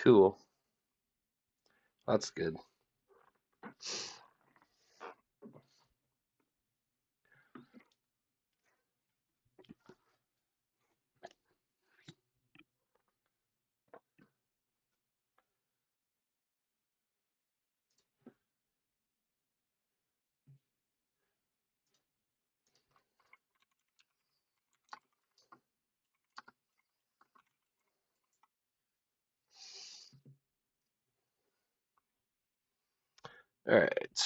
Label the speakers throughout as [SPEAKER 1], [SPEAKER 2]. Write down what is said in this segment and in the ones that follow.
[SPEAKER 1] Cool. That's good. All right.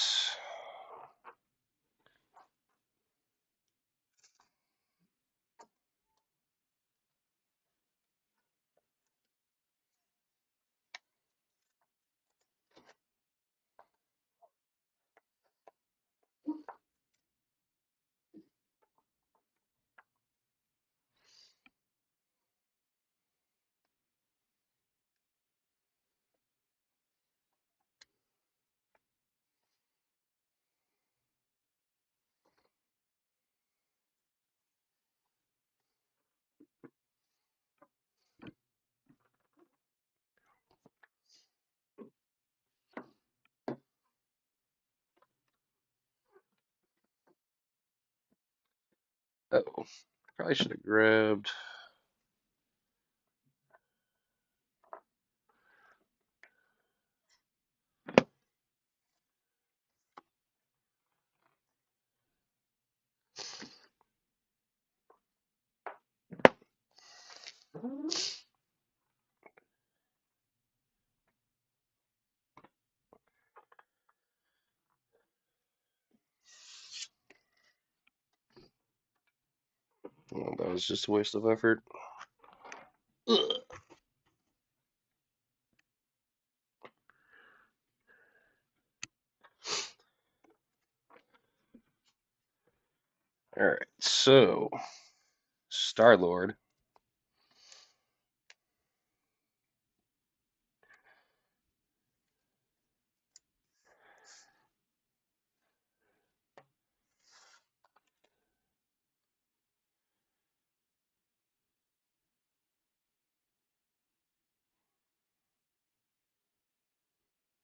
[SPEAKER 1] Oh, probably should have grabbed. Well, that was just a waste of effort. Ugh. All right. So, Star-Lord.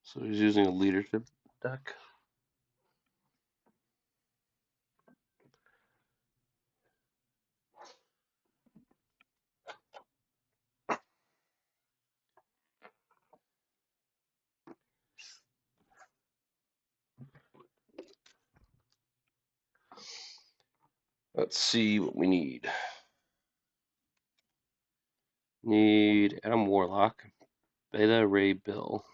[SPEAKER 1] So he's using a leadership deck. Let's see what we need. Need Adam Warlock, Beta Ray Bill.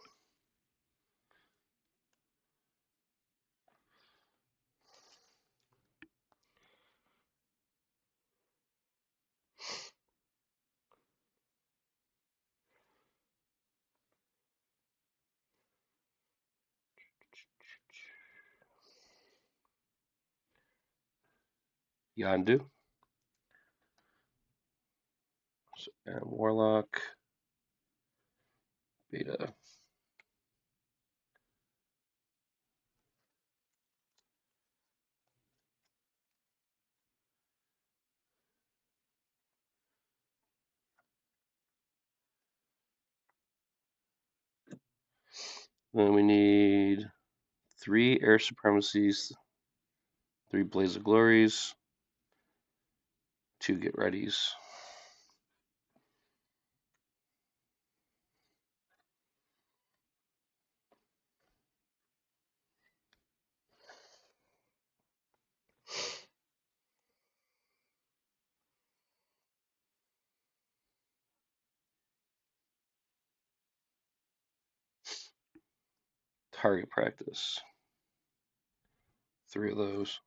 [SPEAKER 1] Yandu. So Adam Warlock, Beta. Then we need 3 air supremacies, 3 blaze of glories, 2 get readies. Target practice. 3 of those.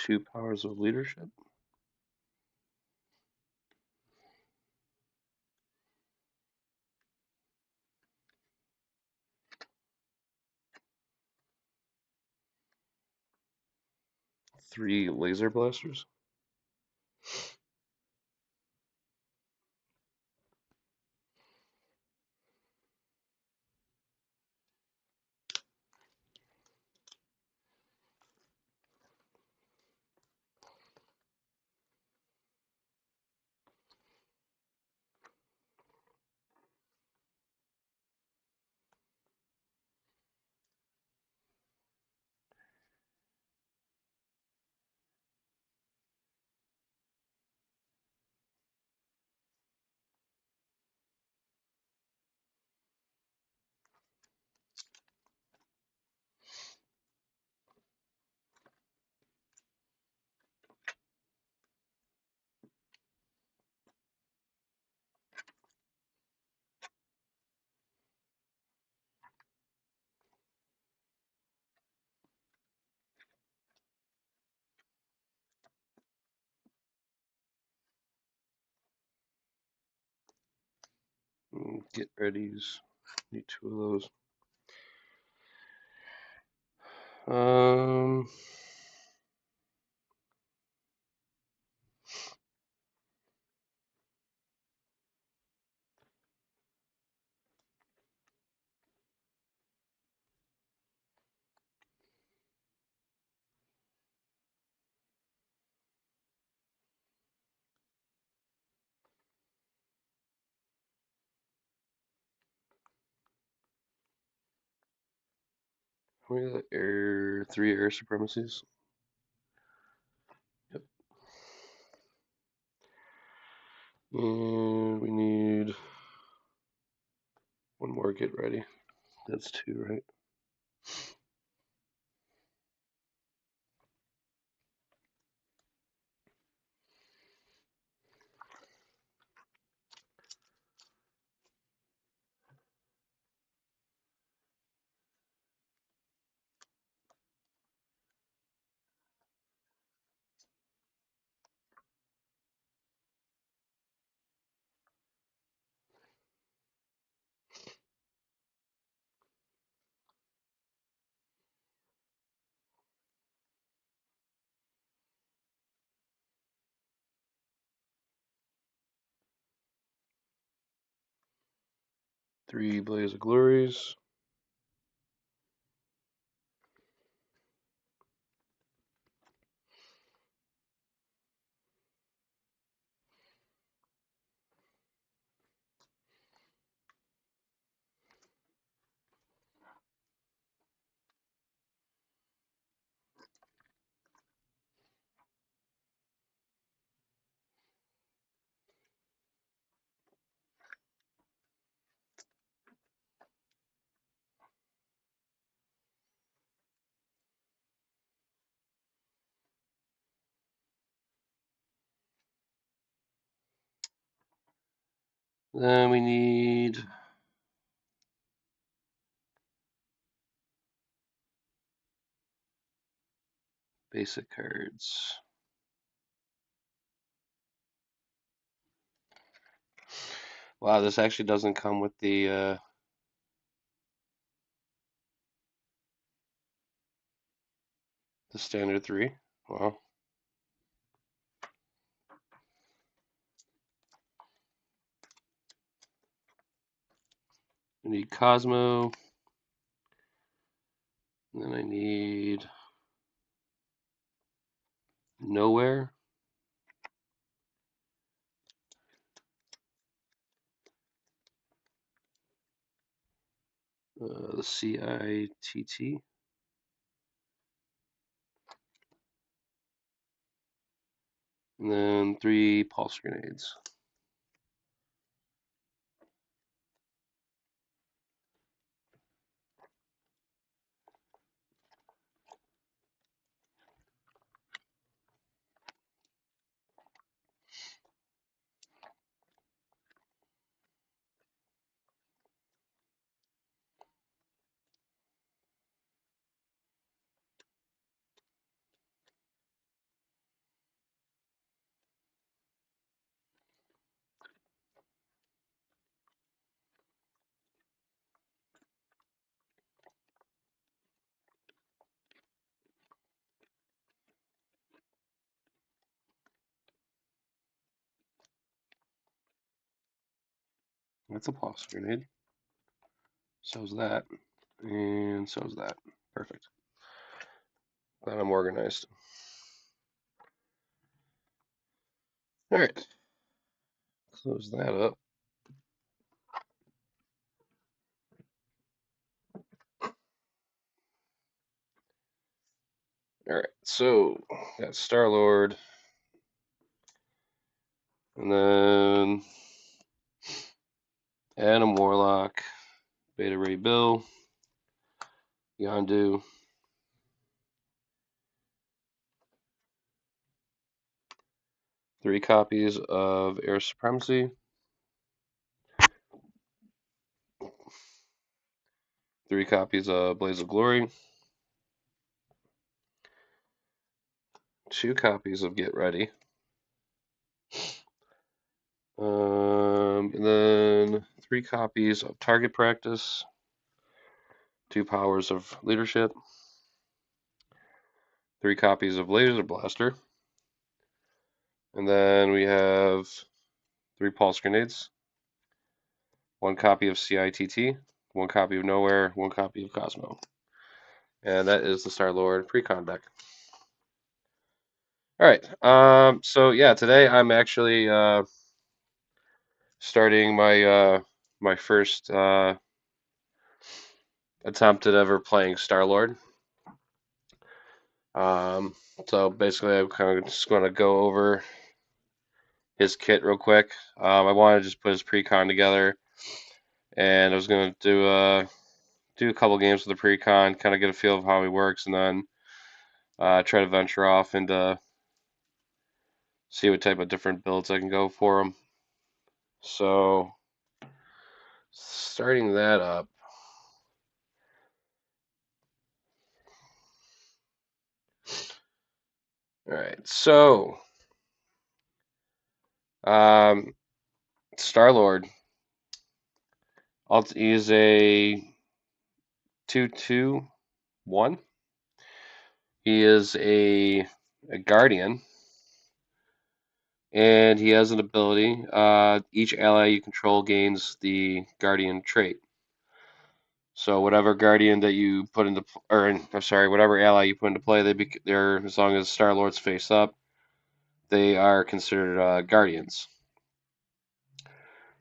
[SPEAKER 1] Two powers of leadership. Three laser blasters. Get readies. Need 2 of those. Um, we got air 3 air supremacies. Yep. And we need 1 more get ready. That's 2, right? Three blaze of glories. Then we need Basic cards. Wow, this actually doesn't come with the standard 3. Wow. I need Cosmo. And then I need Nowhere. The CITT. And then 3 pulse grenades. That's a pulse grenade. So's that. And so's that. Perfect. Glad I'm organized. Alright. Close that up. Alright, so got Star-Lord. And then Adam Warlock, Beta Ray Bill, Yondu, 3 copies of Air Supremacy, 3 copies of Blaze of Glory, 2 copies of Get Ready, and then 3 copies of Target Practice, 2 powers of Leadership, 3 copies of Laser Blaster, and then we have 3 Pulse Grenades, 1 copy of CITT, 1 copy of Nowhere, 1 copy of Cosmo. And that is the Star-Lord precon deck. All right. So yeah, today I'm actually starting my first attempt at ever playing Star-Lord. So basically, I'm kind of just going to go over his kit real quick. I want to just put his precon together, and I was going to do a couple games with the precon, kind of get a feel of how he works, and then try to venture off and see what type of different builds I can go for him. So starting that up. All right, so Star-Lord alt is a 2/2/1. He is a guardian, and he has an ability. Each ally you control gains the guardian trait. So whatever guardian that you put into, or I'm sorry, whatever ally you put into play, they're as long as Star-Lord's face up, they are considered guardians.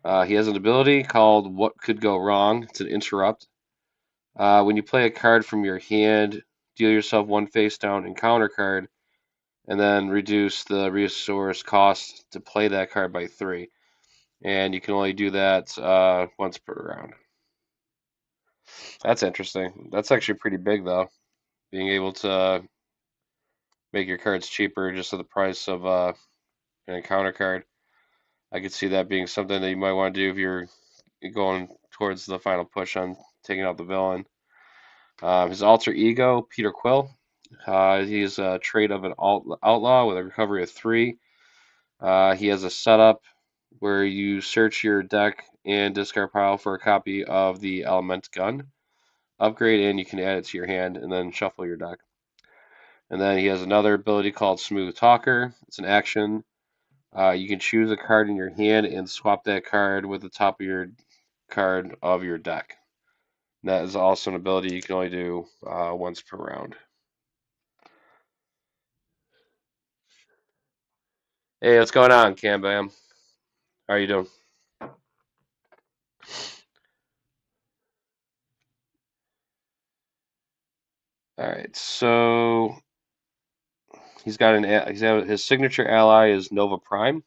[SPEAKER 1] He has an ability called What Could Go Wrong. It's an interrupt. When you play a card from your hand, deal yourself 1 face down encounter card, and then reduce the resource cost to play that card by 3. And you can only do that once per round. That's interesting. That's actually pretty big, though. Being able to make your cards cheaper just at the price of an encounter card. I could see that being something that you might want to do if you're going towards the final push on taking out the villain. His alter ego, Peter Quill, He's a trait of an outlaw with a recovery of 3. He has a setup where you search your deck and discard pile for a copy of the element gun. Upgrade and you can add it to your hand and then shuffle your deck. And then he has another ability called Smooth Talker. It's an action. You can choose a card in your hand and swap that card with the top of your card of your deck. That is also an ability you can only do once per round. Hey, what's going on, Cam Bam? How are you doing? All right, so his signature ally is Nova Prime.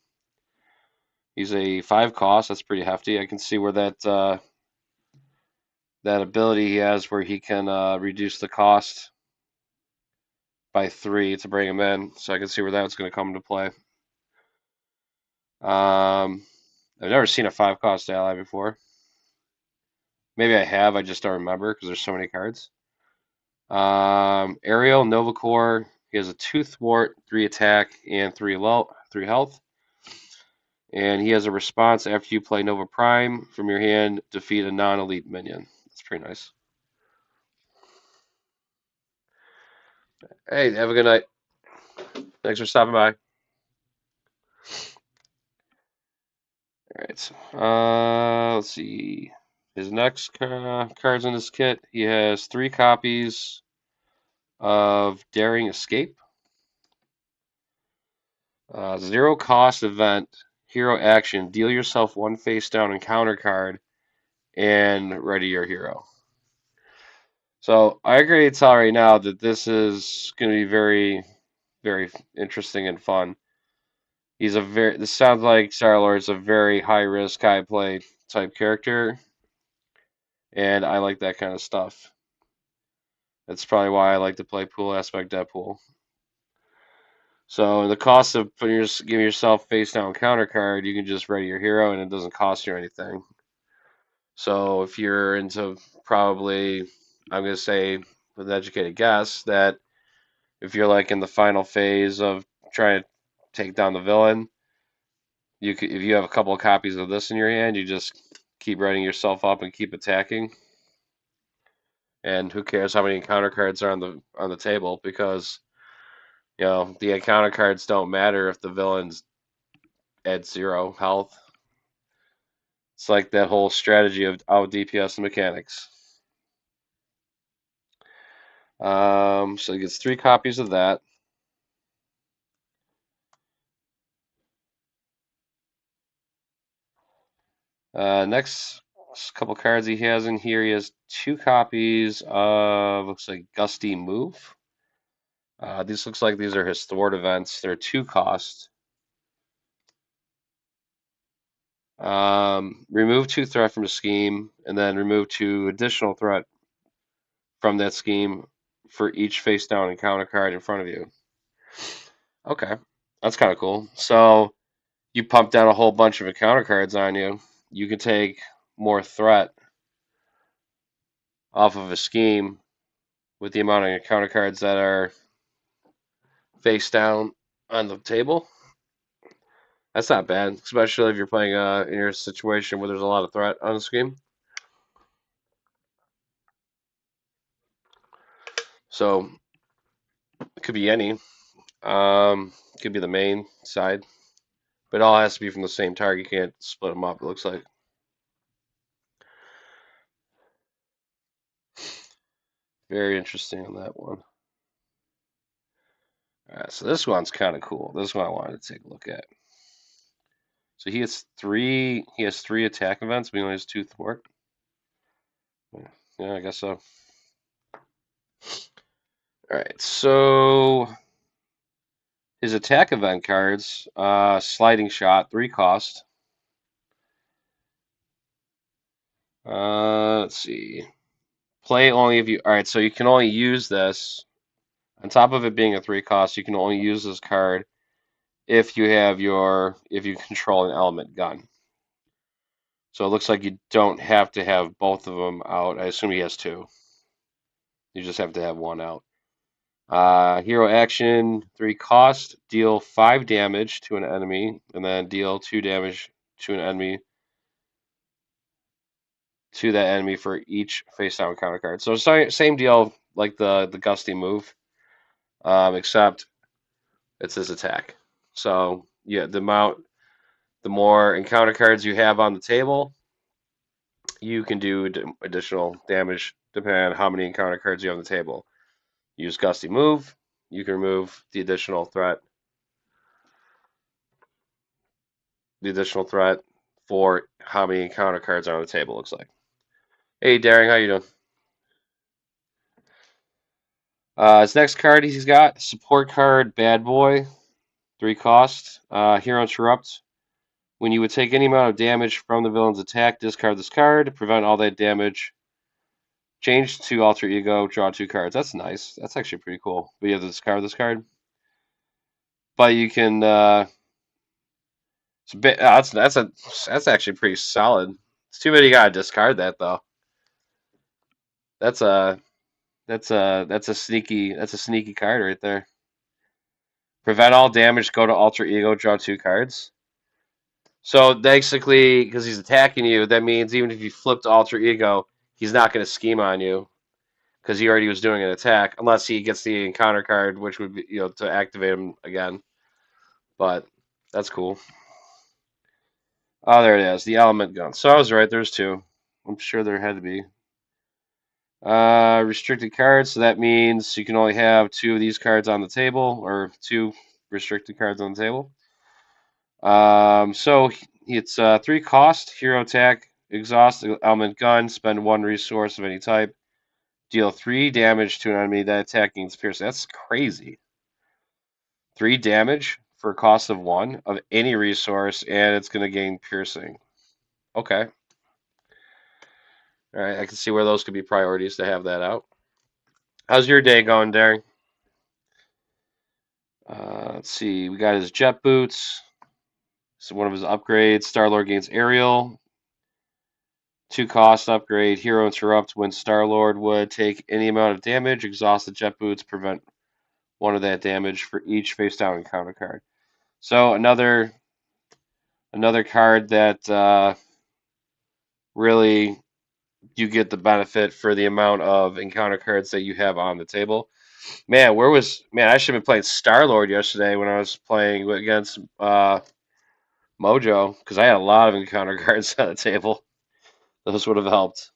[SPEAKER 1] He's a 5 cost. That's pretty hefty. I can see where that ability he has where he can reduce the cost by 3 to bring him in. So I can see where that's going to come into play. I've never seen a 5 cost ally before. Maybe I have. I just don't remember because there's so many cards. Ariel Novacore. He has a 2 thwart, 3 attack, and 3 health. And he has a response after you play Nova Prime from your hand, defeat a non-elite minion. That's pretty nice. Hey, have a good night. Thanks for stopping by. All right. Let's see. His next cards in his kit. He has 3 copies of Daring Escape. 0 cost event, hero action. Deal yourself 1 face down encounter card and ready your hero. So I agree to tell right now that this is going to be very, very interesting and fun. This sounds like Star-Lord's a very high risk, high play type character, and I like that kind of stuff. That's probably why I like to play pool aspect Deadpool. So the cost of giving yourself face down counter card, you can just ready your hero and it doesn't cost you anything. So if you're into probably, I'm going to say with an educated guess that if you're like in the final phase of trying to take down the villain, if you have a couple of copies of this in your hand, you just keep writing yourself up and keep attacking. And who cares how many encounter cards are on the table because the encounter cards don't matter if the villain's at 0 health. It's like that whole strategy of out DPS and mechanics. So he gets 3 copies of that. Next couple cards he has in here, he has 2 copies of, looks like Gusty Move. These looks like these are his thwart events. They're 2 cost. Remove 2 threat from a scheme, and then remove 2 additional threat from that scheme for each face down encounter card in front of you. Okay, that's kind of cool. So you pump down a whole bunch of encounter cards on you. You can take more threat off of a scheme with the amount of encounter cards that are face down on the table. That's not bad, especially if you're playing in your situation where there's a lot of threat on the scheme. So it could be any. It could be the main side, but it all has to be from the same target. You can't split them up. It looks like. Very interesting on that one. All right, so this one's kind of cool. This one I wanted to take a look at. So he has 3. He has 3 attack events, but he only has 2 thwart. Yeah, I guess so. All right, so his attack event cards, sliding shot, 3 cost. Let's see. Play only if you. All right, so you can only use this. On top of it being a 3 cost, you can only use this card if you control an element gun. So it looks like you don't have to have both of them out. I assume he has 2. You just have to have 1 out. Hero action, 3 cost, deal 5 damage to an enemy, and then deal 2 damage to an enemy to that enemy for each face down counter card. So same deal like the gusty move, except it's his attack. So yeah, the more encounter cards you have on the table, you can do additional damage depending on how many encounter cards you have on the table. Use gusty move, you can remove the additional threat for how many encounter cards are on the table. Looks like. Hey, Daring, how you doing? His next card he's got support card, Bad Boy, 3 cost. Hero Interrupt. When you would take any amount of damage from the villain's attack, discard this card to prevent all that damage. Change to Alter Ego, draw 2 cards. That's nice. That's actually pretty cool. But you have to discard this card. But you can. It's a bit. That's actually pretty solid. It's too bad you gotta discard that though. That's a that's a sneaky card right there. Prevent all damage. Go to Alter Ego. Draw 2 cards. So basically, because he's attacking you, that means even if you flipped Alter Ego, he's not going to scheme on you because he already was doing an attack, unless he gets the encounter card, which would be to activate him again. But that's cool. Oh, there it is, the element gun. So I was right. There's 2. I'm sure there had to be. Restricted cards. So that means you can only have 2 of these cards on the table, or 2 restricted cards on the table. So it's 3 cost, hero attack, exhaust, element gun, spend 1 resource of any type, deal 3 damage to an enemy that attacking is piercing. That's crazy. 3 damage for a cost of 1 of any resource, and it's going to gain piercing. Okay. All right, I can see where those could be priorities to have that out. How's your day going, Darren? Let's see. We got his jet boots. So one of his upgrades. Star-Lord gains aerial. 2 cost upgrade. Hero interrupt. When Star-Lord would take any amount of damage, exhaust the jet boots, prevent 1 of that damage for each face down encounter card. So another card that really you get the benefit for the amount of encounter cards that you have on the table. Man, I should have been playing Star Lord yesterday when I was playing against Mojo because I had a lot of encounter cards on the table. Those would have helped.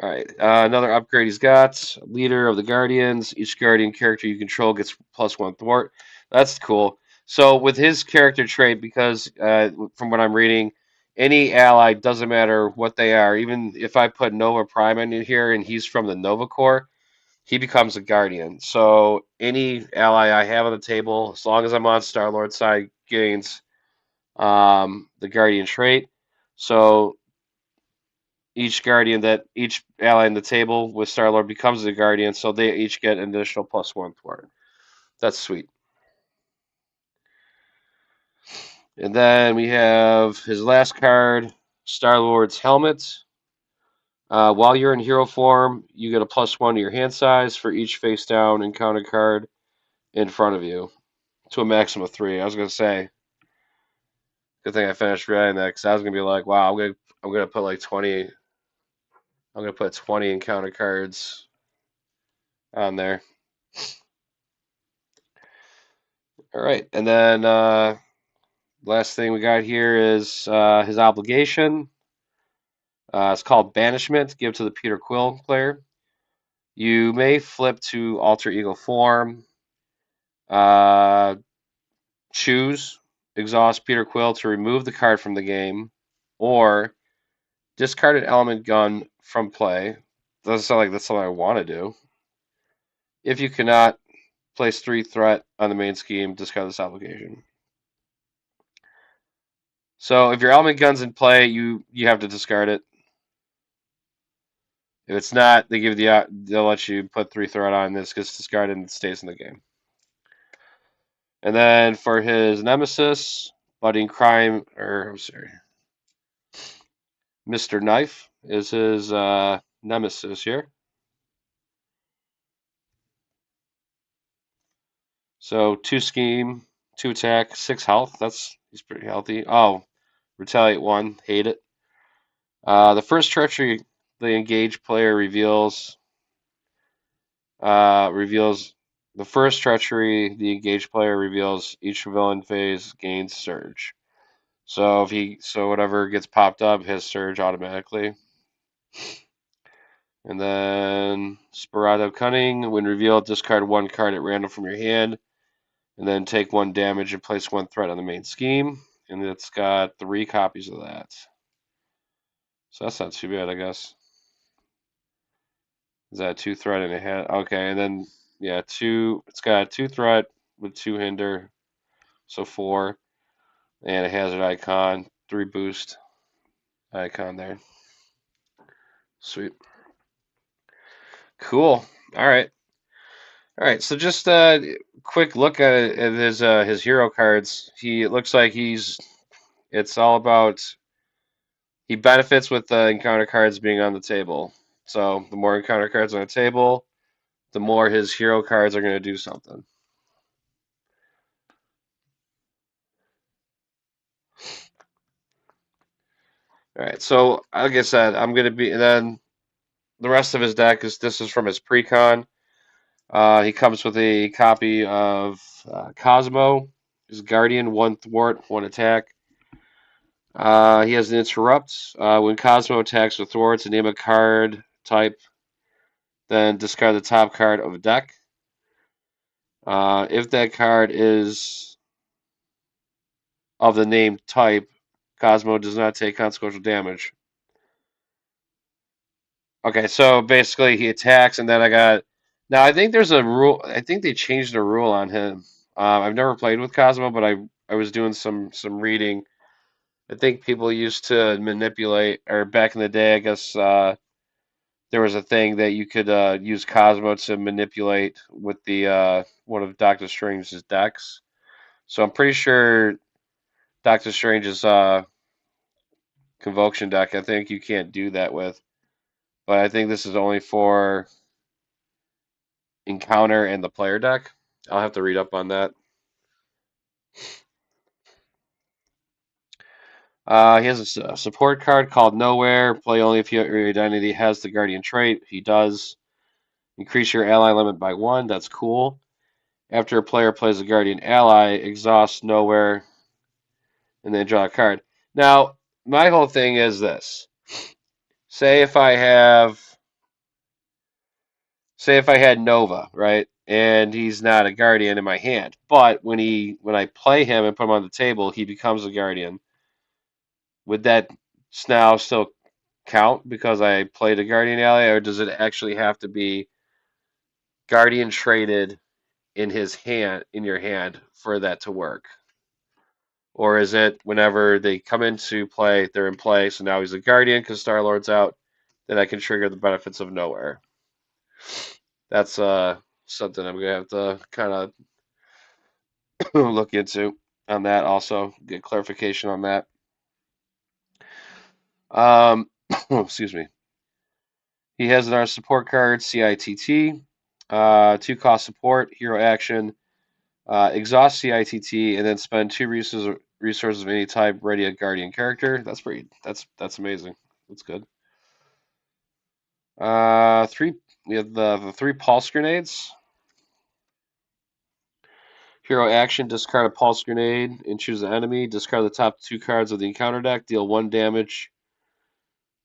[SPEAKER 1] All right, another upgrade he's got. Leader of the Guardians. Each Guardian character you control gets +1 thwart. That's cool. So with his character trait, because from what I'm reading, any ally, doesn't matter what they are, even if I put Nova Prime in here and he's from the Nova Corps, he becomes a Guardian. So any ally I have on the table, as long as I'm on Star-Lord's side, gains the Guardian trait. So each ally in the table with Star Lord becomes a Guardian, so they each get an additional +1 thwart. That's sweet. And then we have his last card, Star Lord's helmet. While you're in hero form, you get a +1 to your hand size for each face down encounter card in front of you, to a maximum of 3. I was gonna say, good thing I finished writing that because I was gonna be like, wow, I'm gonna put like 20. I'm gonna put 20 encounter cards on there. All right, and then last thing we got here is his obligation. It's called Banishment. Give to the Peter Quill player. You may flip to alter ego form. Uh, choose exhaust Peter Quill to remove the card from the game, or discard an element gun from play. Doesn't sound like that's something I want to do. If you cannot, place 3 threat on the main scheme. Discard this obligation. So if your element gun's in play, you have to discard it. If it's not, they'll let you put 3 threat on this, gets discarded and stays in the game. And then for his nemesis, budding crime, or I'm sorry, Mr. Knife is his nemesis here. So 2 scheme, 2 attack, 6 health. He's pretty healthy. Oh, retaliate 1, hate it. The first treachery the engaged player reveals the first treachery the engaged player reveals each villain phase gains surge. So whatever gets popped up has surge automatically. And then Sporado Cunning, when revealed, discard 1 card at random from your hand, and then take 1 damage and place 1 threat on the main scheme. And it's got 3 copies of that. So that's not too bad, I guess. Is that 2 threat and a hand? Okay, and then yeah, it's got 2 threat with 2 hinder, so 4, and a hazard icon, 3 boost icon there. Sweet. Cool. All right. All right. So just a quick look at his hero cards. It looks like it's all about he benefits with the encounter cards being on the table. So the more encounter cards on the table, the more his hero cards are going to do something. All right. So like I said, I'm going to be and then the rest of his deck this is from his precon. He comes with a copy of Cosmo, his Guardian, 1 thwart, 1 attack. He has an interrupt. When Cosmo attacks with thwarts, name a card type, then discard the top card of a deck. If that card is of the named type, Cosmo does not take consequential damage. Okay, so basically he attacks, and then I got. Now I think there's a rule. I think they changed the rule on him. I've never played with Cosmo, but I was doing some reading. I think people used to manipulate, or back in the day, I guess there was a thing that you could use Cosmo to manipulate with the one of Doctor Strange's decks. So I'm pretty sure Doctor Strange's Convocation deck, I think you can't do that with. But I think this is only for Encounter and the player deck. I'll have to read up on that. He has a support card called Nowhere. Play only if your identity has the Guardian trait. He does. Increase your ally limit by 1. That's cool. After a player plays a Guardian ally, exhaust Nowhere, and then draw a card. Now, my whole thing is this. Say if I have say if I had Nova, right? And he's not a guardian in my hand. But when I play him and put him on the table, he becomes a guardian. Would that now still count because I played a guardian ally, or does it actually have to be guardian traded in your hand for that to work? Or is it whenever they come into play, they're in play, so now he's a guardian because Star Lord's out, then I can trigger the benefits of Nowhere. That's something I'm gonna have to kind of look into on that also, get clarification on that. Excuse me. He has our support card, CITT, 2 cost support, hero action, exhaust CITT, and then spend 2 resources of any type, ready a guardian character. That's amazing. That's good. Three. We have the 3 pulse grenades. Hero action, discard a pulse grenade and choose an enemy. Discard the top 2 cards of the encounter deck. Deal 1 damage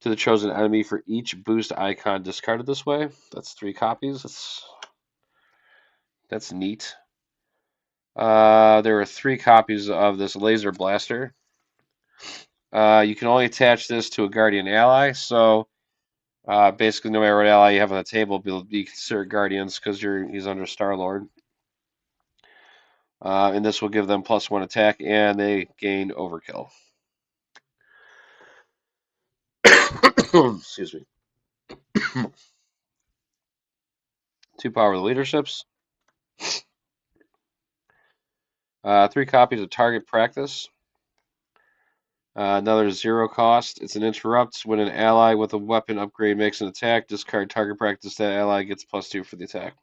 [SPEAKER 1] to the chosen enemy for each boost icon discarded this way. That's 3 copies. That's neat. There are 3 copies of this laser blaster. You can only attach this to a guardian ally, so basically no matter what ally you have on the table, will be considered guardians because he's under Star Lord. And this will give them +1 attack, and they gain overkill. Excuse me. 2 power leaderships. 3 copies of target practice. Another 0 cost. It's an interrupt. When an ally with a weapon upgrade makes an attack, discard target practice. That ally gets +2 for the attack.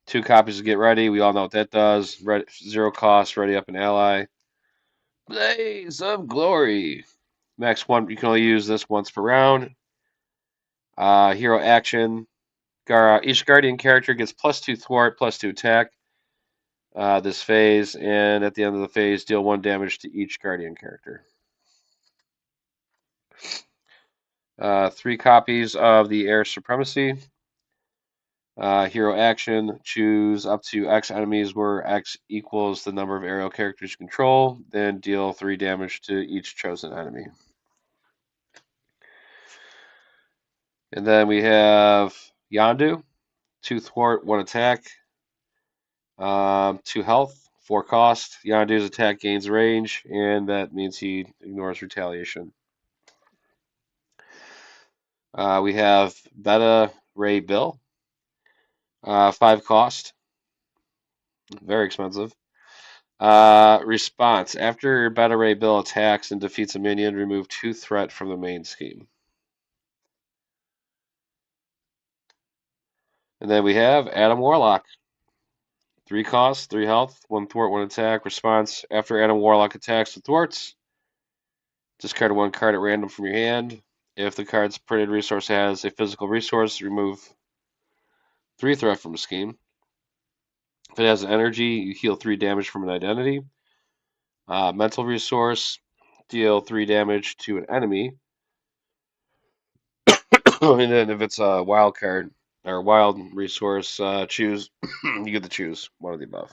[SPEAKER 1] 2 copies to get ready. We all know what that does. 0 cost. Ready up an ally. Blaze of Glory. Max 1. You can only use this once per round. Hero action. Each Guardian character gets +2 thwart, +2 attack. This phase, and at the end of the phase, deal 1 damage to each Guardian character. 3 copies of the Air Supremacy. Hero action, choose up to X enemies where X equals the number of aerial characters you control, then deal 3 damage to each chosen enemy. And then we have Yondu, 2 thwart, 1 attack, 2 health, 4 cost. Yondu's attack gains range, and that means he ignores retaliation. We have Beta Ray Bill, 5 cost, very expensive. Response. After Beta Ray Bill attacks and defeats a minion, remove 2 threat from the main scheme. And then we have Adam Warlock. 3 cost, 3 health, 1 thwart, 1 attack. Response. After Adam Warlock attacks with thwarts, discard 1 card at random from your hand. If the card's printed resource has a physical resource, remove 3 threat from the scheme. If it has an energy, you heal 3 damage from an identity. Mental resource, deal 3 damage to an enemy. And then if it's a wild card or wild resource, choose. You get to choose one of the above.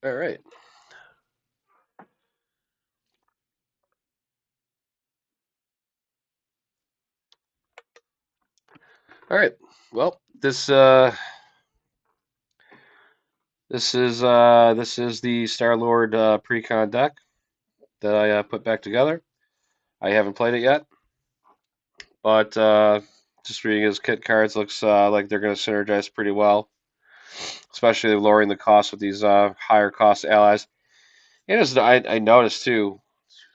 [SPEAKER 1] All right. All right. Well, this is the Star Lord precon deck that I put back together. I haven't played it yet, but just reading his kit cards looks like they're going to synergize pretty well, especially lowering the cost with these higher cost allies. And as I noticed too,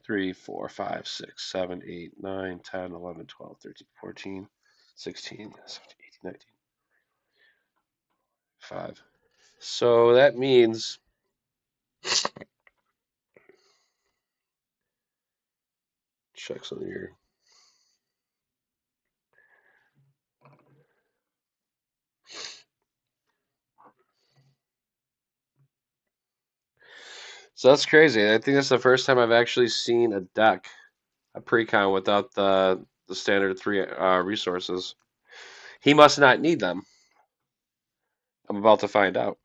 [SPEAKER 1] 3, 4, 5, 6, 7, 8, 9, 10, 11, 12, 13, 14, 16, 17, 18, 19, 5. So that means check something here. So that's crazy. I think that's the first time I've actually seen a deck, a precon without the standard 3 resources. He must not need them. I'm about to find out.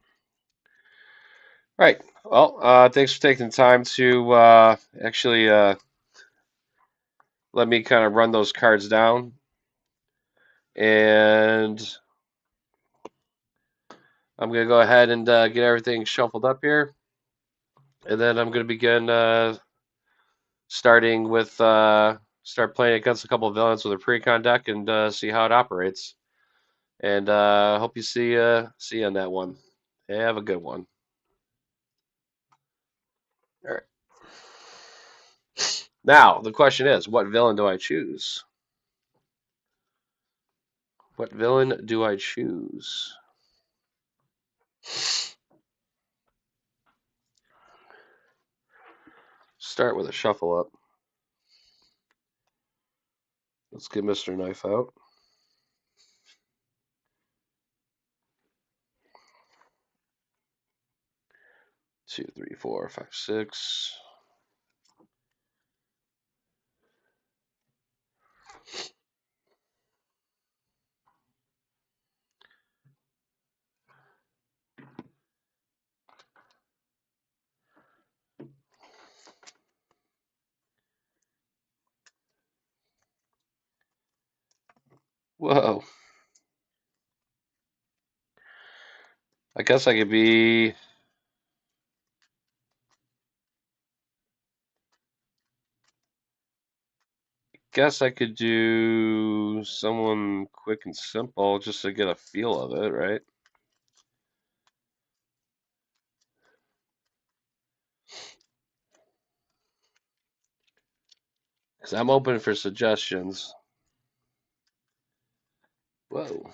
[SPEAKER 1] Right. Well, thanks for taking the time to actually let me kind of run those cards down. And I'm going to go ahead and get everything shuffled up here. And then I'm going to begin starting with start playing against a couple of villains with a precon deck and see how it operates. And hope you see you on that one. Have a good one. All right. Now the question is, what villain do I choose? What villain do I choose? Start with a shuffle up. Let's get Mr. Knife out. Two, three, four, five, six. Whoa. I guess I could be. Guess I could do someone quick and simple just to get a feel of it, right? Because I'm open for suggestions. Whoa.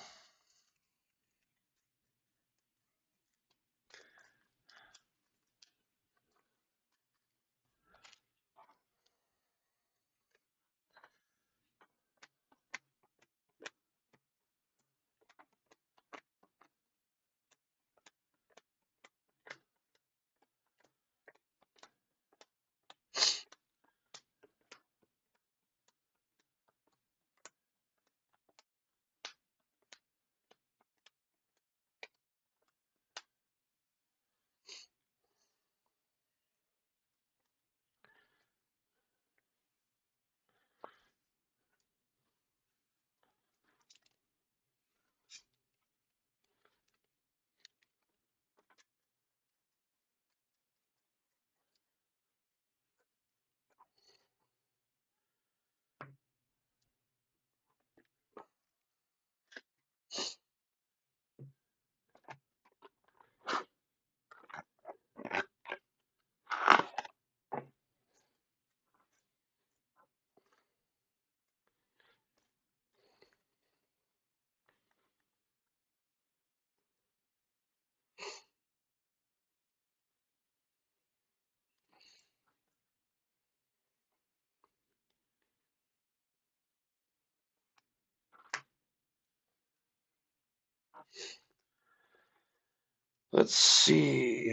[SPEAKER 1] Let's see.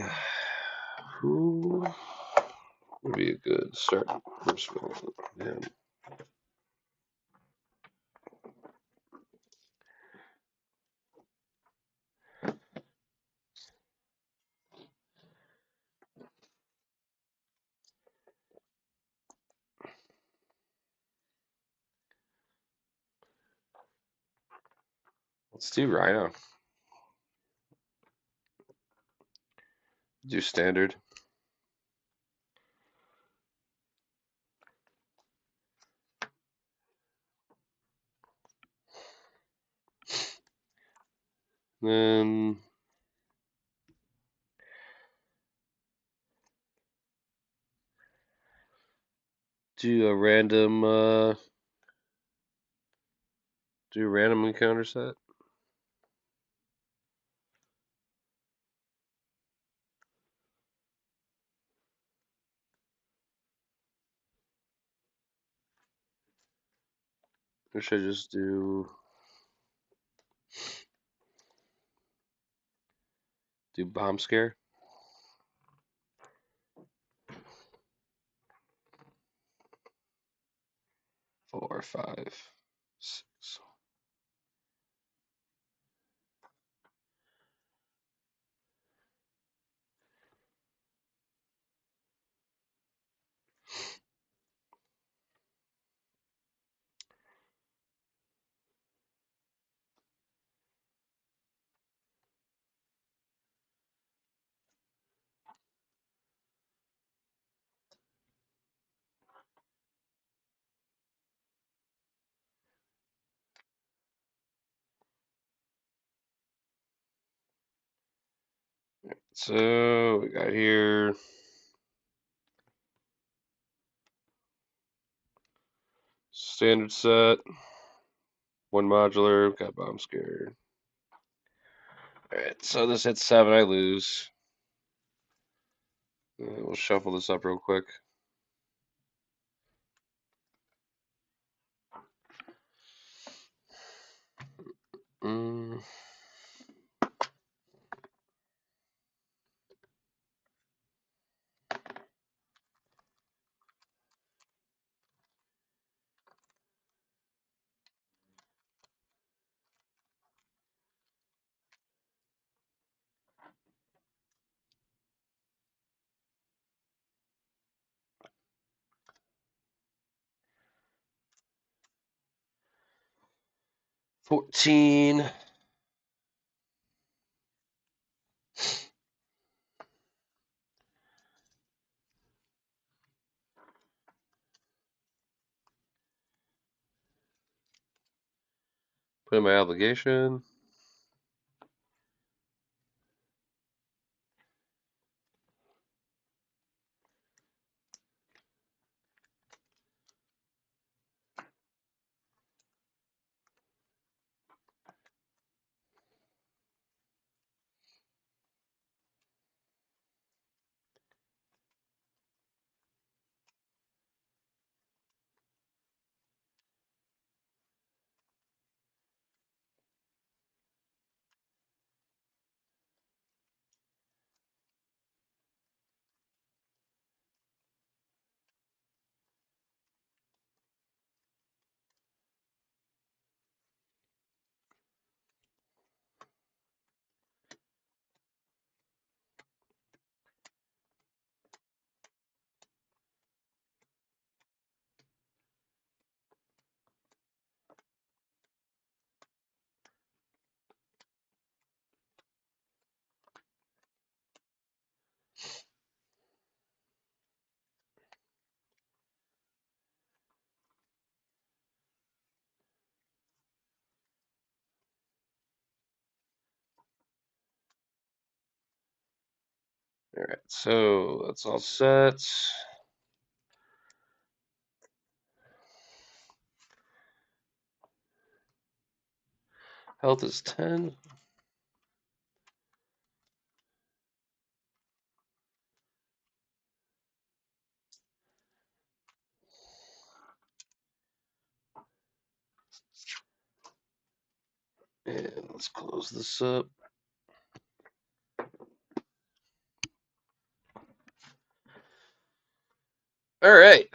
[SPEAKER 1] Who would be a good start first one? Yeah. Let's do Rhino. Do standard. Then do a random encounter set. Or should I just do bomb scare? 4, 5, 6. So we got here standard set, one modular, got bomb scare. Alright, so this hits 7, I lose. We'll shuffle this up real quick. Mm. $14. Put in my obligation. Alright, so that's all set. Health is 10. And let's close this up. Alright,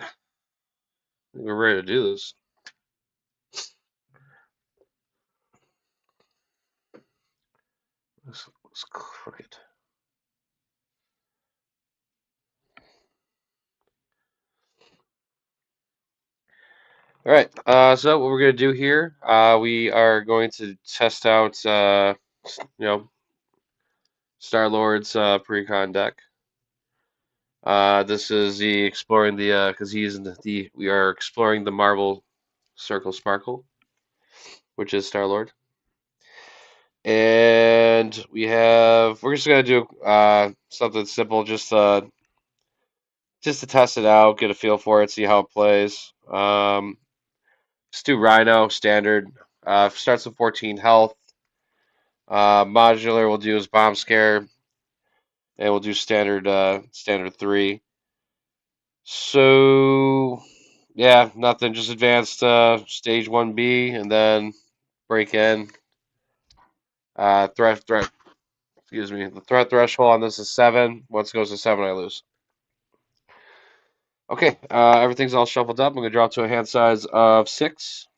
[SPEAKER 1] we're ready to do this. This looks crooked. Alright, so what we're going to do here, we are going to test out, Star-Lord's precon deck. This is the exploring the because he's in we are exploring the Marvel Circle Sparkle, which is Star-Lord, and we're just gonna do something simple, just to test it out, get a feel for it, see how it plays. Let's do Rhino standard. Starts with 14 health. Modular we'll do his bomb scare, and we'll do standard 3. So yeah, nothing. Just advanced stage 1B, and then break in. Threat. Excuse me. The threat threshold on this is 7. Once it goes to 7, I lose. Okay. Everything's all shuffled up. I'm gonna drop to a hand size of 6.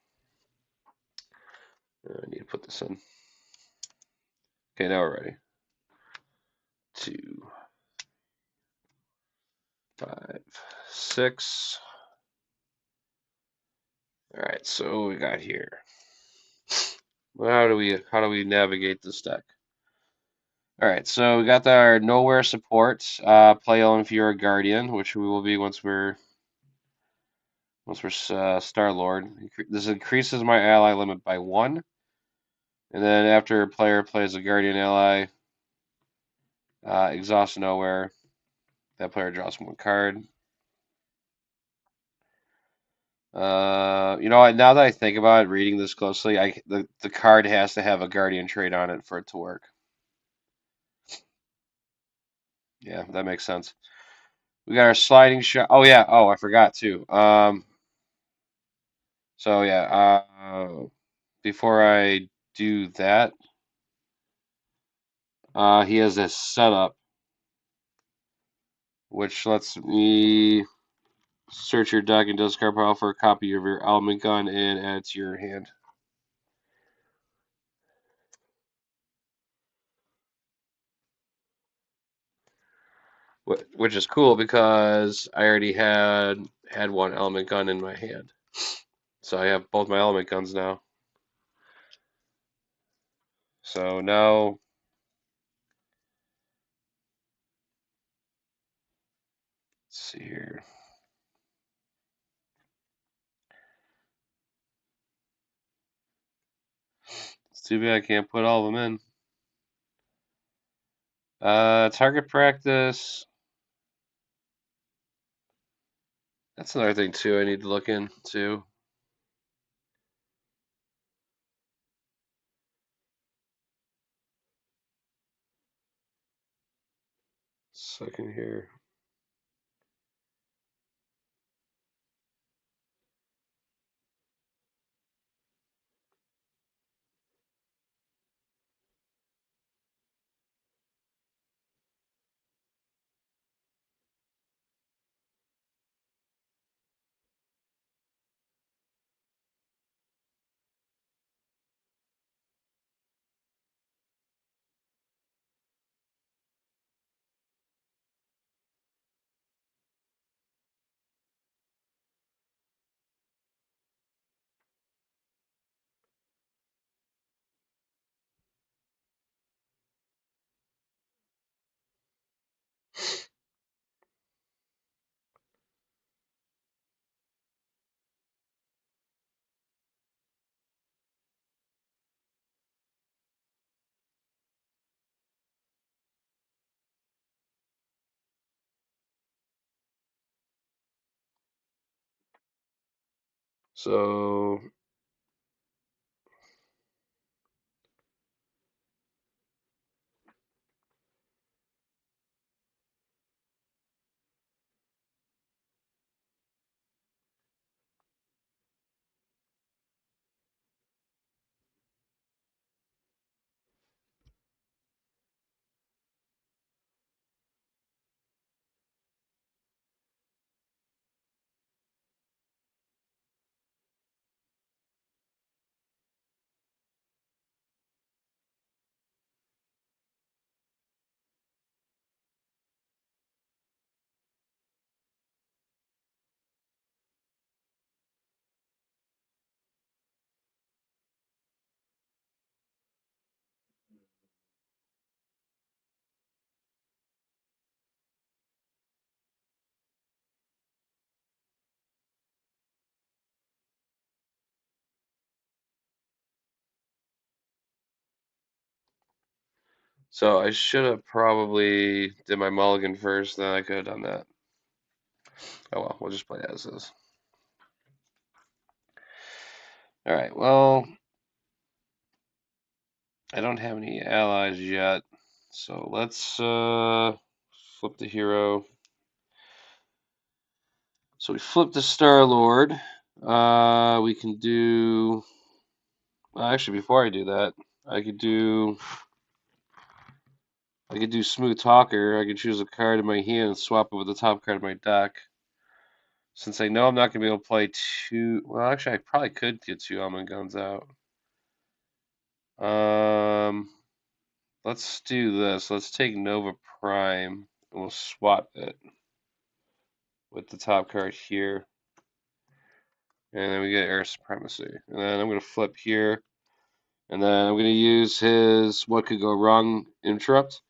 [SPEAKER 1] I need to put this in. Okay, now we're ready. 2, 5, 6. All right. So what we got here. Well, how do we navigate this deck? All right, so we got our nowhere support. Play only if you're a guardian, which we will be once we're Star Lord. This increases my ally limit by 1, and then after a player plays a guardian ally, exhaust nowhere. That player draws 1 card. You know what? Now that I think about it, reading this closely, the card has to have a guardian trait on it for it to work. Yeah, that makes sense. We got our sliding shot. Oh yeah. Oh, I forgot too. So yeah. Before I do that, he has a setup, which lets me search your deck and discard pile for a copy of your element gun and add it to your hand. Which is cool because I already had 1 element gun in my hand, so I have both my element guns now. So now, let's see here. It's too bad I can't put all of them in. Target practice. That's another thing too I need to look into. Second here. So I should have probably did my mulligan first, then I could have done that. Oh well, we'll just play it as is. All right, well, I don't have any allies yet, so let's flip the hero. So we flip the Star Lord. We can do. Well, actually, before I do that, I could do. I could do Smooth Talker. I could choose a card in my hand and swap it with the top card of my deck. Since I know I'm not going to be able to play two. Well, actually, I probably could get two Almond Guns out. Um, let's do this. Let's take Nova Prime and we'll swap it with the top card here. And then we get Air Supremacy. And then I'm going to flip here. And then I'm going to use his What Could Go Wrong Interrupt.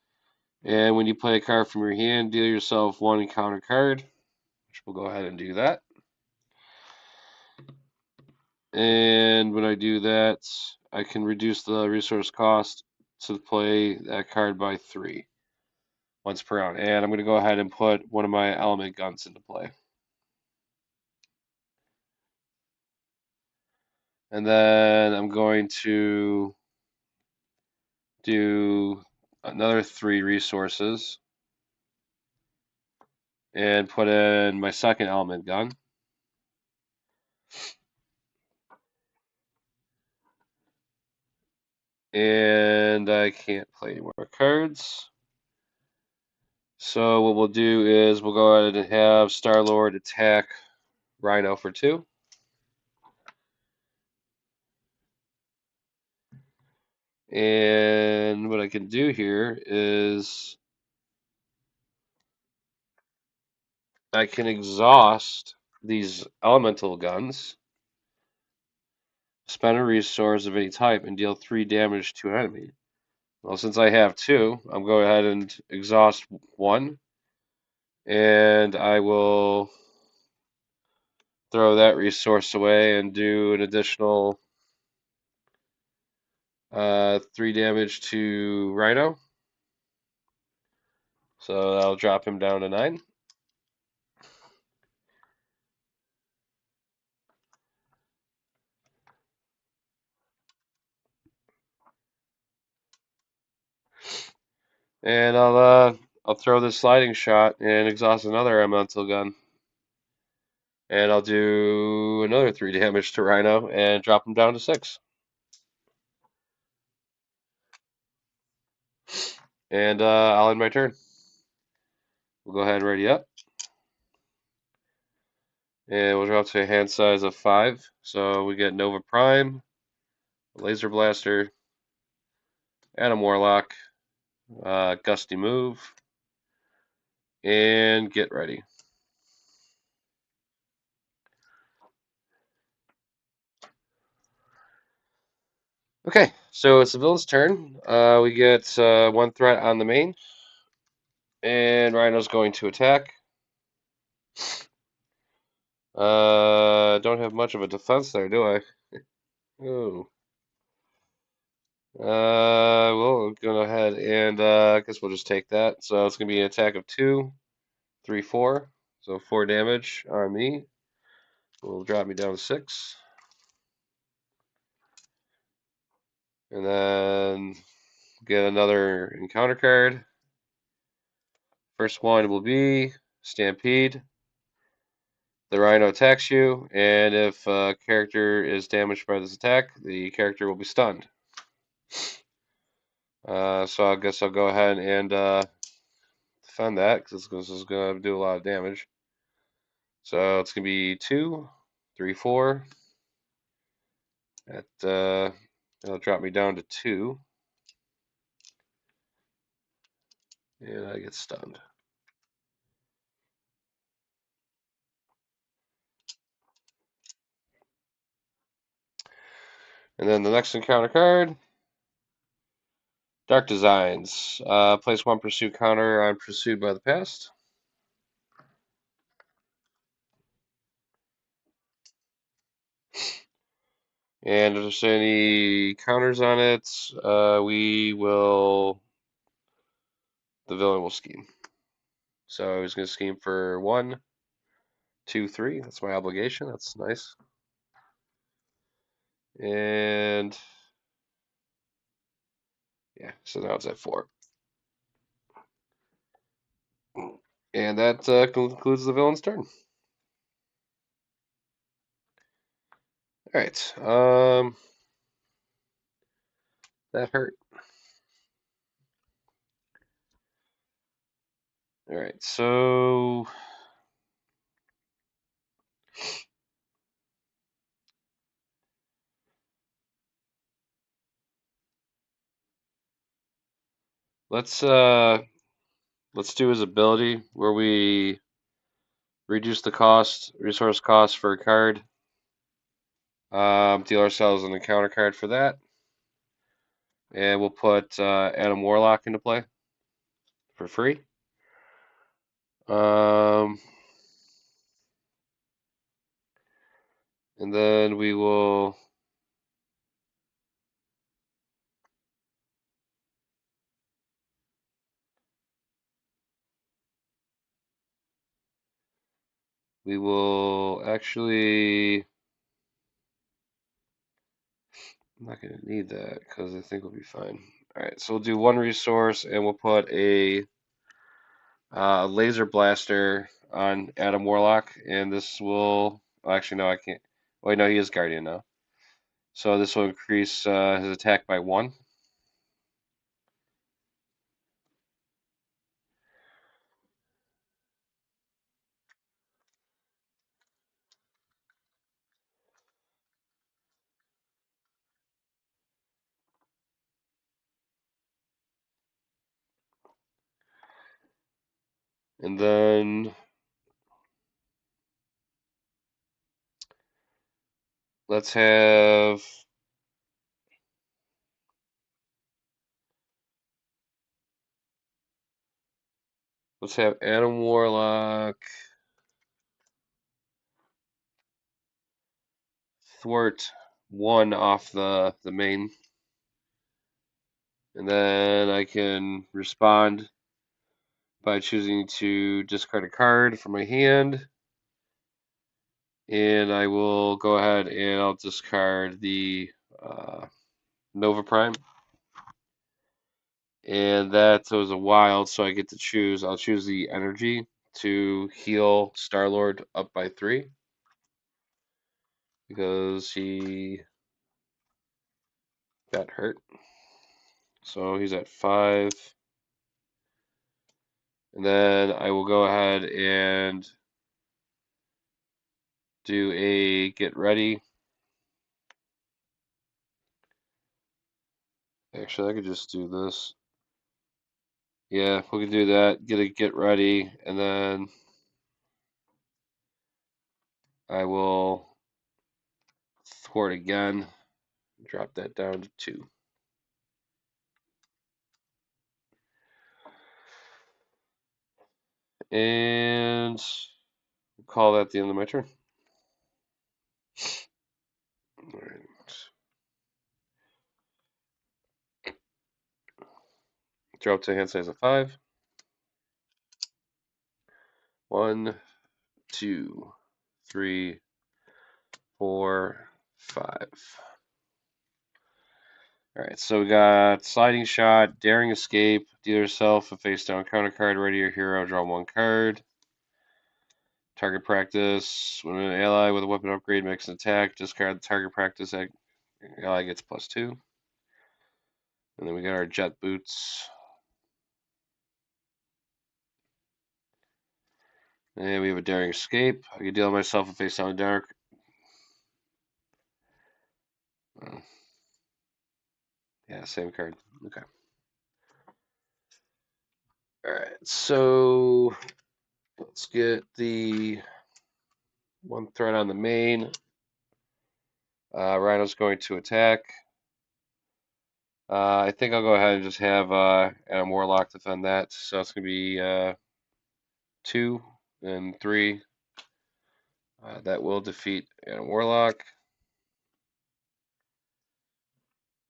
[SPEAKER 1] And when you play a card from your hand, deal yourself one encounter card, which we'll go ahead and do that. And when I do that, I can reduce the resource cost to play that card by 3 once per round. And I'm going to go ahead and put one of my element guns into play. And then I'm going to do another 3 resources and put in my second element gun. And I can't play any more cards. So what we'll do is we'll go ahead and have Star-Lord attack Rhino for 2. And what I can do here is I can exhaust these elemental guns, spend a resource of any type, and deal 3 damage to an enemy. Well, since I have 2, I'm going ahead and exhaust 1, and I will throw that resource away and do an additional 3 damage to Rhino. So that'll drop him down to 9. And I'll throw this sliding shot and exhaust another elemental gun. And I'll do another 3 damage to Rhino and drop him down to 6. And I'll end my turn. We'll go ahead and ready up. And we'll drop to a hand size of 5. So we get Nova Prime, Laser Blaster, Adam Warlock, Gusty Move, and get ready. Okay, so it's the villain's turn. We get 1 threat on the main, and Rhino's going to attack. Don't have much of a defense there, do I? Ooh. We'll go ahead and I guess we'll just take that. So it's gonna be an attack of 2, 3, 4. So 4 damage on me. will drop me down to 6. And then get another encounter card. First one will be Stampede. The Rhino attacks you, and if a character is damaged by this attack, the character will be stunned. So I guess I'll go ahead and defend that, because this is going to do a lot of damage. So it's going to be 2, 3, 4. It'll drop me down to 2. And I get stunned. And then the next encounter card, Dark Designs. Place 1 pursuit counter on Pursued by the Past. And if there's any counters on it, the villain will scheme. So he's going to scheme for 1, 2, 3. That's my obligation. That's nice. And yeah, so now it's at 4. And that concludes the villain's turn. All right. That hurt. All right. So let's do his ability where we reduce the resource cost for a card. Deal ourselves an encounter card for that. And we'll put Adam Warlock into play for free. And then we will actually, I'm not going to need that because I think we'll be fine. All right, so we'll do 1 resource and we'll put a laser blaster on Adam Warlock, and this will actually no, I can't. Wait, no, he is Guardian now. So this will increase his attack by 1. And then let's have Adam Warlock thwart 1 off the main, and then I can respond by choosing to discard a card from my hand, and I will go ahead and I'll discard the Nova Prime, and that was a wild, so I get to choose. I'll choose the energy to heal Star-Lord up by 3 because he got hurt. So he's at 5. And then I will go ahead and do a get ready. Actually, I could just do this. Yeah, we can do that. Get ready, and then I will thwart again. Drop that down to 2. And call that the end of my turn. All right. Drop to hand size of 5. 1, 2, 3, 4, 5. Alright, so we got sliding shot, daring escape, deal yourself a face down counter card, ready your hero, draw 1 card. Target practice, when an ally with a weapon upgrade makes an attack, discard the target practice, ally gets +2. And then we got our jet boots. And we have a daring escape. I can deal myself a face down dark. Yeah, same card. Okay. Alright, so let's get the 1 threat on the main. Rhino's going to attack. I think I'll go ahead and just have Adam Warlock defend that. So it's going to be 2 and 3. That will defeat Adam Warlock.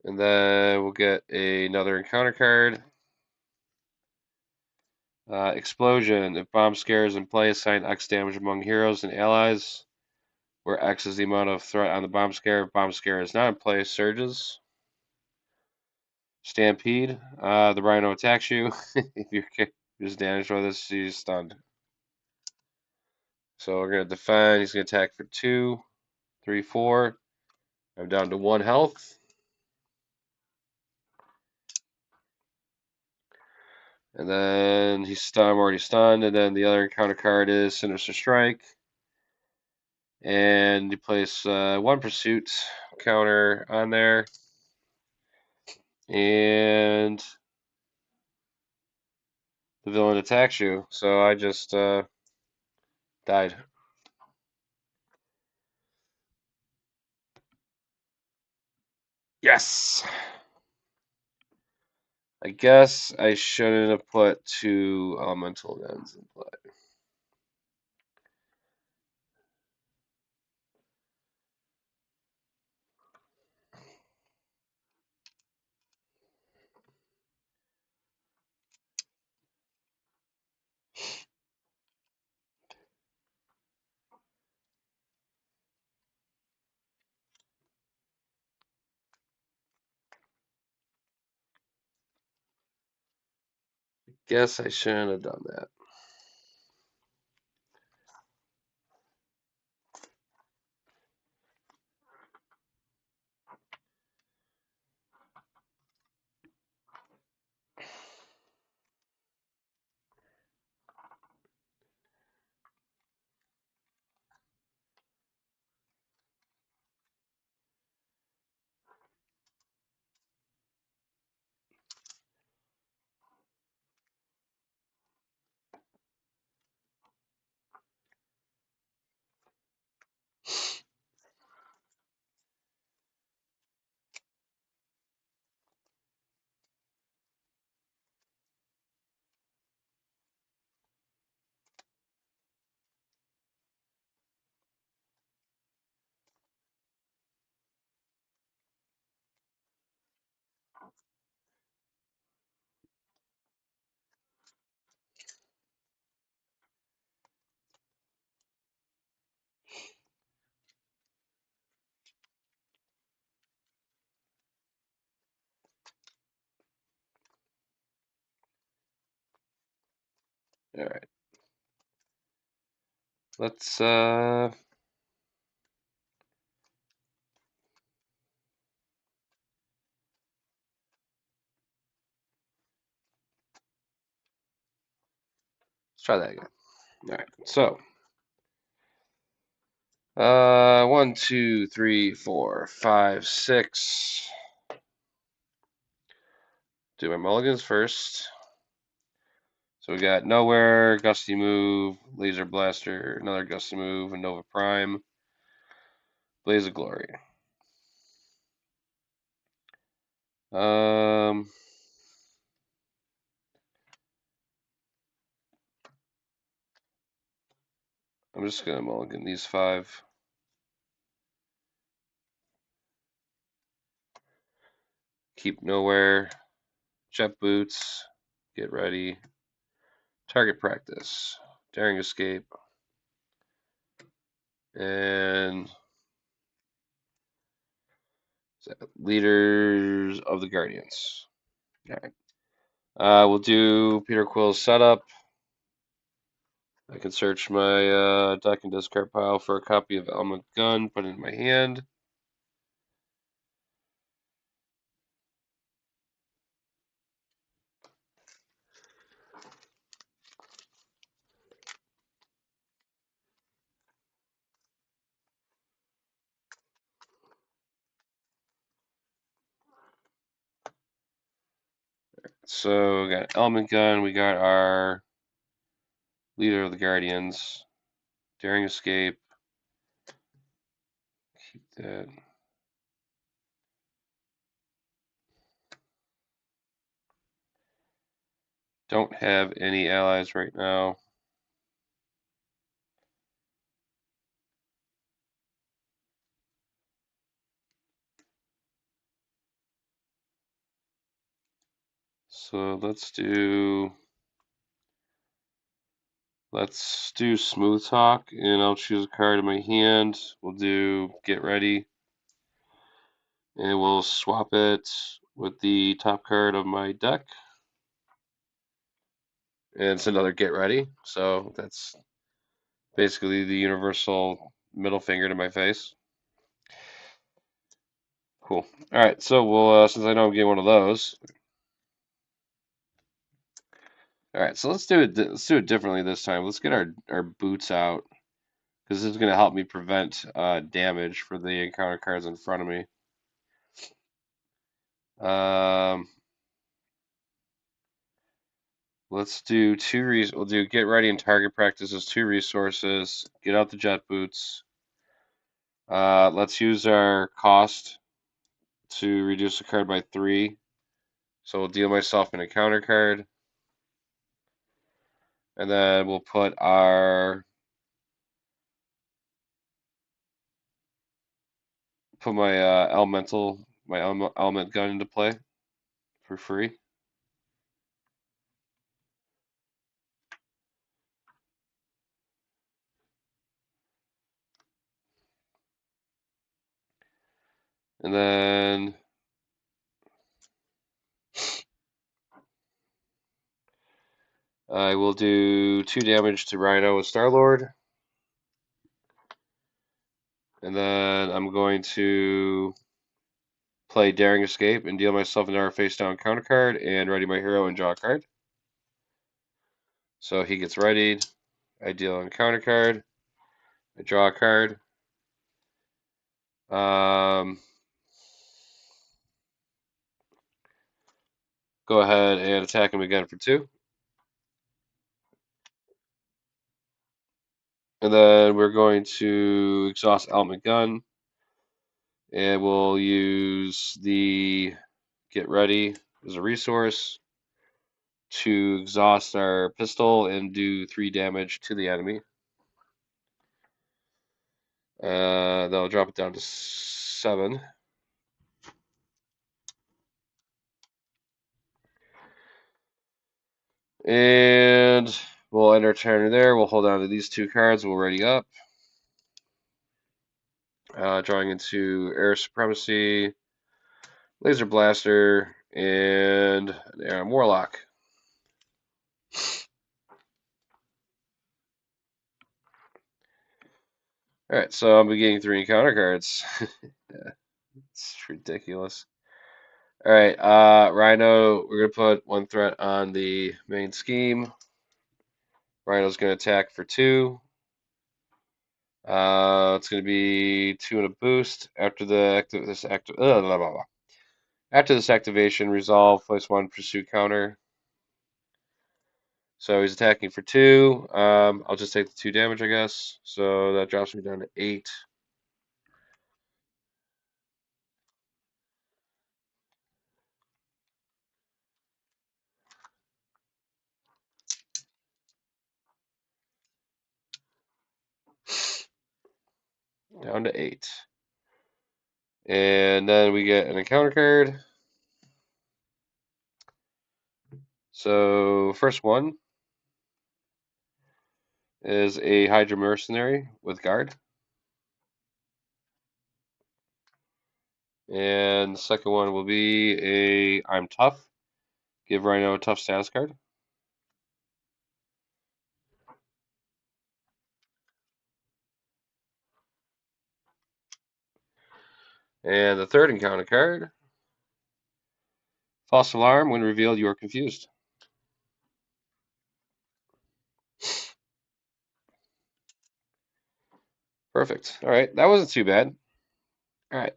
[SPEAKER 1] And then we'll get another encounter card. Explosion. If bomb scare is in play, assign X damage among heroes and allies, where X is the amount of threat on the bomb scare. If bomb scare is not in play, surges. Stampede. The Rhino attacks you. If your character is damaged by this, she's stunned. So we're going to defend. He's going to attack for 2, 3, 4. I'm down to 1 health. And then he's stunned. I'm already stunned. And then the other encounter card is Sinister Strike. And you place 1 pursuit counter on there. And the villain attacks you. So I just died. Yes! I guess I shouldn't have put 2 elemental guns in play. Guess I shouldn't have done that. Alright. Let's try that again. Alright, so 1, 2, 3, 4, 5, 6. Do my mulligans first. So we got Nowhere, Gusty Move, Laser Blaster, another Gusty Move, and Nova Prime, Blaze of Glory. I'm just gonna mulligan these 5. Keep Nowhere, Jet Boots, get ready, Target Practice, Daring Escape, and Leaders of the Guardians. All right. We'll do Peter Quill's setup. I can search my deck and discard pile for a copy of Element Gun, put it in my hand. So we got Element Gun, we got our Leader of the Guardians, Daring Escape. Keep that. Don't have any allies right now. So let's do Smooth Talk, and I'll choose a card in my hand. We'll do Get Ready, and we'll swap it with the top card of my deck. And it's another Get Ready, so that's basically the universal middle finger to my face. Cool. All right, so we'll since I know I'm getting one of those. All right, so let's do it. Let's do it differently this time. Let's get our boots out because this is going to help me prevent damage for the encounter cards in front of me. Um, let's do we'll do Get Ready and Target Practice as 2 resources. Get out the jet boots. Let's use our cost to reduce the card by 3. So we'll deal myself an encounter card. And then we'll put my element gun into play for free. And then I will do 2 damage to Rhino with Star-Lord. And then I'm going to play Daring Escape and deal myself another face down counter card and ready my hero and draw a card. So he gets readied. I deal an counter card. I draw a card. Go ahead and attack him again for 2. And then we're going to exhaust Element Gun. And we'll use the Get Ready as a resource to exhaust our pistol and do 3 damage to the enemy. That'll drop it down to 7. And we'll end our turn there. We'll hold on to these 2 cards. We'll ready up. Drawing into Air Supremacy, Laser Blaster, and an Air Warlock. Alright, so I'm beginning 3 encounter cards. Yeah, it's ridiculous. Alright, Rhino, we're going to put 1 threat on the main scheme. Rhino's going to attack for 2. It's going to be 2 and a boost. After After this activation, resolve, place 1 pursuit counter. So he's attacking for 2. I'll just take the 2 damage, I guess. So that drops me down to 8. Down to 8. And then we get an encounter card. So first one is a Hydra Mercenary with guard. And the second one will be a I'm tough. Give Rhino a tough status card. And the third encounter card, false alarm. When revealed, you are confused. Perfect. All right, that wasn't too bad. All right,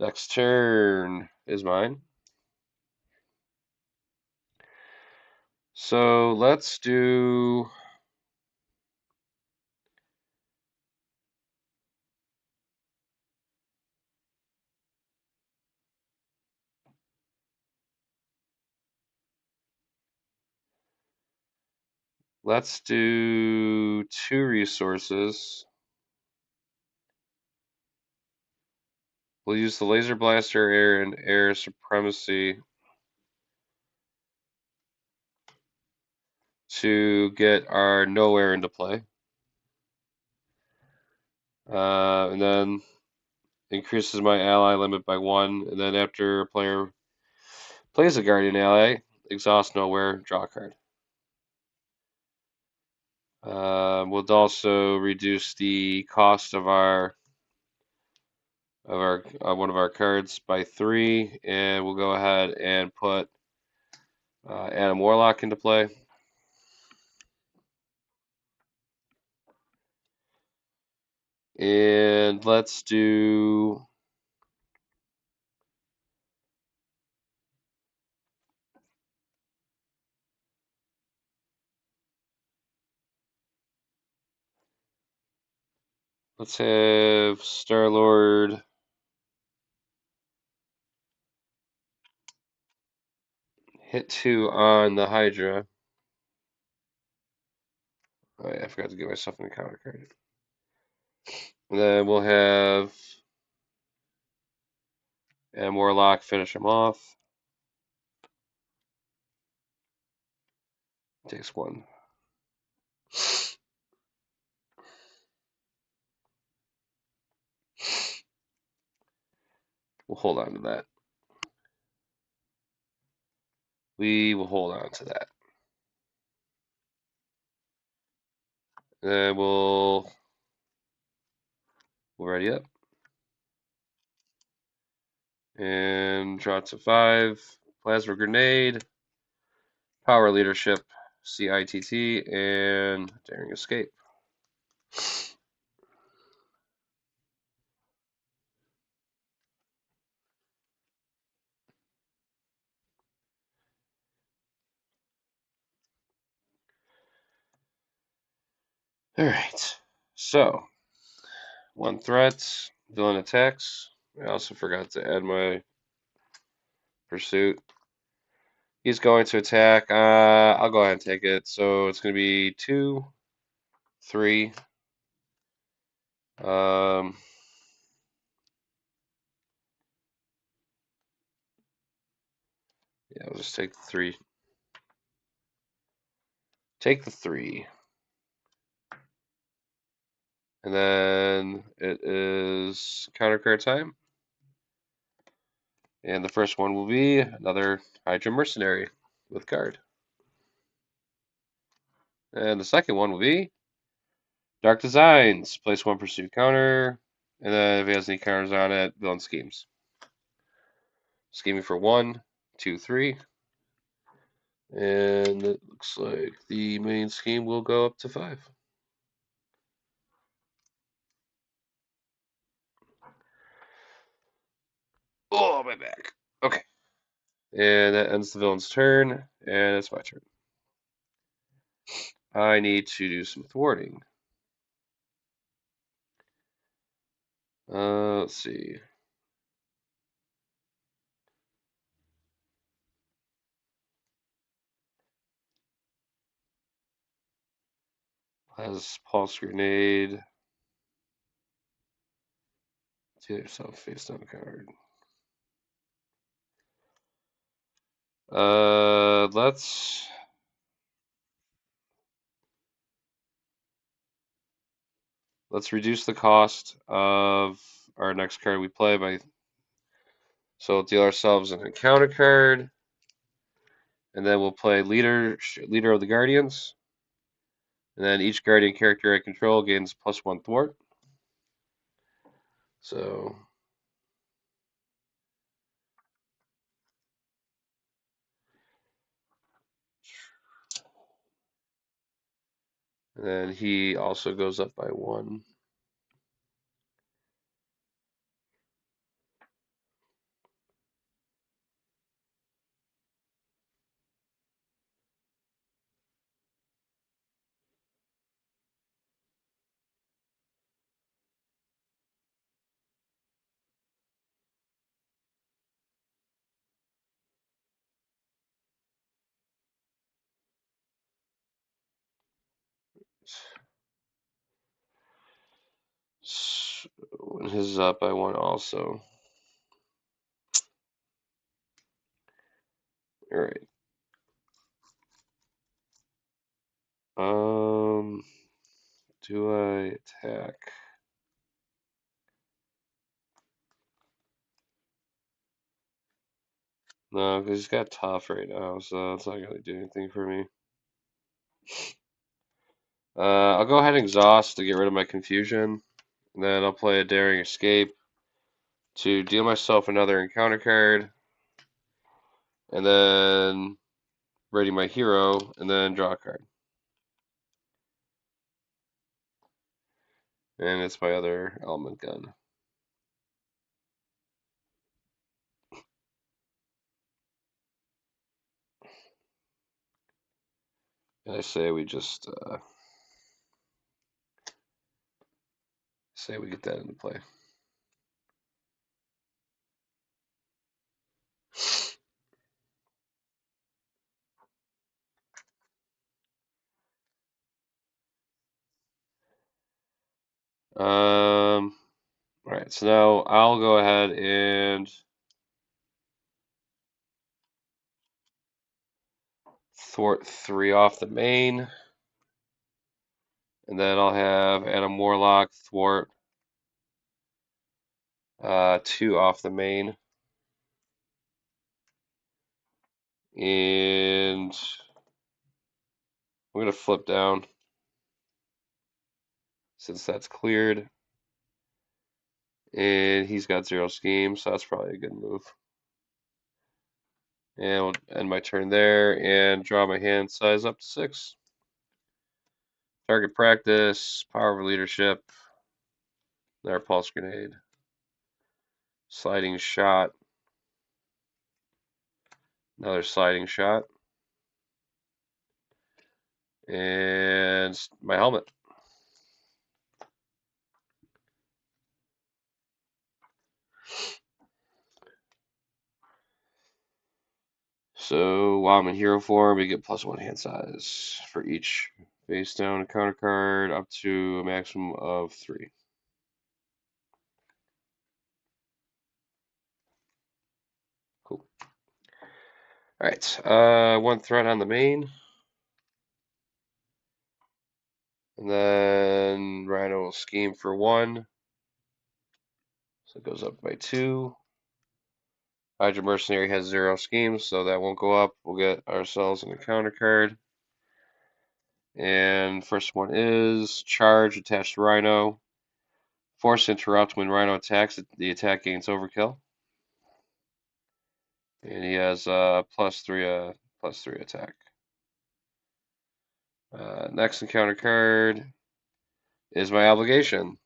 [SPEAKER 1] next turn is mine. So let's do 2 resources. We'll use the laser blaster, air, and air supremacy to get our nowhere into play. And then increases my ally limit by 1. And then after a player plays a guardian ally, exhaust nowhere, draw a card. We'll also reduce the cost of our one of our cards by 3, and we'll go ahead and put Adam Warlock into play. And let's have Star-Lord hit 2 on the Hydra. Oh, yeah, I forgot to give myself an encounter card. And then we'll have Adam Warlock finish him off. Takes 1. We'll hold on to that. We will hold on to that. And then we'll ready up. And draw to 5. Plasma Grenade. Power Leadership. CITT. And Daring Escape. Alright. So, 1 threat. Villain attacks. I also forgot to add my pursuit. He's going to attack. I'll go ahead and take it. So it's going to be 2, 3. Um, yeah, I'll just take the 3. Take the 3. And then it is counter card time. And the first one will be another Hydra Mercenary with card. And the second one will be Dark Designs. Place 1 pursuit counter. And then if he has any counters on it, villain schemes. Scheming for 1, 2, 3. And it looks like the main scheme will go up to 5. Oh, my back. Okay. And that ends the villain's turn, and it's my turn. I need to do some thwarting. Let's see. Has Pulse Grenade. To yourself face down card. Let's reduce the cost of our next card we play so we'll deal ourselves an encounter card, and then we'll play leader of the Guardians, and then each Guardian character I control gains +1 thwart. So and then he also goes up by 1. So, and his is up by 1 also. All right. Do I attack? No, because he's got tough right now, so it's not gonna do anything for me. I'll go ahead and exhaust to get rid of my confusion. And then I'll play a Daring Escape to deal myself another encounter card. And then ready my hero, and then draw a card. And it's my other element gun. And I say we just say we get that into play. All right, so now I'll go ahead and thwart 3 off the main. And then I'll have Adam Warlock thwart 2 off the main. And I'm going to flip down since that's cleared. And he's got 0 scheme, so that's probably a good move. And we'll end my turn there and draw my hand size up to 6. Target practice, power of leadership, their pulse grenade, sliding shot, another sliding shot, and my helmet. So while I'm in hero form, we get +1 hand size for each face down encounter card up to a maximum of 3. Cool. All right, 1 threat on the main. And then Rhino will scheme for 1. So it goes up by 2. Hydra Mercenary has 0 schemes, so that won't go up. We'll get ourselves an encounter card. And first one is Charge attached to Rhino. Force interrupt when Rhino attacks. The attack gains overkill. And he has +3 attack. Next encounter card is my obligation.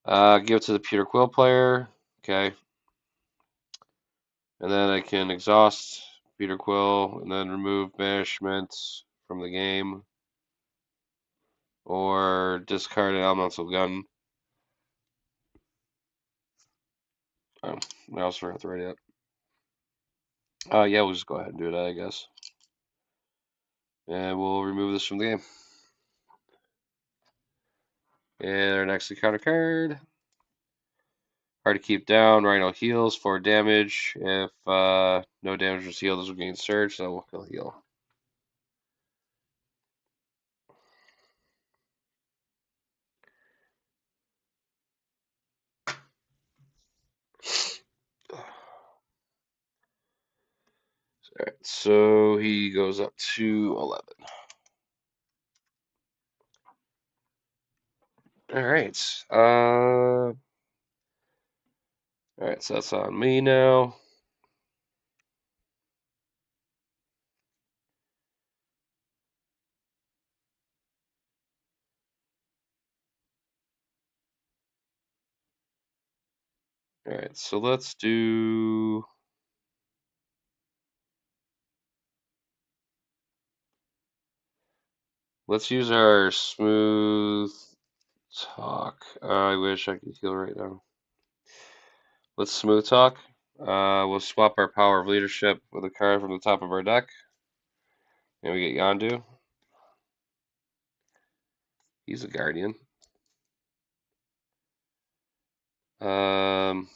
[SPEAKER 1] Give it to the Peter Quill player. Okay. And then I can exhaust Peter Quill and then remove banishment from the game. Or discard an elemental gun. Oh, I also forgot to write it. Yeah, we'll just go ahead and do that, I guess. And we'll remove this from the game. And our next encounter card. Hard to keep down. Rhino heals 4 damage. If no damage was healed, this will gain surge, so we'll heal. Alright, so he goes up to 11. Alright. Alright, so that's on me now. Alright, so let's use our smooth talk. I wish I could heal right now. Let's smooth talk. We'll swap our power of leadership with a card from the top of our deck. And we get Yondu. He's a guardian. Um,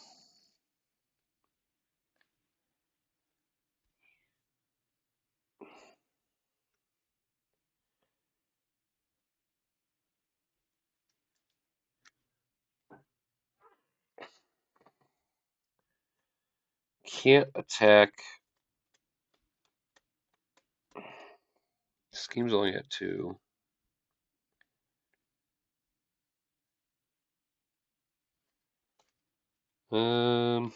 [SPEAKER 1] can't attack. Scheme's only at 2. Um,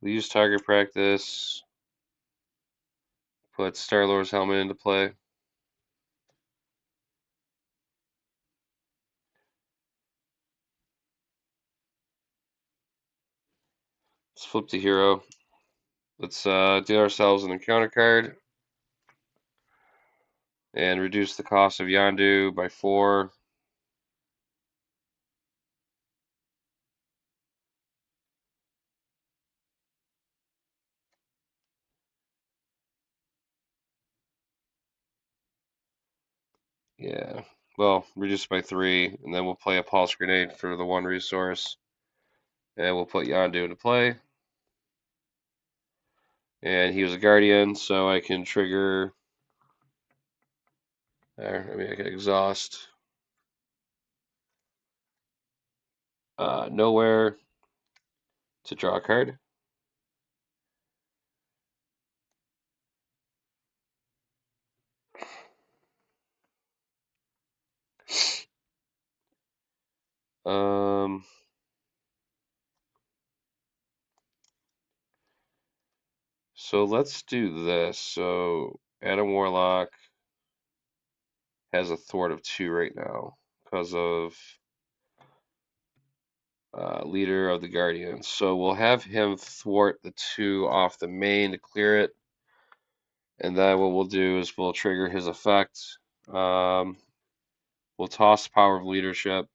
[SPEAKER 1] we use target practice. Put Star-Lord's helmet into play. Let's flip to hero. Let's deal ourselves an encounter card and reduce the cost of Yondu by 4. Yeah, well, reduce by 3, and then we'll play a pulse grenade for the 1 resource, and we'll put Yondu into play. And he was a guardian, so I can trigger. I mean, I can exhaust. Nowhere to draw a card. Um, so let's do this. So Adam Warlock has a thwart of 2 right now because of leader of the Guardians. So we'll have him thwart the 2 off the main to clear it. And then what we'll do is we'll trigger his effect. We'll toss Power of Leadership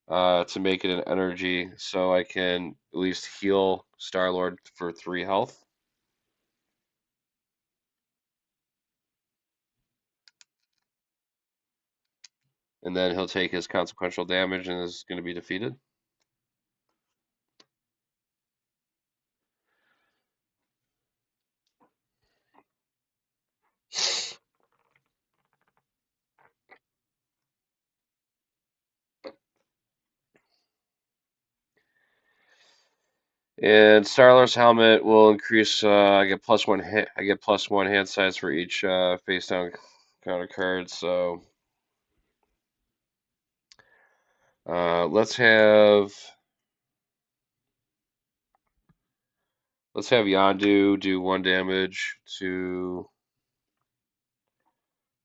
[SPEAKER 1] to make it an energy so I can at least heal Star-Lord for 3 health. And then he'll take his consequential damage and is going to be defeated. And Starler's helmet will increase. I get +1 hit. I get +1 hand size for each face down counter card. So let's have Yondu do 1 damage to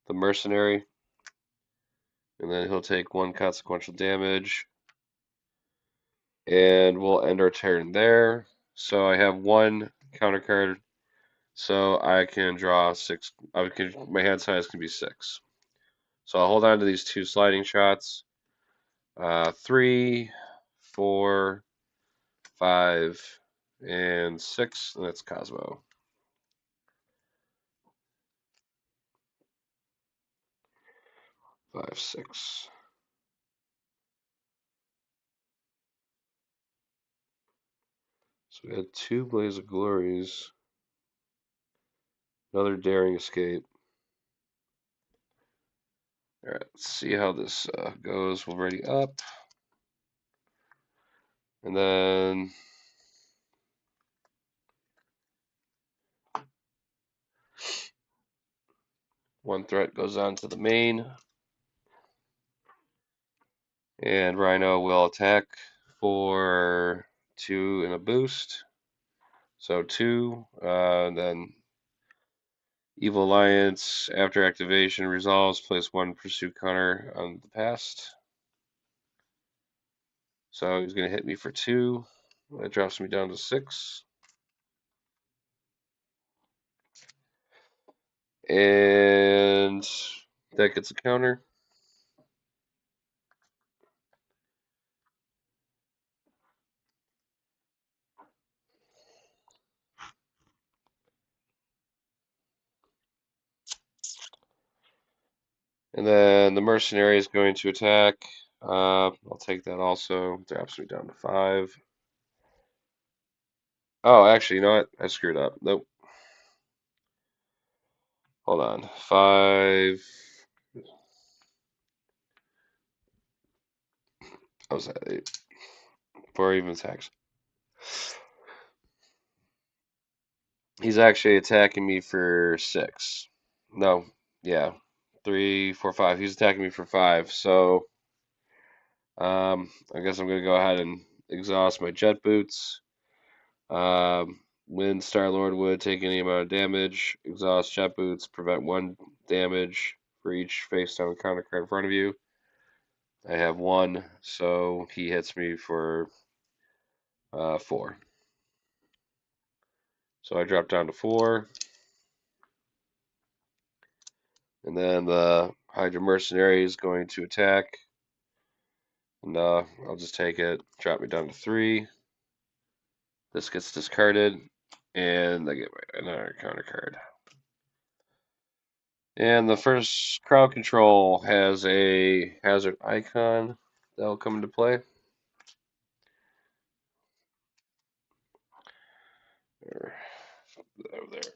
[SPEAKER 1] the mercenary, and then he'll take 1 consequential damage, and we'll end our turn there. So I have 1 counter card, so I can draw 6. My hand size can be 6. So I'll hold on to these 2 sliding shots. 3, 4, 5, and 6, and that's Cosmo. 5, 6. So we had 2 Blaze of Glories. Another Daring Escape. Alright, let's see how this goes. We'll ready up. And then one threat goes on to the main. And Rhino will attack for 2 and a boost. So 2. Then Evil Alliance, after activation, resolves, place 1 pursuit counter on the past. So he's going to hit me for 2. That drops me down to 6. And that gets a counter. And then the mercenary is going to attack. I'll take that also. Drops me down to 5. Oh, actually, you know what? I screwed up. Nope. Hold on. 5. I was at 8. 4 even attacks. He's actually attacking me for 6. No, yeah. 3, 4, 5. He's attacking me for 5. So, I guess I'm going to go ahead and exhaust my jet boots. When Star-Lord would take any amount of damage, exhaust jet boots, prevent 1 damage for each face-down counter card in front of you. I have 1, so he hits me for 4. So I drop down to 4. And then the Hydra Mercenary is going to attack. And I'll just take it, drop me down to 3. This gets discarded, and I get another counter card. And the first crowd control has a hazard icon that'll come into play. Over there.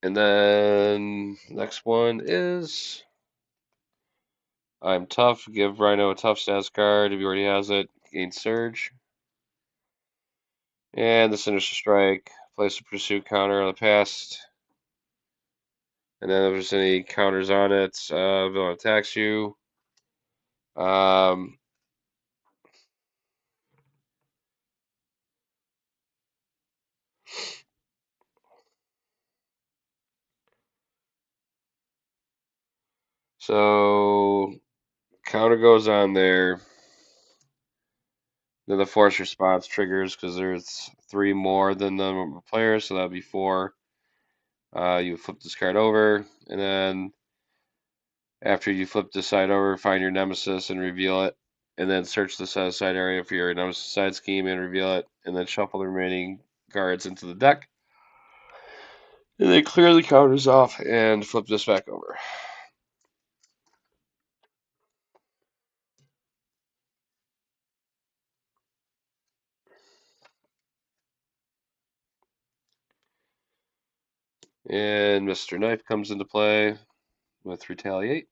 [SPEAKER 1] And then next one is I'm tough. Give Rhino a tough status card if he already has it. Gain Surge. And the Sinister Strike. Place a pursuit counter on the past. And then if there's any counters on it, villain attacks you. Um, so counter goes on there. Then the force response triggers because there's 3 more than the number of players, so that'd be 4. You flip this card over, and then after you flip this side over, find your nemesis and reveal it, and then search the set aside area for your nemesis side scheme and reveal it, and then shuffle the remaining guards into the deck. And then clear the counters off and flip this back over. And Mr. Knife comes into play with Retaliate.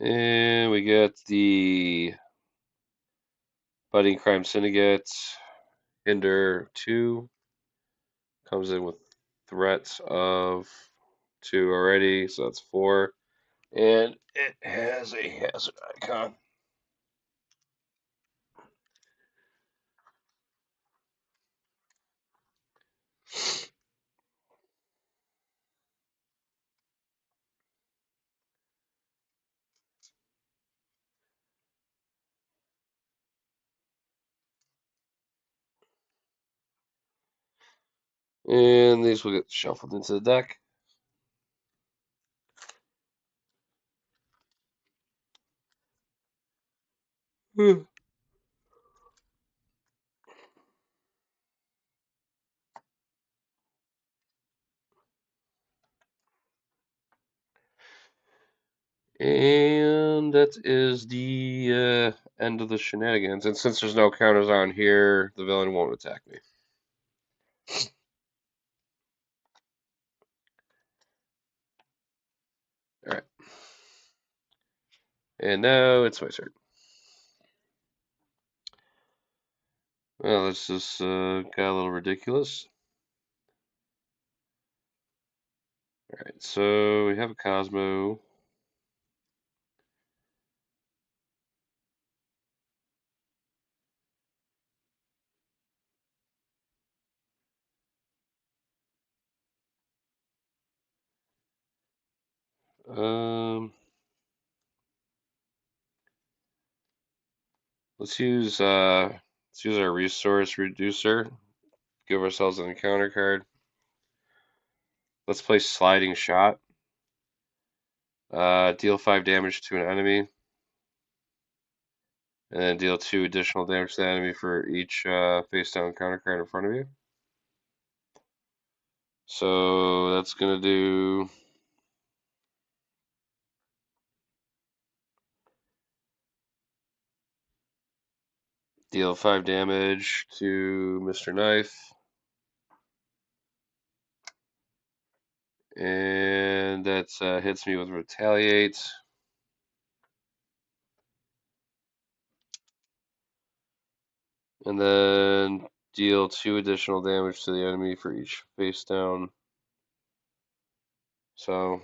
[SPEAKER 1] And we get the Budding Crime Syndicate. Hinder 2 comes in with threats of 2 already, so that's 4. And it has a hazard icon. And these will get shuffled into the deck. And that is the end of the shenanigans. And since there's no counters on here, the villain won't attack me. Alright. And now it's my turn. Well, this just got a little ridiculous. Alright, so we have a Cosmo. Um, let's use our resource reducer. Give ourselves an encounter card. Let's play sliding shot. Deal 5 damage to an enemy, and then deal 2 additional damage to the enemy for each face down counter card in front of you. So that's gonna do deal 5 damage to Mr. Knife. And that hits me with retaliate. And then deal 2 additional damage to the enemy for each face down. So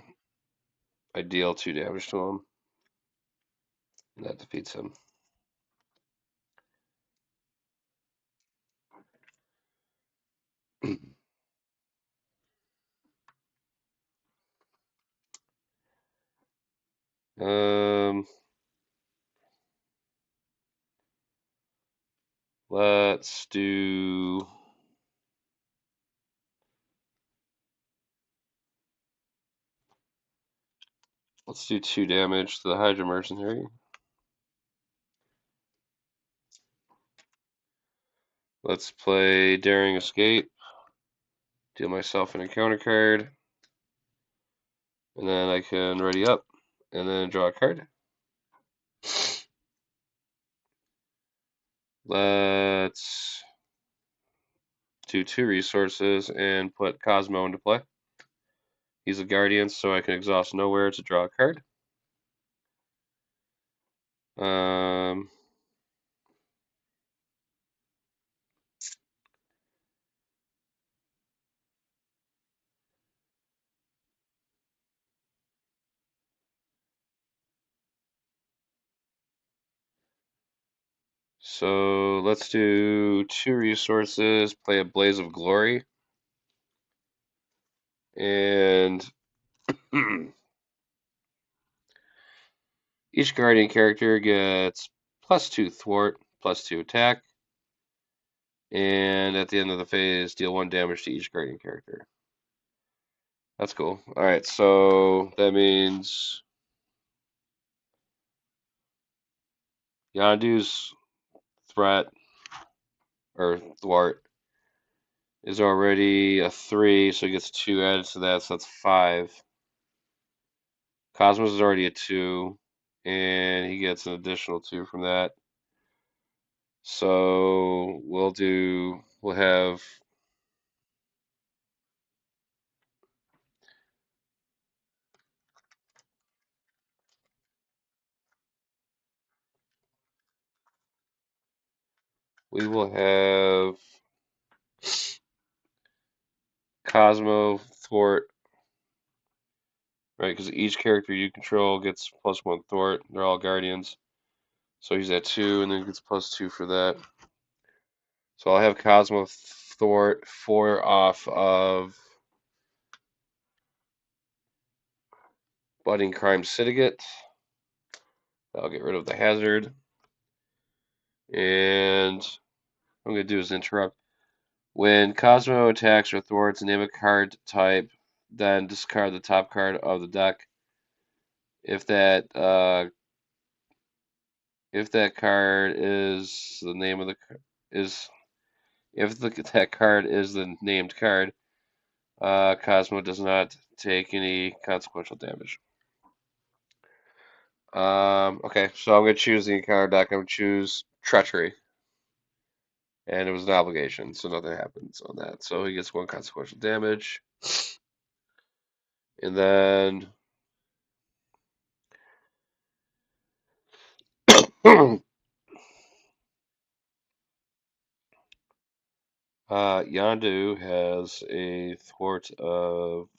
[SPEAKER 1] I deal 2 damage to him. And that defeats him. um, let's do let's do 2 damage to the Hydra Mercenary. Let's play Daring Escape. Deal myself an encounter card. And then I can ready up. And then draw a card. Let's do 2 resources and put Cosmo into play. He's a Guardian, so I can exhaust nowhere to draw a card. Um, so let's do 2 resources, play a Blaze of Glory. And each Guardian character gets +2 thwart, +2 attack. And at the end of the phase, deal 1 damage to each Guardian character. That's cool. Alright, so that means Yondu's threat, or thwart, is already a 3, so he gets 2 added to that, so that's 5. Cosmos is already a 2, and he gets an additional 2 from that. So we'll have we will have Cosmo thwart, right? Because each character you control gets +1 thwart. They're all guardians. So he's at 2, and then gets +2 for that. So I'll have Cosmo thwart 4 off of Budding Crime Syndicate. I'll get rid of the hazard. And what I'm going to do is interrupt. When Cosmo attacks or thwarts, name a card type, then discard the top card of the deck. If that card is the name of the is if that card is the named card, Cosmo does not take any consequential damage. Okay, so I'm gonna choose the encounter deck. I'm gonna choose treachery, and it was an obligation, so nothing happens on that. So he gets one consequential damage, and then Yandu has a thwart of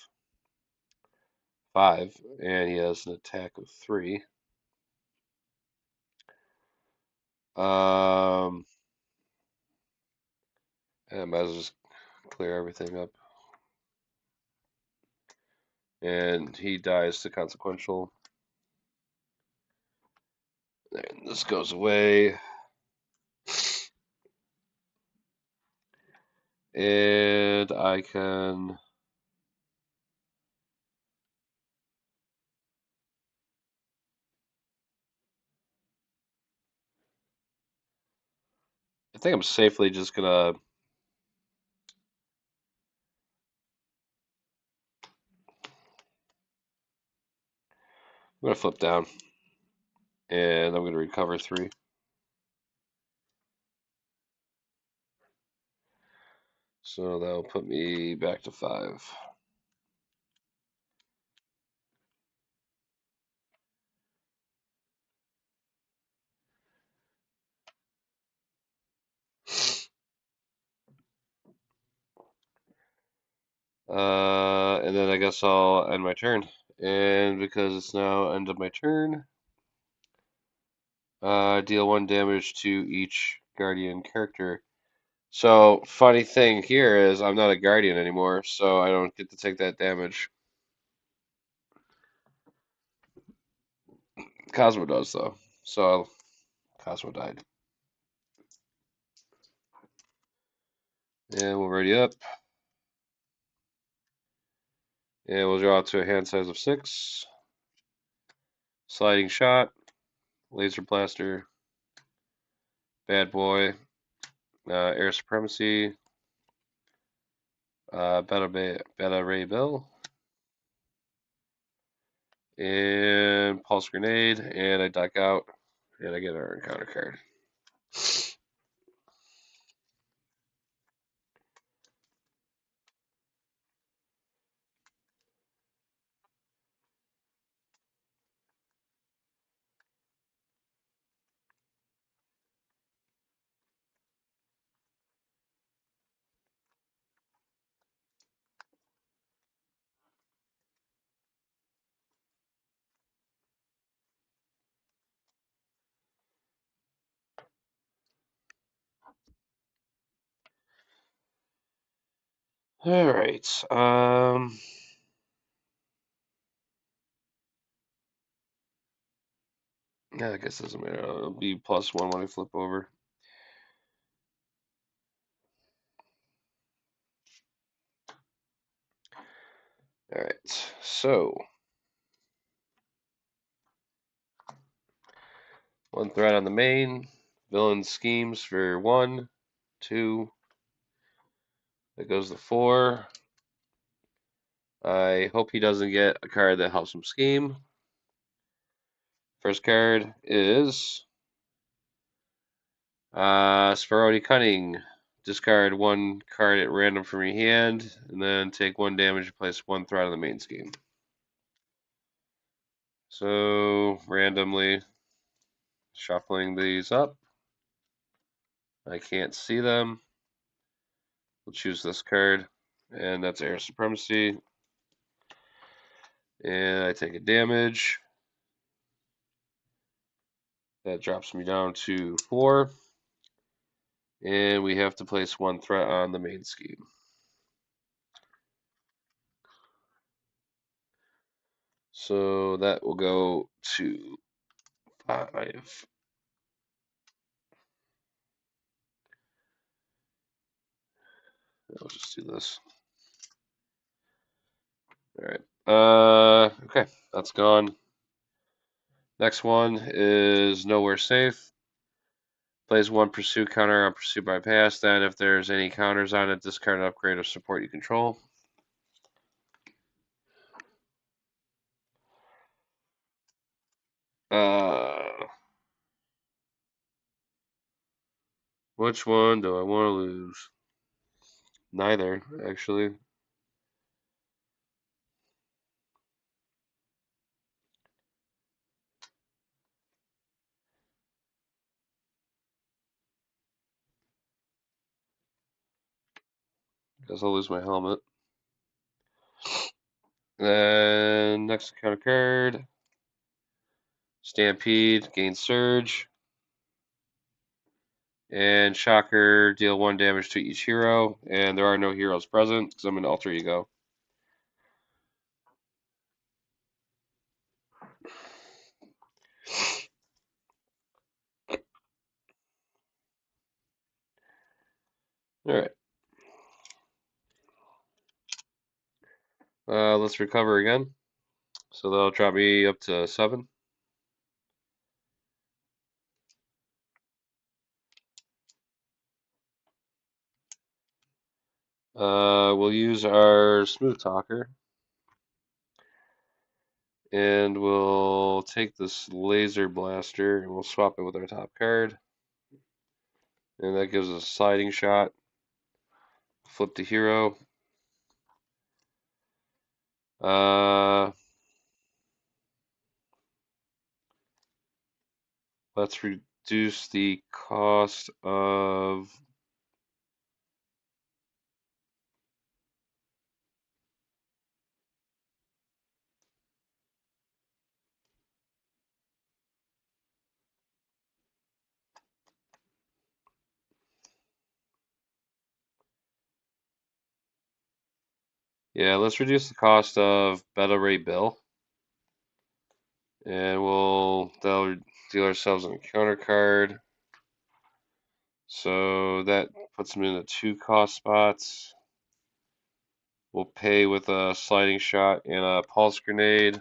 [SPEAKER 1] 5, and he has an attack of 3. Um, and I might as well just clear everything up. And he dies to consequential. And this goes away. And I can. I think I'm safely just gonna. I'm gonna flip down. And I'm gonna recover 3. So that'll put me back to 5. And then I guess I'll end my turn. And because it's now end of my turn, deal 1 damage to each guardian character. So, funny thing here is I'm not a guardian anymore, so I don't get to take that damage. Cosmo does, though. So, Cosmo died. And we'll ready up. And we'll draw to a hand size of 6. Sliding shot, laser blaster, bad boy, air supremacy, beta ray bill, and pulse grenade, and I duck out, and I get our encounter card. All right. Yeah, I guess it doesn't matter. It'll be +1 when I flip over. All right. So 1 threat on the main. Villain schemes for 1, 2. That goes to 4. I hope he doesn't get a card that helps him scheme. First card is Sparoni Cunning. Discard 1 card at random from your hand, and then take 1 damage and place 1 threat on the main scheme. So, randomly shuffling these up. I can't see them. We'll choose this card, and that's Air Supremacy. And I take a damage. That drops me down to 4. And we have to place 1 threat on the main scheme. So that will go to 5. I'll just do this. All right. Okay, that's gone. Next one is Nowhere Safe. Plays 1 pursuit counter on pursuit bypass. Then, if there's any counters on it, discard an upgrade or support you control. Uh, which one do I want to lose? Neither, actually. Guess I'll lose my helmet. Then next counter card, Stampede, gain Surge, and Shocker, deal 1 damage to each hero. And there are no heroes present because I'm an alter ego. All right. Let's recover again. So that'll drop me up to 7. We'll use our Smooth Talker. And we'll take this Laser Blaster and we'll swap it with our top card. And that gives us a sliding shot. Flip the hero. Let's reduce the cost of let's reduce the cost of Battle Ray Bill. And that'll deal ourselves an encounter card. So that puts him in the 2 cost spots. We'll pay with a sliding shot and a pulse grenade.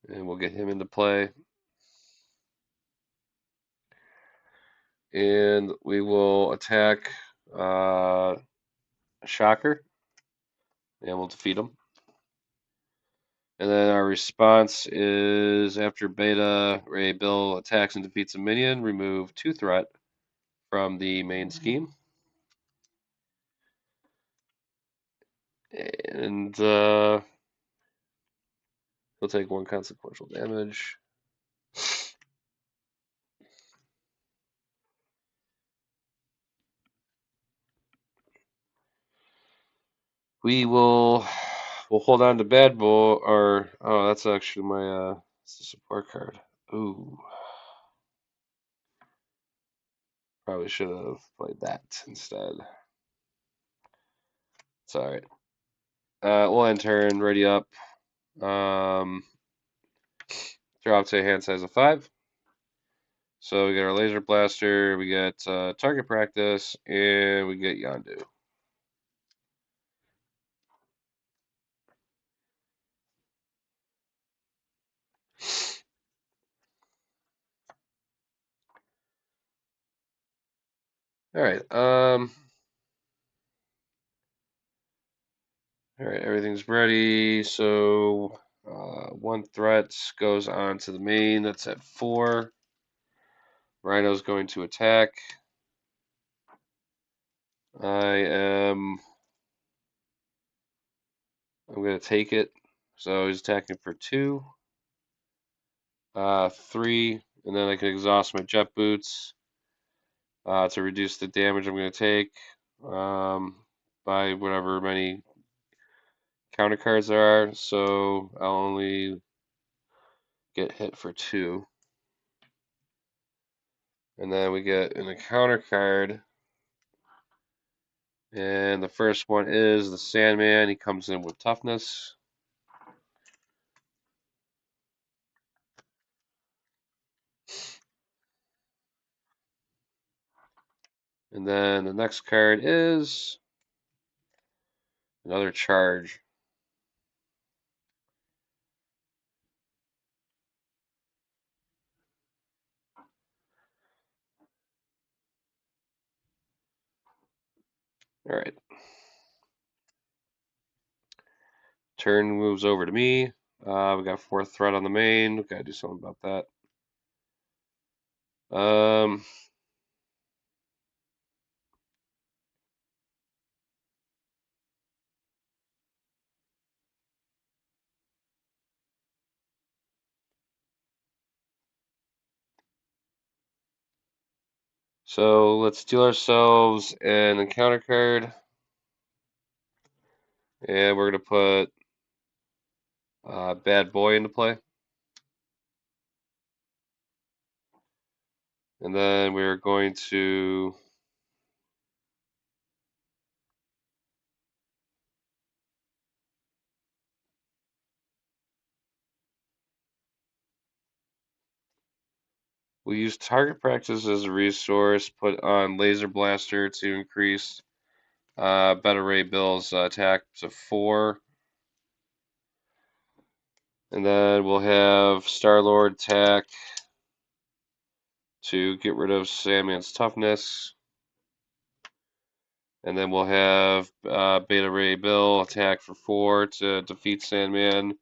[SPEAKER 1] And we'll get him into play. And we will attack Shocker. And we'll defeat him. And then our response is after Beta Ray Bill attacks and defeats a minion, remove 2 threat from the main scheme. And he'll take 1 consequential damage. We'll hold on to Bad Bull, or oh, that's actually my it's the support card. Ooh, probably should have played that instead. It's all right. We'll end turn, ready up. Um, Drop to a hand size of 5. So we get our Laser Blaster, we get Target Practice, and we get Yondu. All right. All right. Everything's ready. So 1 threat goes on to the main. That's at 4. Rhino's going to attack. I'm going to take it. So he's attacking for 2, 3, and then I can exhaust my Jet Boots to reduce the damage I'm going to take by whatever many counter cards there are. So I'll only get hit for 2. And then we get an encounter card. And the first one is the Sandman. He comes in with toughness. And then the next card is another charge. All right. Turn moves over to me. We got 4th threat on the main. We gotta do something about that. So let's deal ourselves an encounter card, and we're gonna put Bad Boy into play, and then we're going to we use target practice as a resource. Put on Laser Blaster to increase Better Ray Bill's attack to 4. And then we'll have Star-Lord attack to get rid of Sandman's toughness. And then we'll have Beta Ray Bill attack for 4 to defeat Sandman.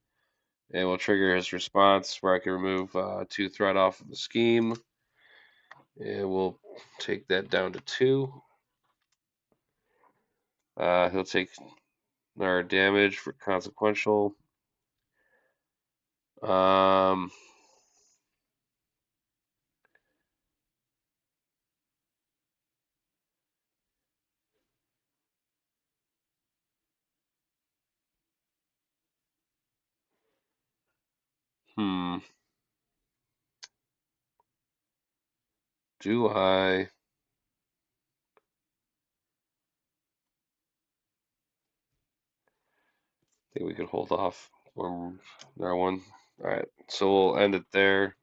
[SPEAKER 1] And we'll trigger his response where I can remove 2 threat off of the scheme. And we'll take that down to 2. He'll take our damage for consequential. Um, hmm. Do I think we could hold off on that one? All right, so we'll end it there.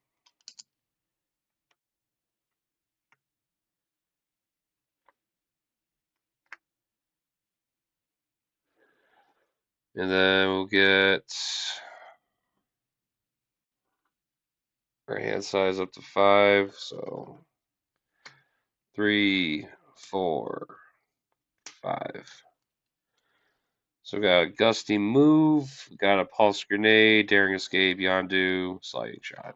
[SPEAKER 1] And then we'll get our hand size up to 5. So 3, 4, 5. So we got a gusty move, got a pulse grenade, daring escape, Yondu, sliding shot.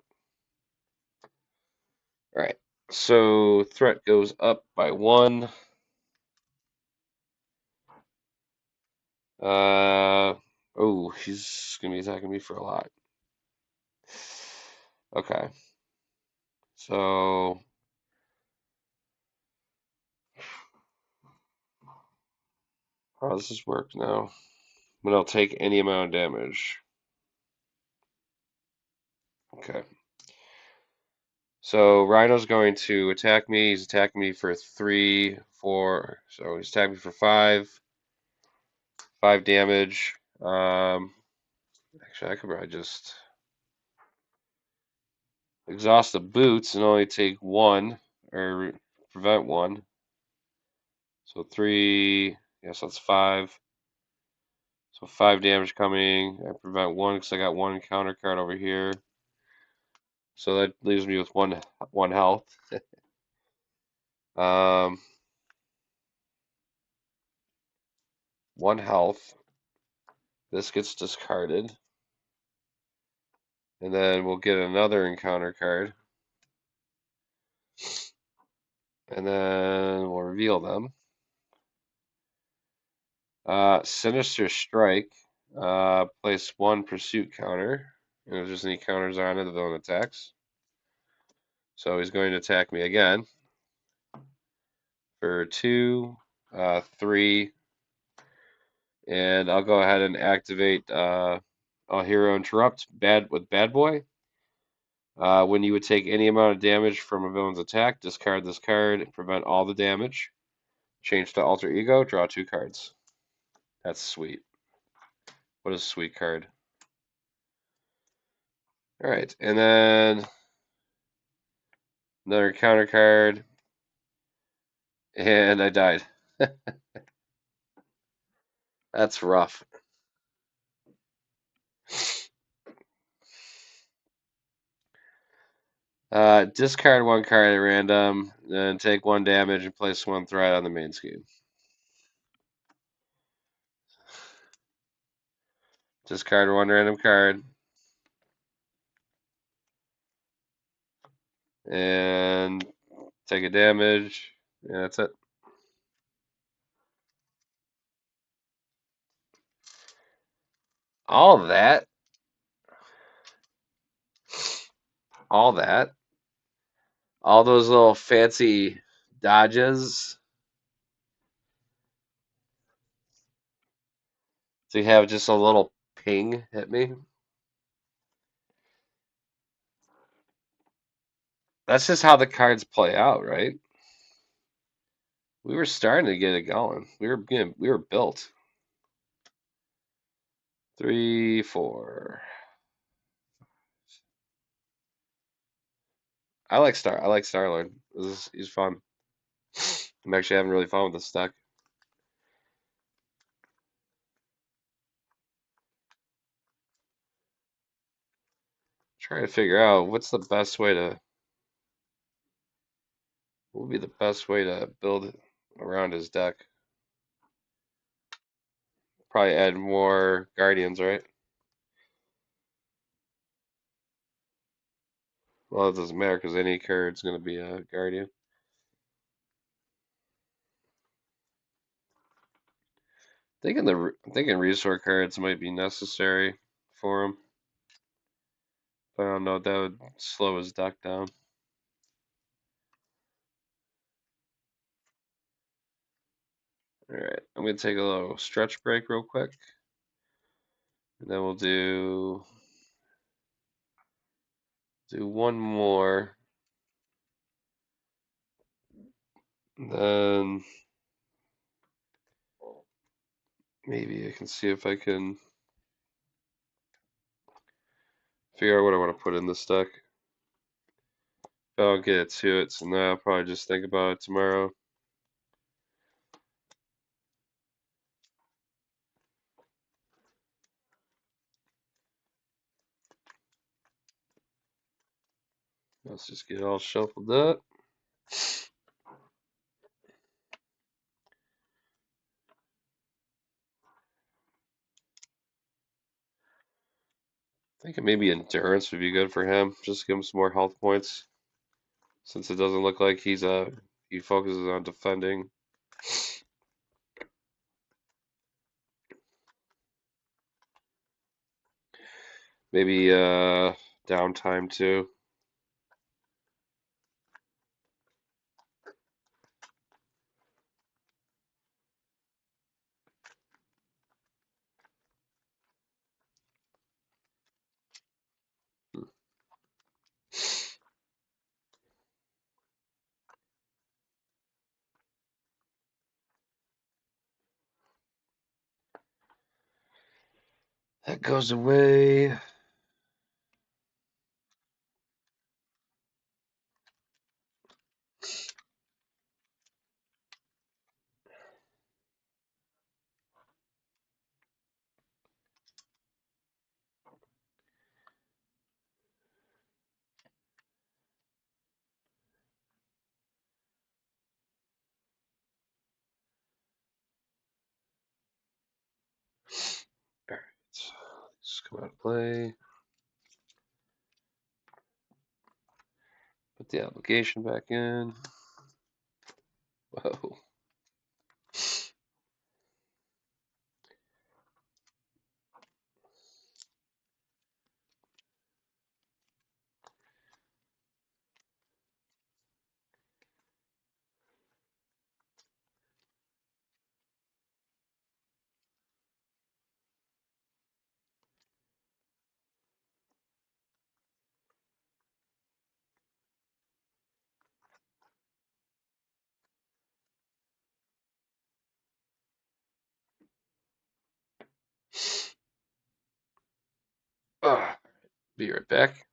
[SPEAKER 1] All right. So threat goes up by 1. Oh, he's gonna be attacking me for a lot. Okay. So how does this work now? But I'll take any amount of damage. Okay. So Rhino's going to attack me. He's attacking me for 3, 4. So he's attacking me for 5 damage. Actually, I could probably just exhaust the boots and only take 1 or prevent 1. So 3. Yes, that's 5. So 5 damage coming. I prevent 1 because I got 1 counter card over here. So that leaves me with one health. Um, 1 health. This gets discarded. And then we'll get another encounter card. And then we'll reveal them. Sinister Strike. Place 1 pursuit counter. And if there's any counters on it, the villain attacks. So he's going to attack me again. For 2, 3. And I'll go ahead and activate Hero Interrupt with Bad Boy. When you would take any amount of damage from a villain's attack, discard this card and prevent all the damage. Change to Alter Ego, draw 2 cards. That's sweet. What a sweet card. Alright, and then another counter card. And I died. That's rough. Discard 1 card at random, then take 1 damage and place 1 threat on the main scheme. Discard 1 random card. and take a damage. Yeah, that's it. All that, all that, all those little fancy dodges to have just a little ping hit me. That's just how the cards play out, right? We were starting to get it going. We were built. 3, 4. I like Starlord. He's fun. I'm actually having really fun with this deck. Trying to figure out what would be the best way to build around his deck. Probably add more guardians, right? Well, it doesn't matter because any card's going to be a guardian. I'm thinking resource cards might be necessary for him. But I don't know, that would slow his deck down. Alright, I'm gonna take a little stretch break real quick. And then we'll do one more. And then maybe I can see if I can figure out what I want to put in this deck. If I don't get it to it, so now I'll probably just think about it tomorrow. Let's just get it all shuffled up. Thinking maybe endurance would be good for him. Just give him some more health points. Since it doesn't look like he focuses on defending. Maybe downtime too. That goes away. Alright. Just come out of play. Put the application back in. Whoa. Be right back.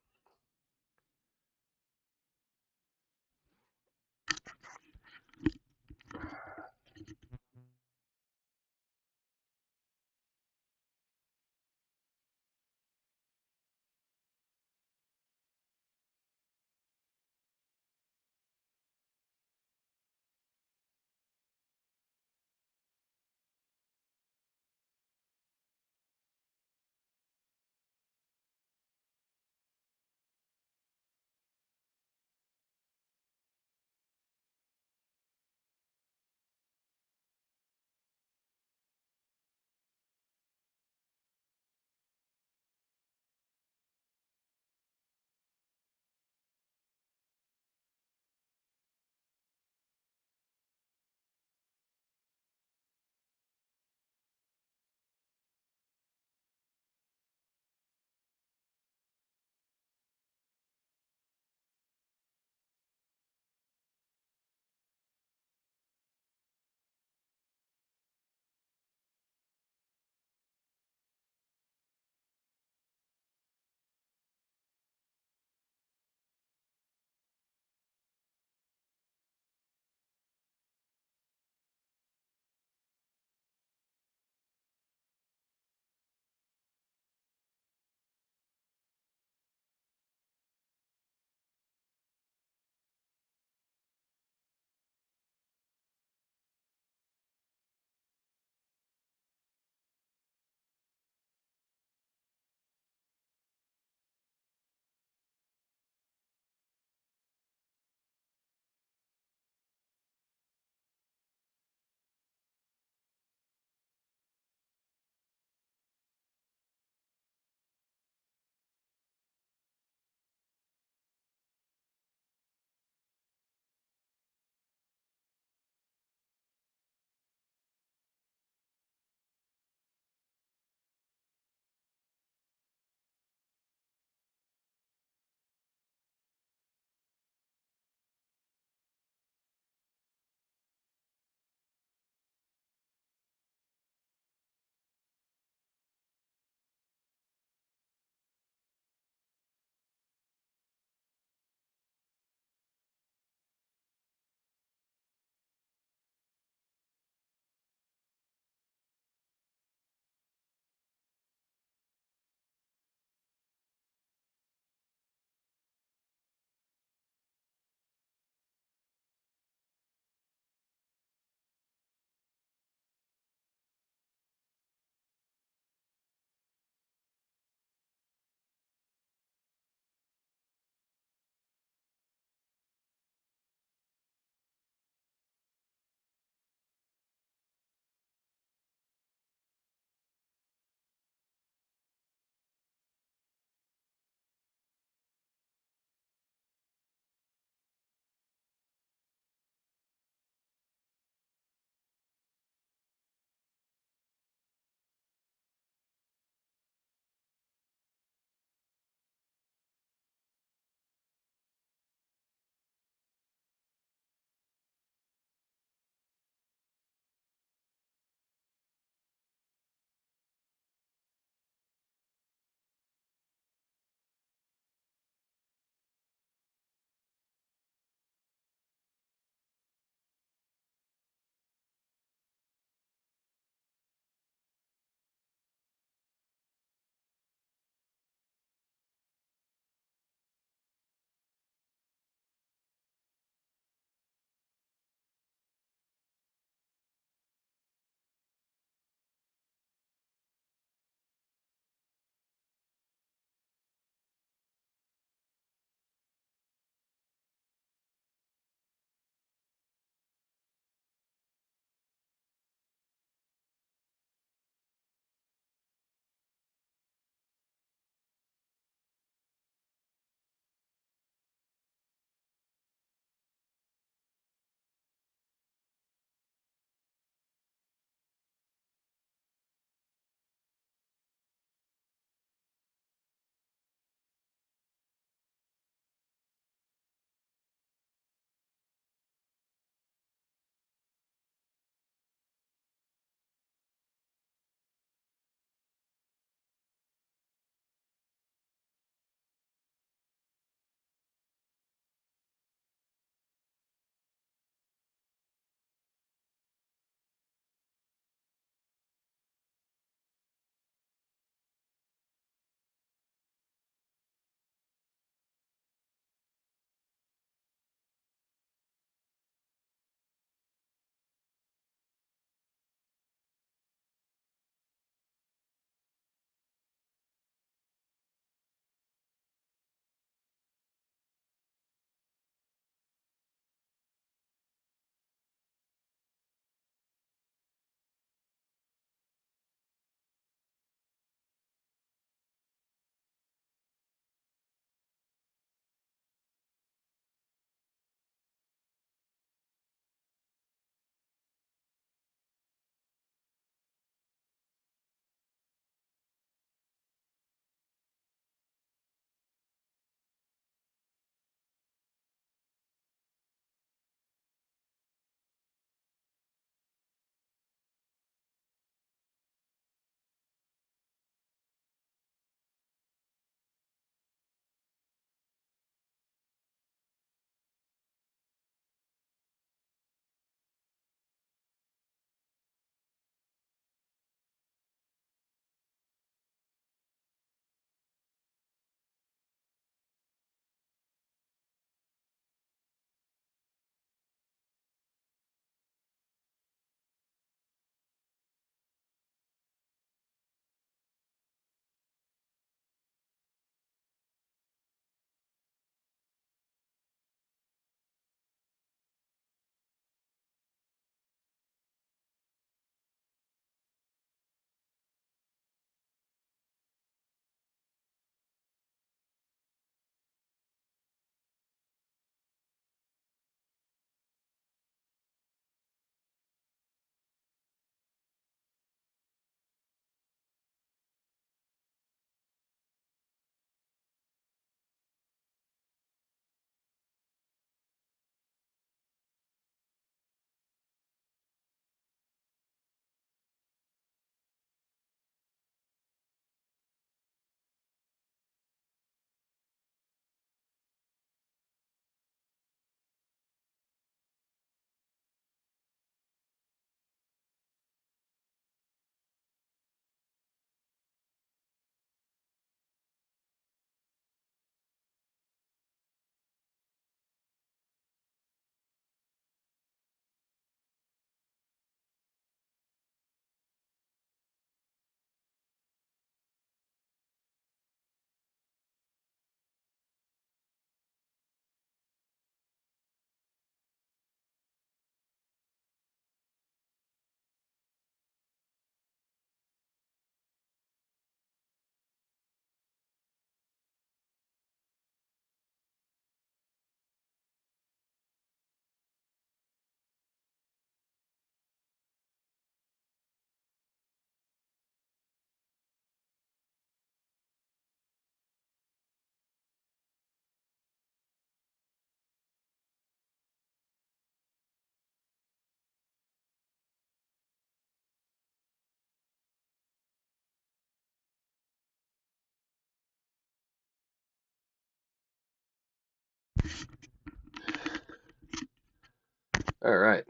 [SPEAKER 1] All right.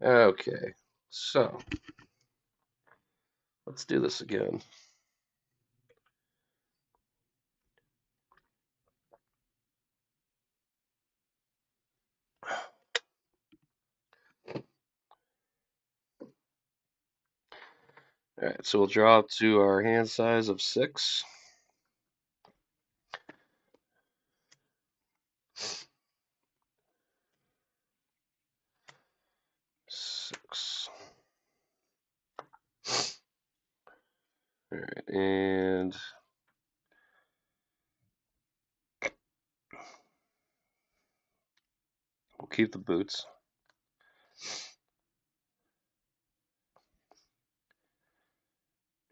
[SPEAKER 1] Okay. So let's do this again. All right. So we'll draw up to our hand size of 6. 6. All right. And we'll keep the boots.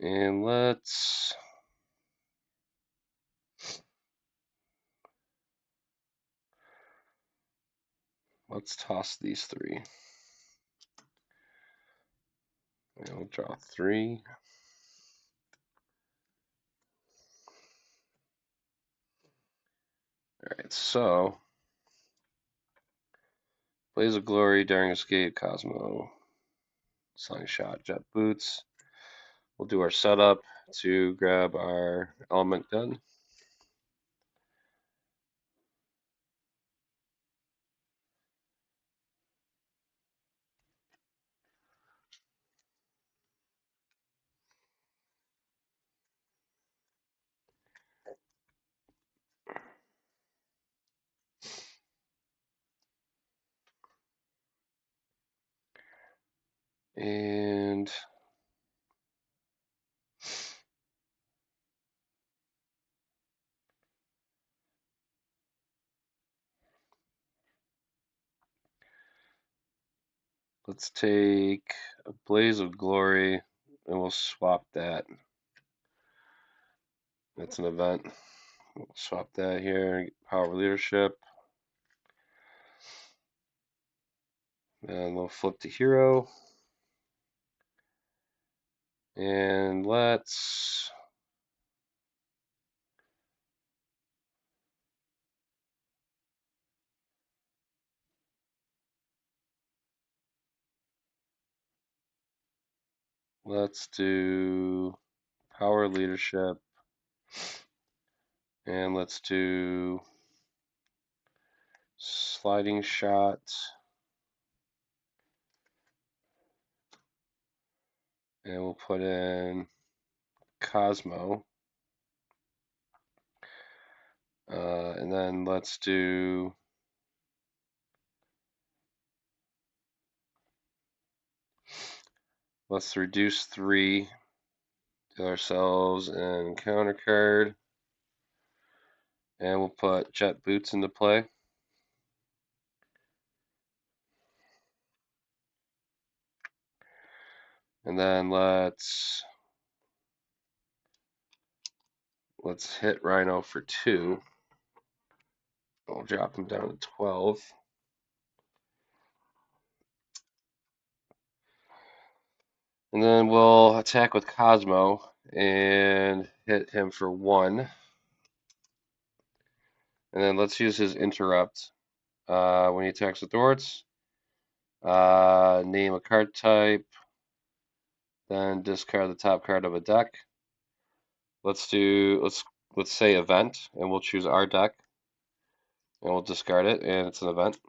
[SPEAKER 1] And let's toss these 3. And we'll draw 3. All right. So Blaze of Glory, Daring Escape, Cosmo, Slingshot, Jet Boots. We'll do our setup to grab our element gun. And let's take a Blaze of Glory and we'll swap that. That's an event. We'll swap that here. Power of Leadership. And we'll flip to Hero. And let's do Power Leadership. And let's do Sliding Shot. And we'll put in Cosmo. And then let's reduce 3 to ourselves and counter card. And we'll put Jet Boots into play. And then let's hit Rhino for 2. We'll drop him down to 12. And then we'll attack with Cosmo and hit him for 1. And then let's use his interrupt. When he attacks with Dorts, name a card type, then discard the top card of a deck. Let's say event, and we'll choose our deck, and we'll discard it, and it's an event.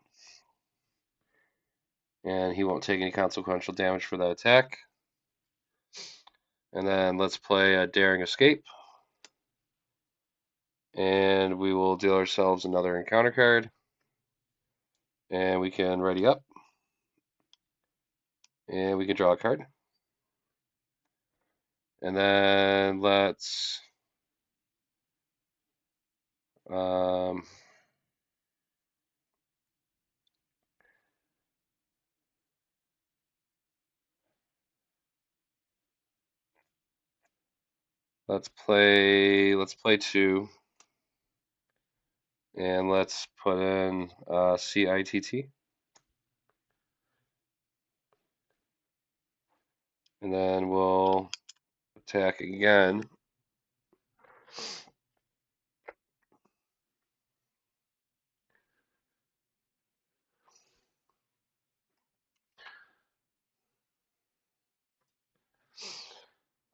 [SPEAKER 1] And he won't take any consequential damage for that attack. And then let's play a Daring Escape. And we will deal ourselves another encounter card. And we can ready up. And we can draw a card. And then let's play 2. And let's put in CITT. And then we'll attack again.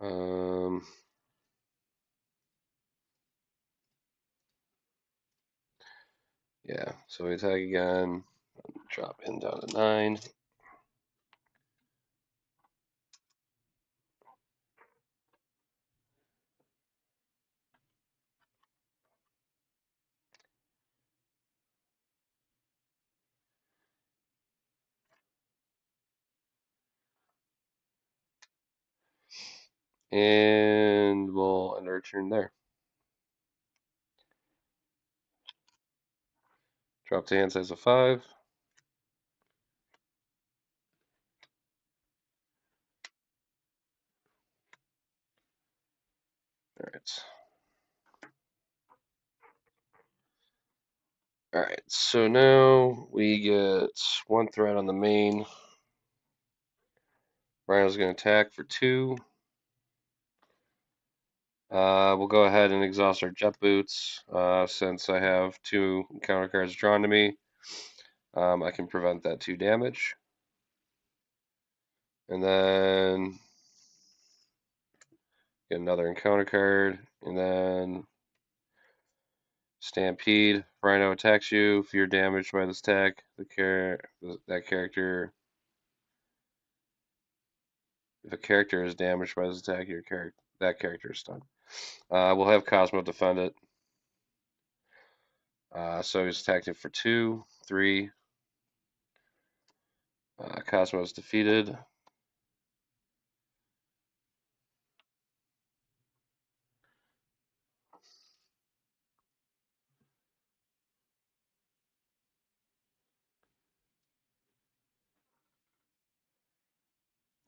[SPEAKER 1] Yeah, so we attack again, drop him down to 9. And we'll end our turn there. Drop to hand size of 5. Alright. Alright, so now we get 1 threat on the main. Rhino's going to attack for 2. We'll go ahead and exhaust our jet boots. Since I have 2 encounter cards drawn to me, I can prevent that 2 damage. And then get another encounter card, and then Stampede. Rhino attacks you. If you're damaged by this attack, that character. If a character is damaged by this attack, that character is stunned. We'll have Cosmo defend it. So he's attacking for 2, 3. Cosmo is defeated.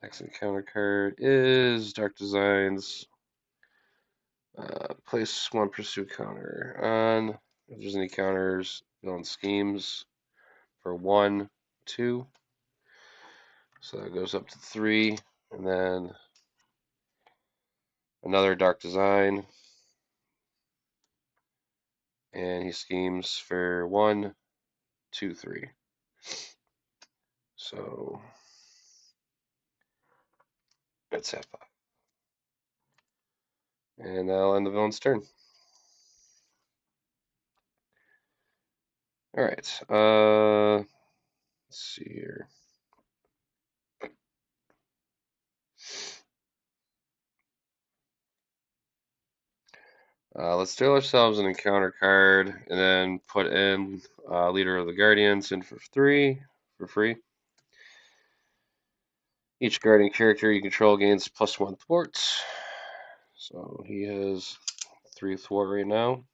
[SPEAKER 1] Next encounter card is Dark Designs. Place 1 pursuit counter on. If there's any counters, villain schemes for 1, 2. So that goes up to 3. And then another Dark Design. And he schemes for 1, 2, 3. So that's at 5. And that'll end the villain's turn. Alright. Let's see here. Let's deal ourselves an encounter card and then put in Leader of the Guardians in for 3 for free. Each Guardian character you control gains +1 thwarts. So he has 3 thwart right now.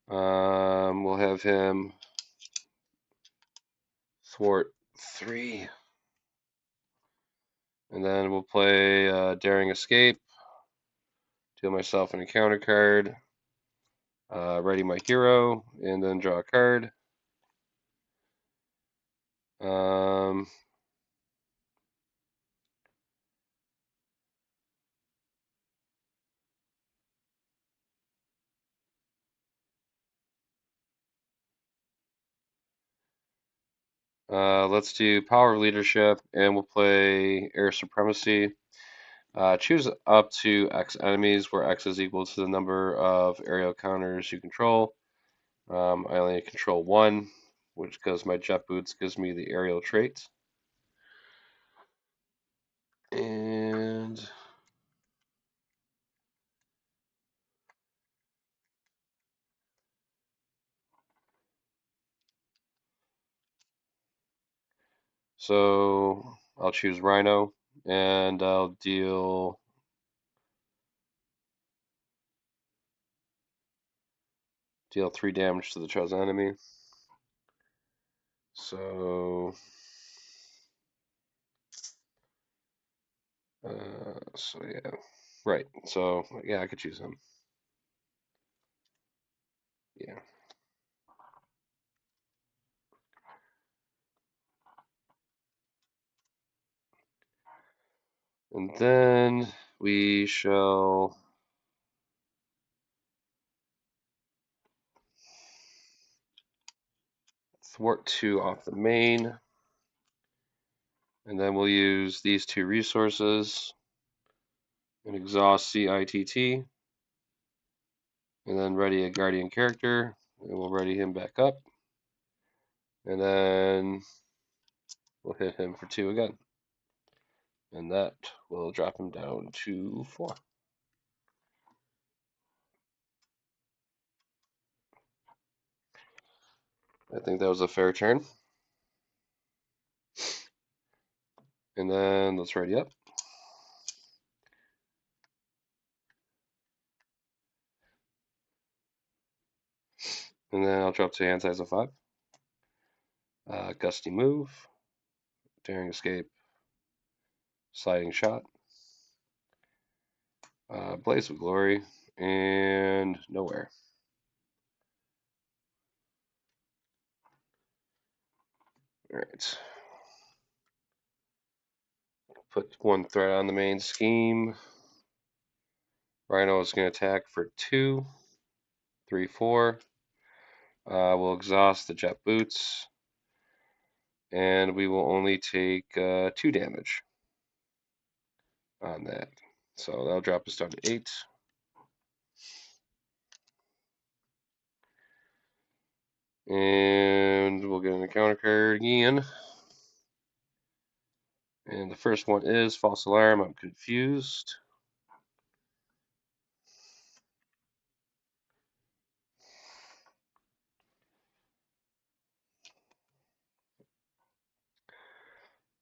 [SPEAKER 1] We'll have him thwart 3. And then we'll play Daring Escape. Deal myself an encounter card. Ready my hero, and then draw a card. Let's do Power of Leadership, and we'll play Air Supremacy. Choose up to X enemies, where X is equal to the number of aerial counters you control. I only control 1, which because my jet boots gives me the aerial trait. And so I'll choose Rhino, and I'll deal 3 damage to the chosen enemy. So yeah, right. So yeah, I could choose him. Yeah. And then we shall thwart 2 off the main. And then we'll use these 2 resources. and exhaust CITT, and then ready a guardian character, and we'll ready him back up, and then we'll hit him for 2 again, and that will drop him down to 4. I think that was a fair turn. And then let's ready up. And then I'll drop to hand size of 5. Gusty move, daring escape, sliding shot, blaze of glory, and nowhere. All right. Put 1 threat on the main scheme. Rhino is going to attack for 2, 3, 4. We'll exhaust the jet boots, and we will only take 2 damage on that. So that'll drop us down to 8. And we'll get an encounter card again. And the first one is false alarm. I'm confused.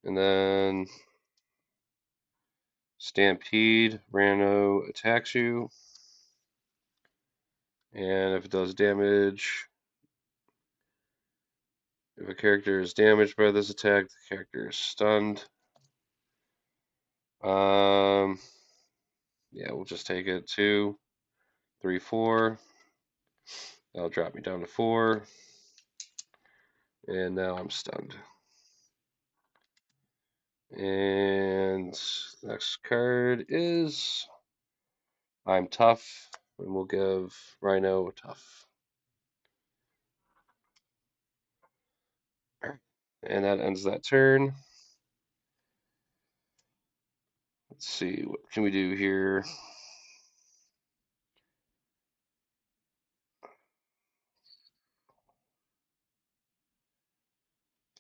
[SPEAKER 1] And then Stampede, Rando attacks you. And if it does damage, if a character is damaged by this attack, the character is stunned. Yeah, we'll just take it. 2, 3, 4. That'll drop me down to 4. And now I'm stunned. And next card is I'm tough, and we'll give Rhino tough. And that ends that turn. Let's see, what can we do here?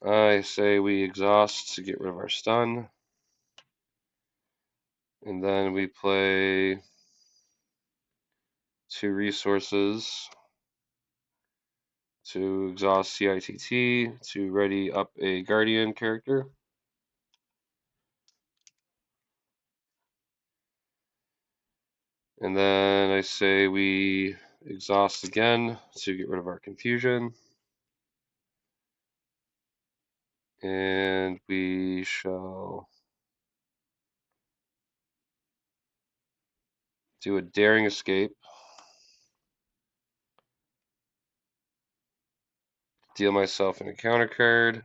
[SPEAKER 1] I say we exhaust to get rid of our stun. And then we play 2 resources to exhaust CITT to ready up a guardian character. And then I say we exhaust again to get rid of our confusion. And we shall do a daring escape. Deal myself an encounter card.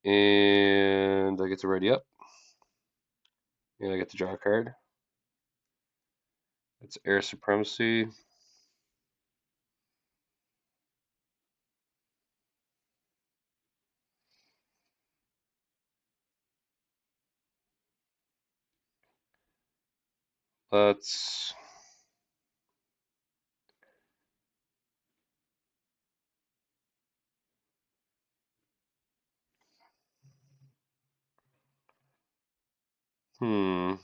[SPEAKER 1] And I get to ready up. And I get to draw a card. It's Air Supremacy. Let's hmm.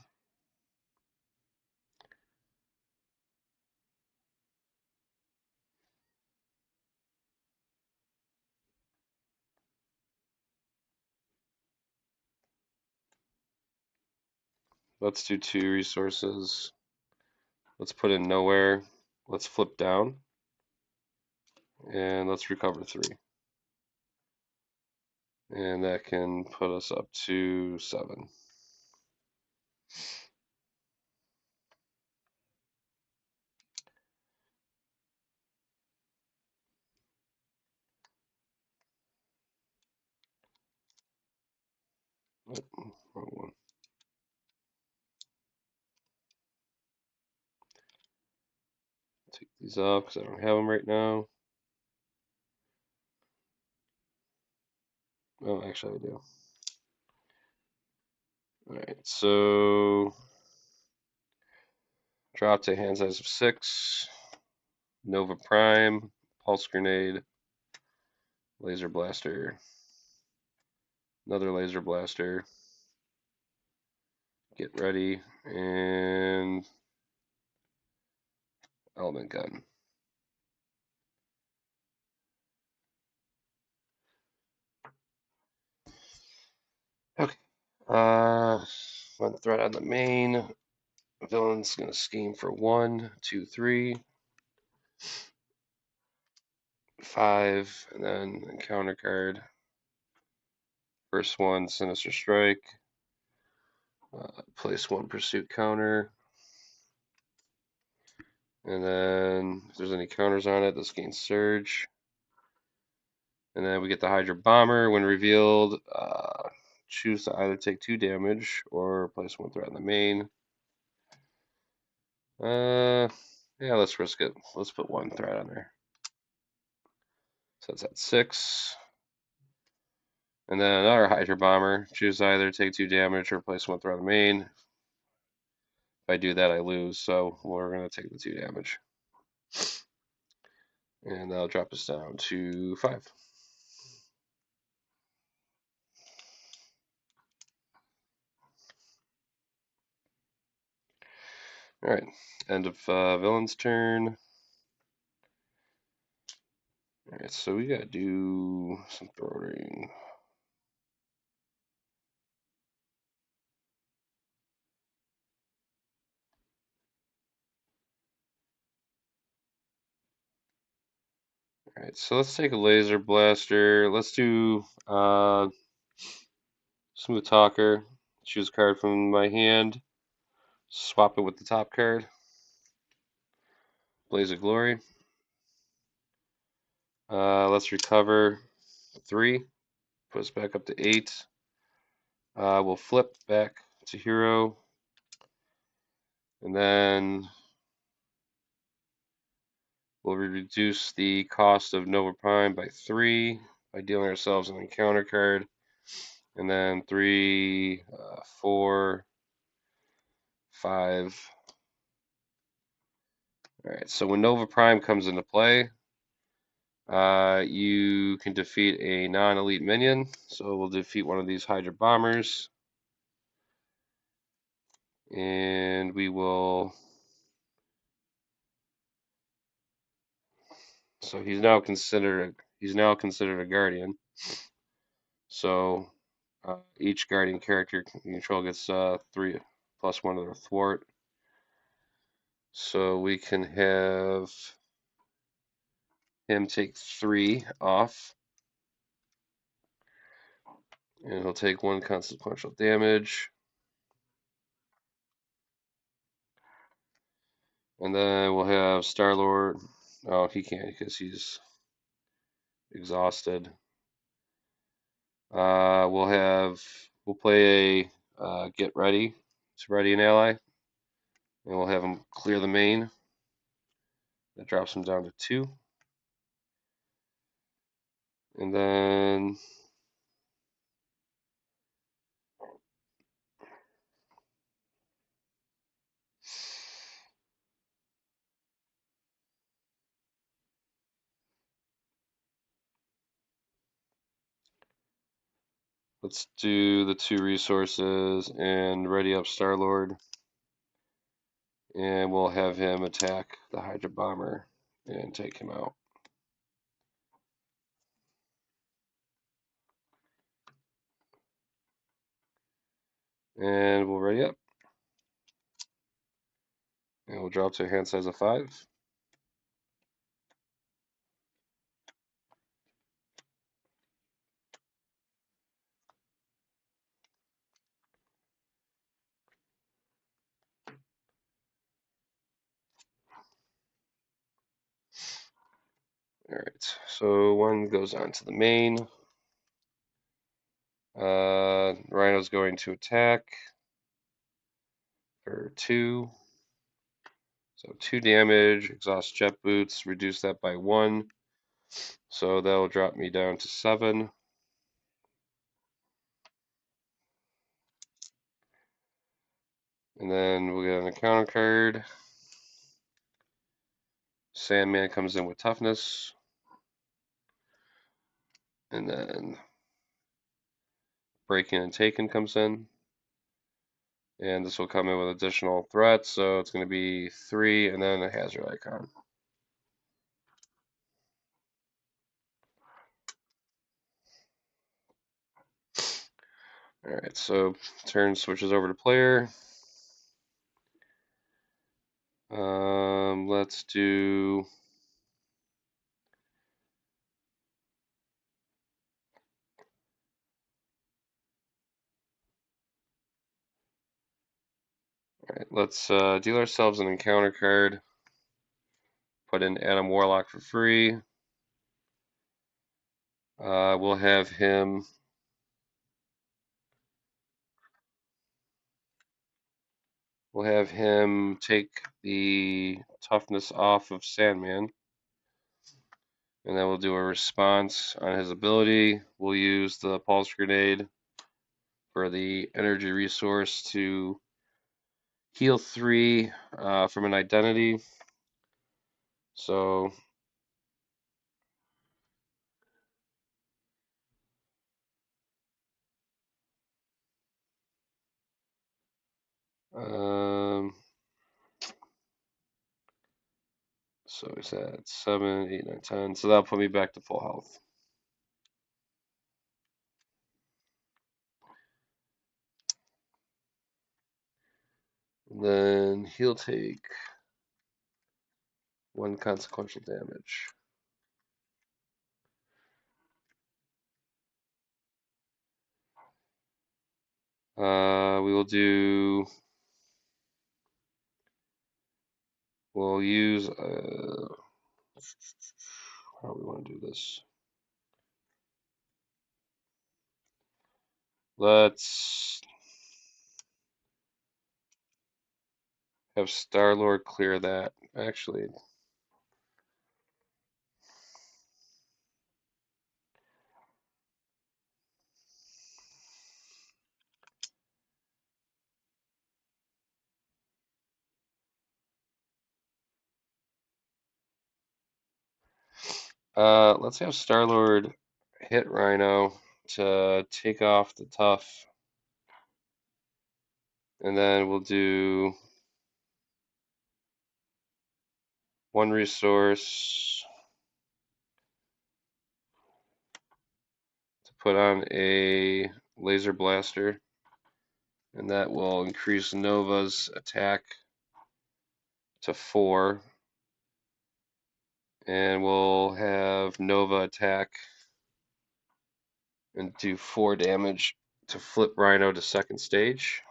[SPEAKER 1] Let's do 2 resources. Let's put in nowhere. Let's flip down. And let's recover 3. And that can put us up to 7. Oh, wrong one. Take these off because I don't have them right now. Oh, actually I do. Alright, so drop to hand size of 6. Nova Prime, Pulse Grenade, Laser Blaster, another Laser Blaster, Get Ready, and Element Gun. Okay. One threat on the main. Villain's gonna scheme for 1, 2, 3, 5, and then encounter card. First one, Sinister Strike. Place 1 Pursuit counter. And then if there's any counters on it, this gains Surge. And then we get the Hydra Bomber. When revealed, choose to either take 2 damage or place 1 threat on the main. Yeah, let's risk it. Let's put 1 threat on there. So that's at 6. And then another Hydra Bomber. Choose either take 2 damage or place 1 threat on the main. If I do that, I lose. So we're going to take the 2 damage. And that'll drop us down to 5. Alright, end of villain's turn. Alright, so we gotta do some throwing. Alright, so let's take a laser blaster. Let's do Smooth Talker. Choose a card from my hand. Swap it with the top card. Blaze of Glory. Let's recover 3. Put us back up to 8. We'll flip back to hero. And then we'll reduce the cost of Nova Prime by 3 by dealing ourselves an encounter card. And then 3, 4, 5. Alright, so when Nova Prime comes into play, you can defeat a non-elite minion. So we'll defeat one of these Hydra Bombers. And we will... So he's now considered a guardian. So each guardian character you control gets 3 plus 1 to their thwart. So we can have him take 3 off. And he'll take 1 consequential damage. And then we'll have Star-Lord. Oh, he can't because he's exhausted. We'll play a Get Ready to ready an ally. And we'll have him clear the main. That drops him down to 2. And then let's do the 2 resources and ready up Star-Lord. And we'll have him attack the Hydra Bomber and take him out. And we'll ready up. And we'll drop to a hand size of 5. Alright, so 1 goes on to the main. Rhino's going to attack for 2. So 2 damage, exhaust jet boots, reduce that by 1. So that'll drop me down to 7. And then we'll get an encounter card. Sandman comes in with toughness. And then breaking and taken comes in. And this will come in with additional threats, so it's going to be 3 and then a hazard icon. Alright, so turn switches over to player. Let's do Alright, let's deal ourselves an encounter card. Put in Adam Warlock for free. We'll have him take the toughness off of Sandman. And then we'll do a response on his ability. We'll use the Pulse Grenade for the energy resource to heal 3 from an identity. So so he's at 7, 8, 9, 10. So that'll put me back to full health. And then he'll take 1 consequential damage. We'll use, how do we want to do this? Let's have Star-Lord clear that. Actually, let's have Star-Lord hit Rhino to take off the tough. And then we'll do 1 resource to put on a laser blaster. And that will increase Nova's attack to 4. And we'll have Nova attack and do 4 damage to flip Rhino to second stage.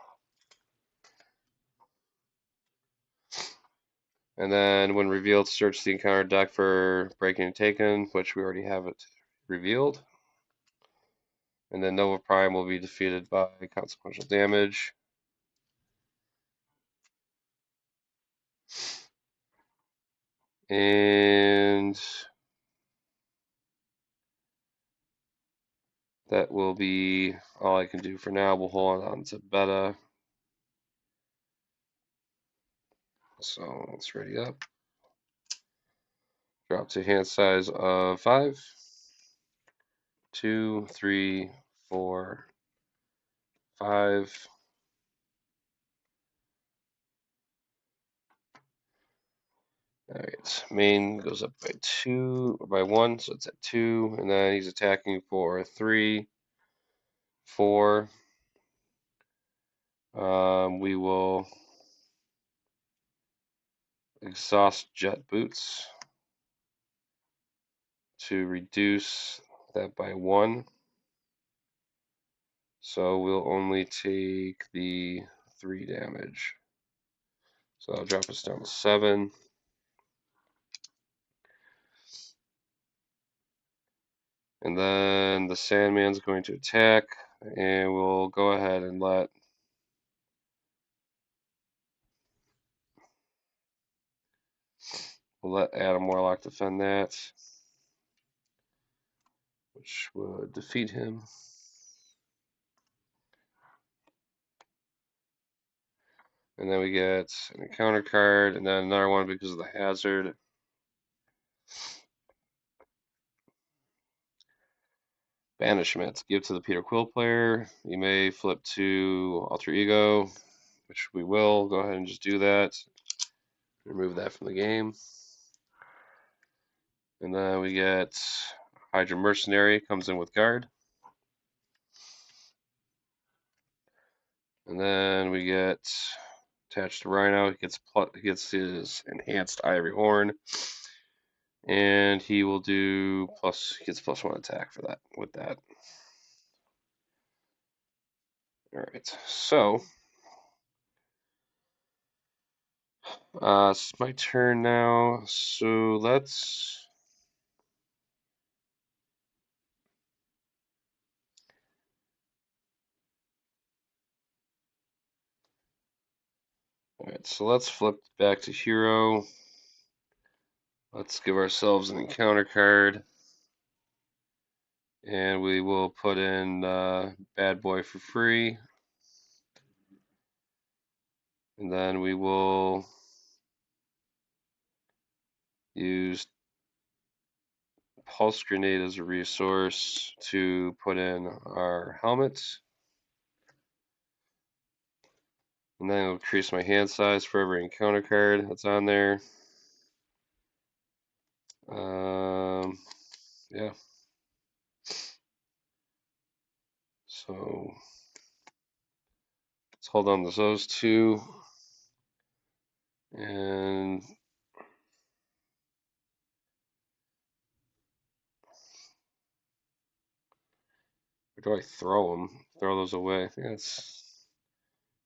[SPEAKER 1] And then when revealed, search the encounter deck for breaking and taken, which we already have it revealed. And then Nova Prime will be defeated by consequential damage. And that will be all I can do for now. We'll hold on to beta. So let's ready up. Drop to hand size of 5, 2, 3, 4, 5. Alright, main goes up by 2 or by 1, so it's at 2, and then he's attacking for 3, 4. We will exhaust jet boots to reduce that by 1. So we'll only take the 3 damage. So that'll drop us down to 7. And then the Sandman's going to attack, and we'll go ahead and we'll let Adam Warlock defend that, which would defeat him. And then we get an encounter card, and then another one because of the hazard. Banishment. Give to the Peter Quill player. You may flip to Alter Ego, which we will. Go ahead and just do that. Remove that from the game. And then we get Hydra Mercenary, comes in with guard. And then we get attached to Rhino. He gets his enhanced Ivory Horn, and he will do he gets +1 attack for that with that. All right, so it's my turn now. So let's. All right, so let's flip back to hero. Let's give ourselves an encounter card. And we will put in Bad Boy for free. And then we will use Pulse Grenade as a resource to put in our helmets. And then I'll increase my hand size for every encounter card that's on there. Yeah. So let's hold on to those two. And where do I throw them? Throw those away. Yeah,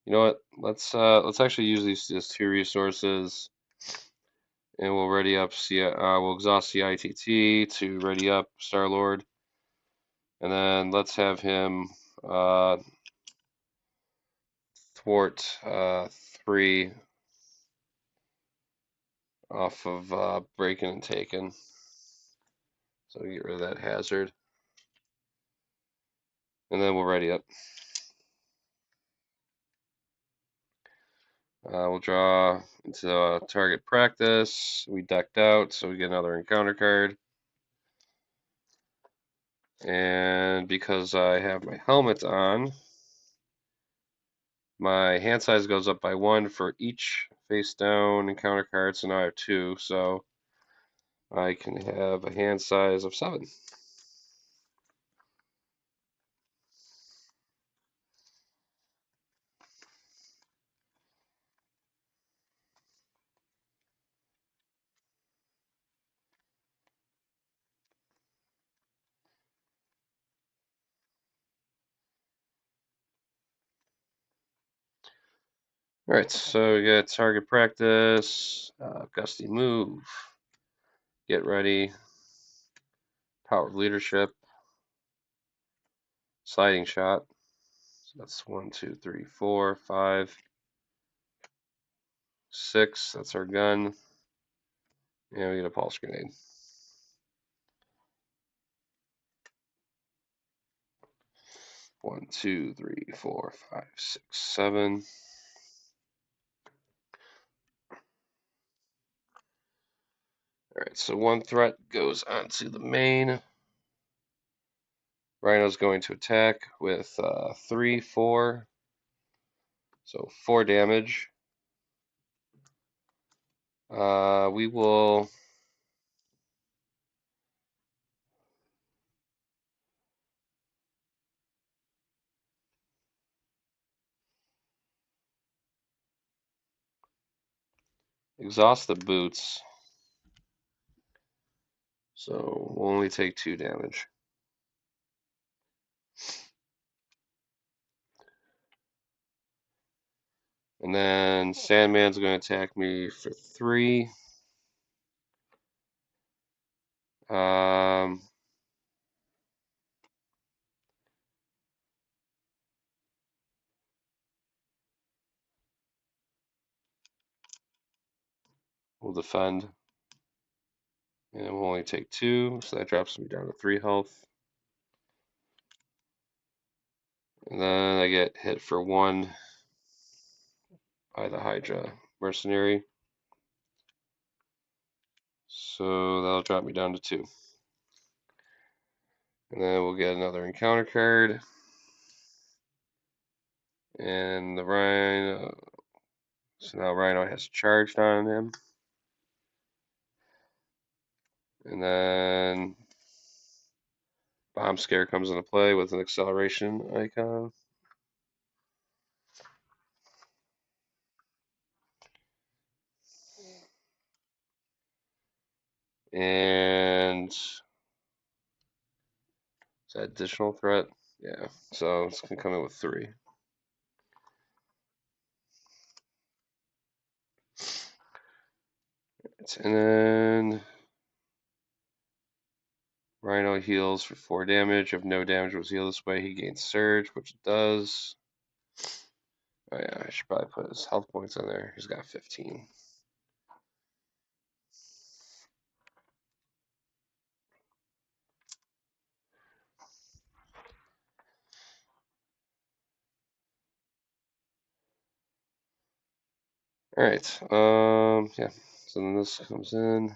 [SPEAKER 1] you know what? Let's actually use these as two resources, and we'll ready up. We'll exhaust CITT to ready up Star-Lord, and then let's have him thwart 3 off of breaking and taken. So get rid of that hazard, and then we'll ready up. We'll draw into target practice. We decked out, so we get another encounter card. And because I have my helmet on, my hand size goes up by 1 for each face down encounter card, so now I have 2, so I can have a hand size of 7. Alright, so we got target practice, gusty move, get ready, power of leadership, sliding shot. So that's 1, 2, 3, 4, 5, 6. That's our gun. And we get a pulse grenade. 1, 2, 3, 4, 5, 6, 7. Alright, so 1 threat goes onto the main. Rhino's going to attack with 3, 4. So 4 damage. We will exhaust the boots. So we'll only take 2 damage. And then Sandman's going to attack me for 3. We'll defend. And we'll only take 2, so that drops me down to 3 health. And then I get hit for 1. by the Hydra mercenary. So that'll drop me down to 2. And then we'll get another encounter card. And the Rhino. So now Rhino has charged on him. And then Bomb Scare comes into play with an acceleration icon. And is that additional threat? Yeah. So it's going to come in with 3. And then Rhino heals for 4 damage. If no damage was healed this way, he gains Surge, which it does. Oh yeah, I should probably put his health points on there. He's got 15. Alright, yeah. So then this comes in.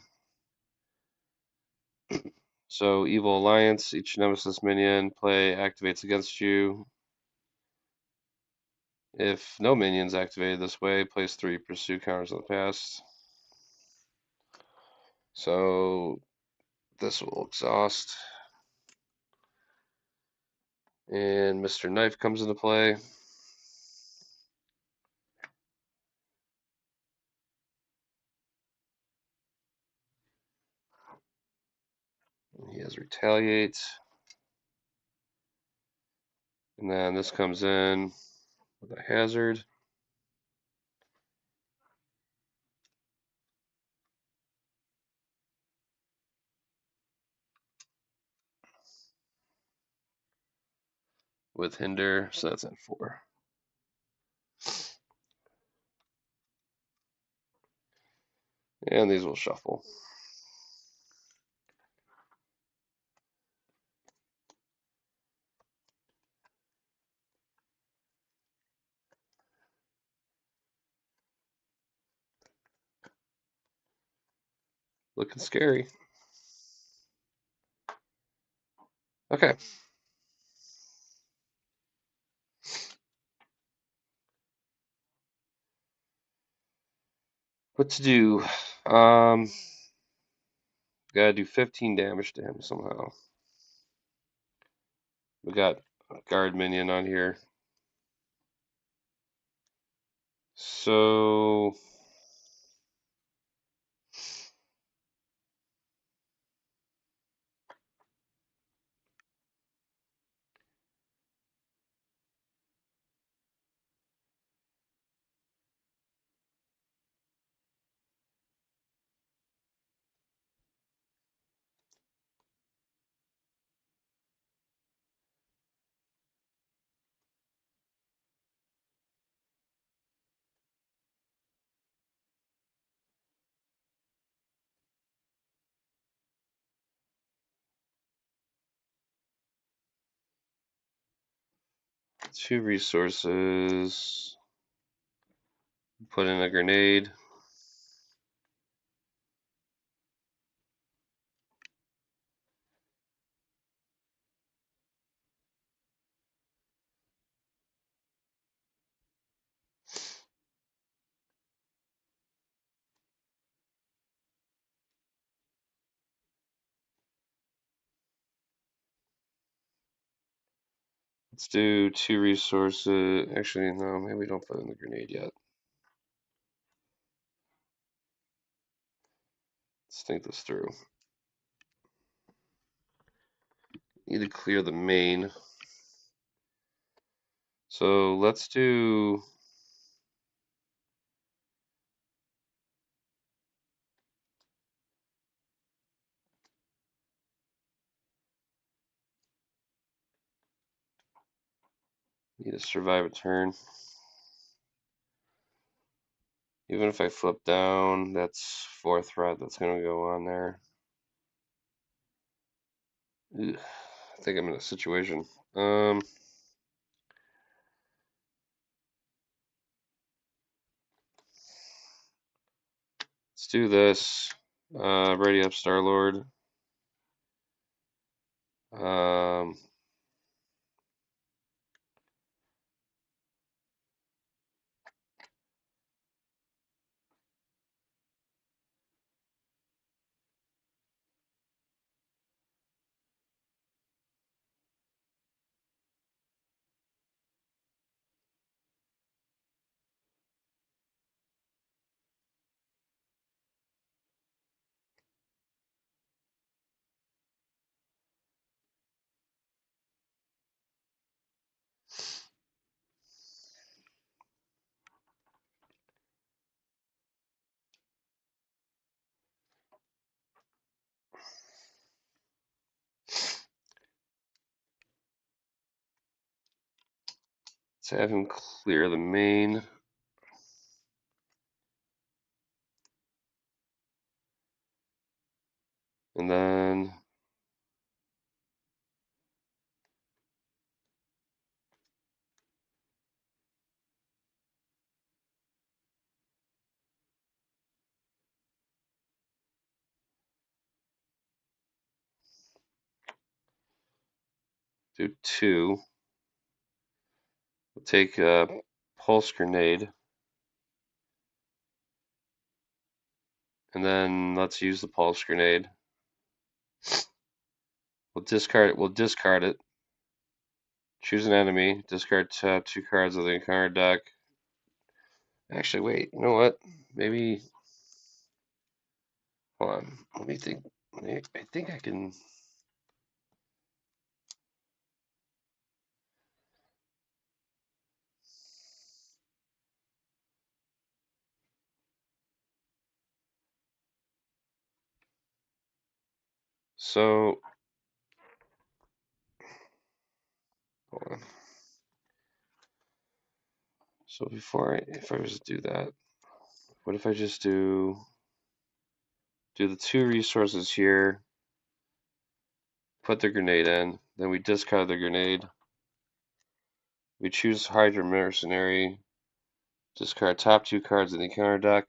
[SPEAKER 1] So Evil Alliance, each Nemesis minion play activates against you. If no minions activated this way, place 3 pursue counters on the past. So this will exhaust. And Mr. Knife comes into play. He has Retaliate. And then this comes in with a hazard. With Hinder, so that's at 4. And these will shuffle. Looking scary. Okay. What to do? Gotta do 15 damage to him somehow. We got a guard minion on here. So two resources. Put in a grenade. Let's do 2 resources. Actually, no, maybe we don't put in the grenade yet. Let's think this through. Need to clear the main. So let's do. Need to survive a turn. Even if I flip down, that's 4 threat that's going to go on there. Ugh, I think I'm in a situation. Let's do this. Ready up, Star-Lord. Um, let's have him clear the main. And then do 2. We'll take a pulse grenade. And then let's use the pulse grenade. We'll discard it. Choose an enemy. Discard top 2 cards of the encounter deck. Actually, wait. You know what? Maybe. Hold on. Let me think. I think I can. So. Hold on. So if I was to do that, what if I just do the 2 resources here, put the grenade in, then we discard the grenade. We choose Hydra Mercenary, discard top 2 cards in the encounter deck,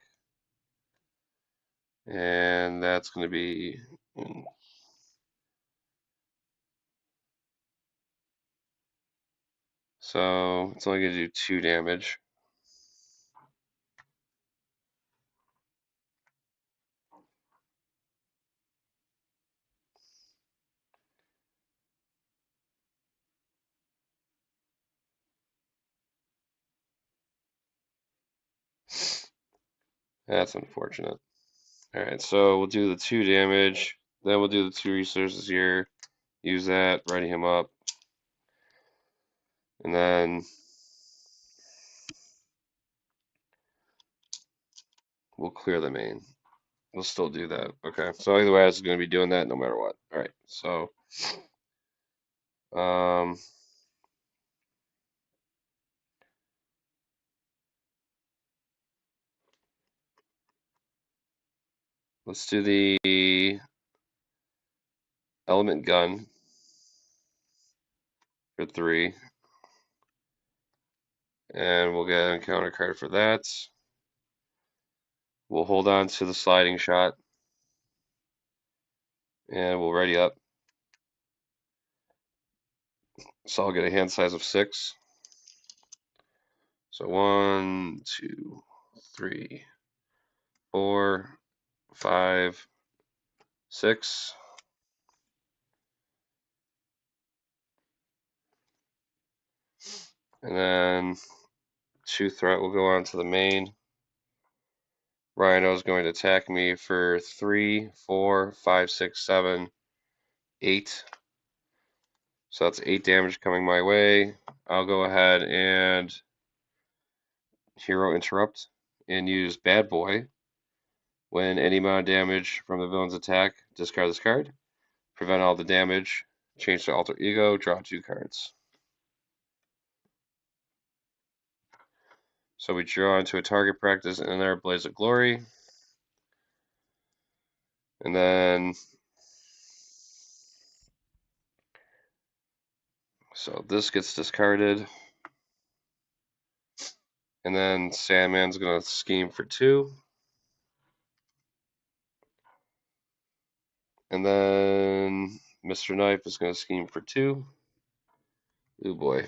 [SPEAKER 1] and that's going to be. So it's only going to do 2 damage. That's unfortunate. Alright, so we'll do the 2 damage, then we'll do the 2 resources here, use that, ready him up, and then we'll clear the main. We'll still do that. Okay, so either way, I was going to be doing that no matter what. Alright, so um, let's do the element gun for 3, and we'll get an encounter card for that. We'll hold on to the sliding shot, and we'll ready up. So I'll get a hand size of 6. So 1, 2, 3, 4, 5, 6. And then 2 threat will go on to the main. Rhino is going to attack me for 3, 4, 5, 6, 7, 8. So that's 8 damage coming my way. I'll go ahead and hero interrupt and use Bad Boy. When any amount of damage from the villain's attack, discard this card. Prevent all the damage. Change to Alter Ego. Draw 2 cards. So we draw into a target practice and another Blaze of Glory. And then, so this gets discarded. And then Sandman's going to scheme for 2. And then Mr. Knife is going to scheme for 2. Ooh boy.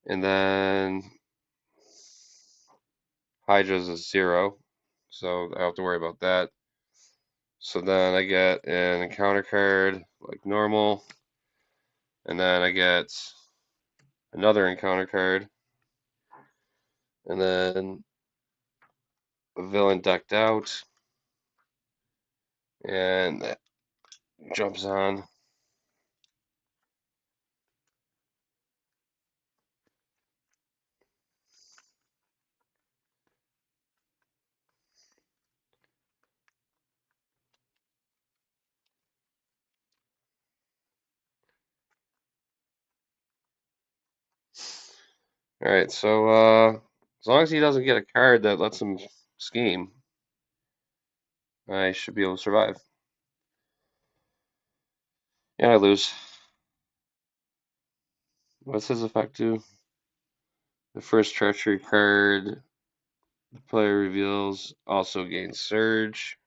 [SPEAKER 1] And then Hydra's a 0, so I don't have to worry about that. So then I get an encounter card like normal, and then I get another encounter card, and then a villain decked out, and that jumps on. Alright, so as long as he doesn't get a card that lets him scheme, I should be able to survive. And I lose. What's his effect do? The first treachery card the player reveals also gains surge.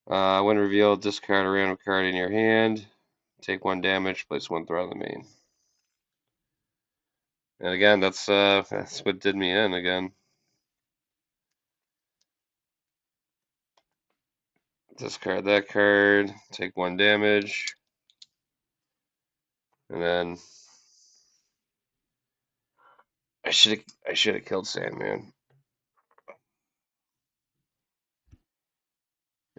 [SPEAKER 1] When revealed, discard a random card in your hand. Take 1 damage, place 1 threat on the main. And again, that's what did me in again. Discard that card, take 1 damage, and then I should have killed Sandman.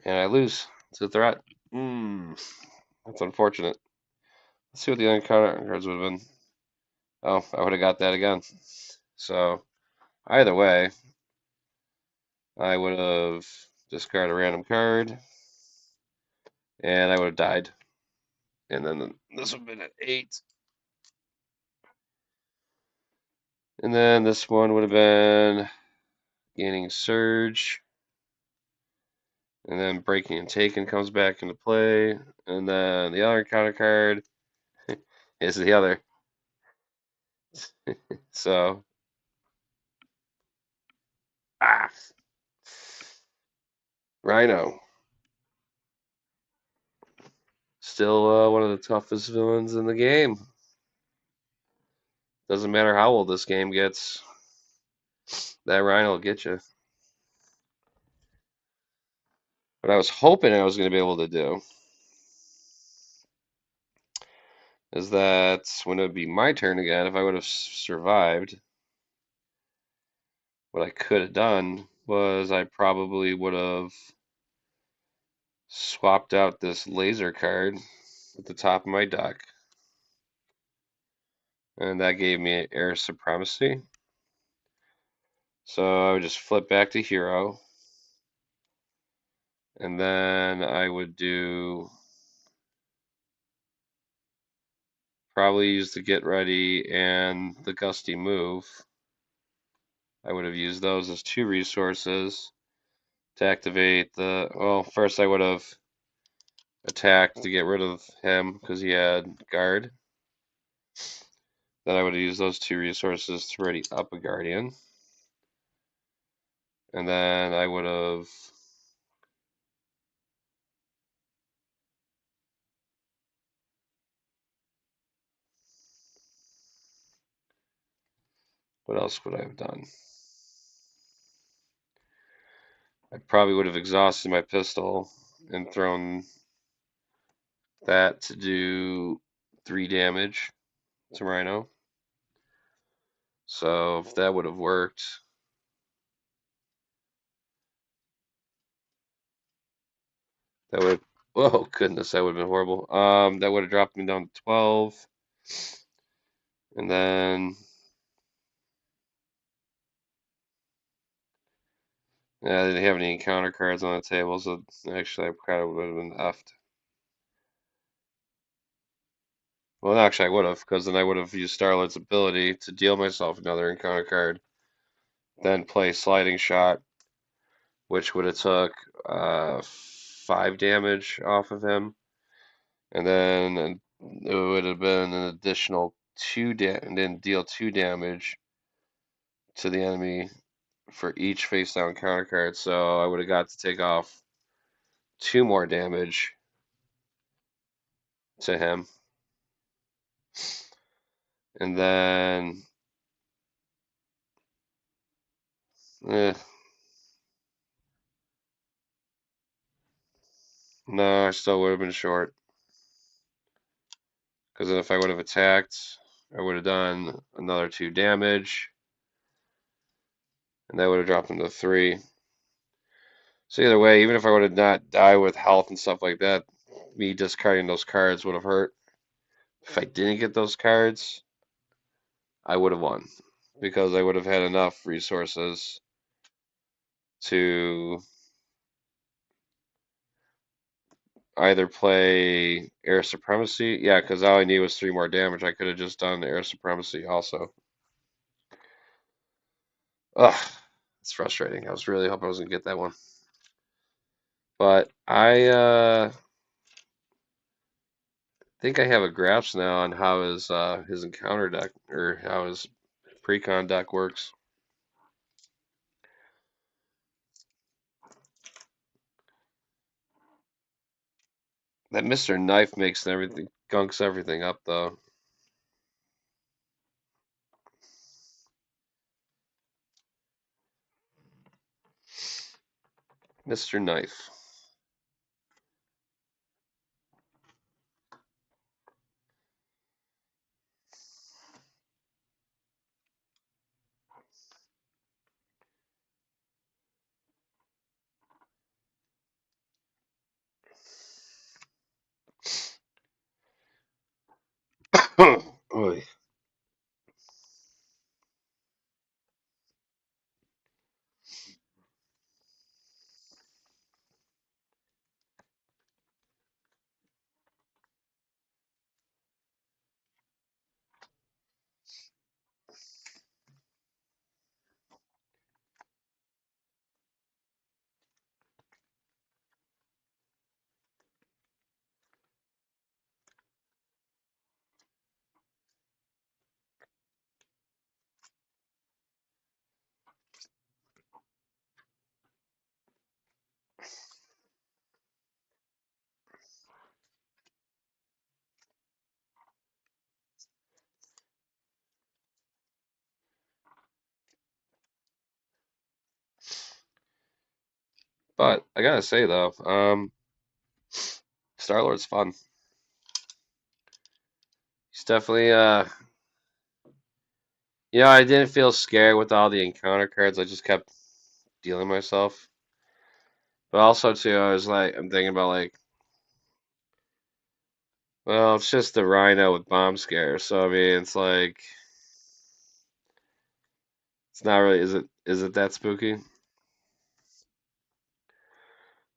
[SPEAKER 1] And I lose. It's a threat. That's unfortunate. Let's see what the uncounter cards would have been. Oh, I would have got that again. So either way, I would have discarded a random card, and I would have died. And then this would have been an 8. And then this one would have been gaining surge. And then breaking and taken comes back into play. And then the other counter card is the other. So, ah, Rhino. Still one of the toughest villains in the game. Doesn't matter how old this game gets, that Rhino will get you. What I was hoping I was going to be able to do is that when it would be my turn again, if I would have survived, what I could have done was I probably would have swapped out this laser card at the top of my deck, and that gave me air supremacy. So I would just flip back to hero, and then I would do probably use the get ready and the gusty move. I would have used those as 2 resources to activate the, well, first I would have attacked to get rid of him because he had guard. Then I would have used those 2 resources to ready up a guardian. And then I would have what else would I have done? I probably would have exhausted my pistol and thrown that to do 3 damage to Rhino. So if that would have worked, that would, oh goodness, that would have been horrible. That would have dropped me down to 12. And then, yeah, I didn't have any encounter cards on the table, so actually I kind of would have been effed. Well, actually I would have, because then I would have used Starlight's ability to deal myself another encounter card, then play Sliding Shot, which would have took 5 damage off of him, and then it would have been an additional and then deal 2 damage to the enemy for each face down counter card. So I would have got to take off 2 more damage to him. And then eh, no, I still would have been short. Because then if I would have attacked, I would have done another 2 damage. And that would have dropped him to 3. So either way, even if I would have not died with health and stuff like that, me discarding those cards would have hurt. If I didn't get those cards, I would have won. Because I would have had enough resources to either play Air Supremacy. Yeah, because all I need was 3 more damage. I could have just done Air Supremacy also. Ugh, it's frustrating. I was really hoping I was going to get that one. But I think I have a grasp now on how his encounter deck, or how his precon deck works. That Mr. Knife makes everything, gunks everything up though. Mr. Knife. Oy. But I gotta say though, Star-Lord's fun. He's definitely I didn't feel scared with all the encounter cards. I just kept dealing myself. But also too, I'm thinking about like, well, it's just the Rhino with bomb scare. So I mean, it's like it's not really. Is it that spooky?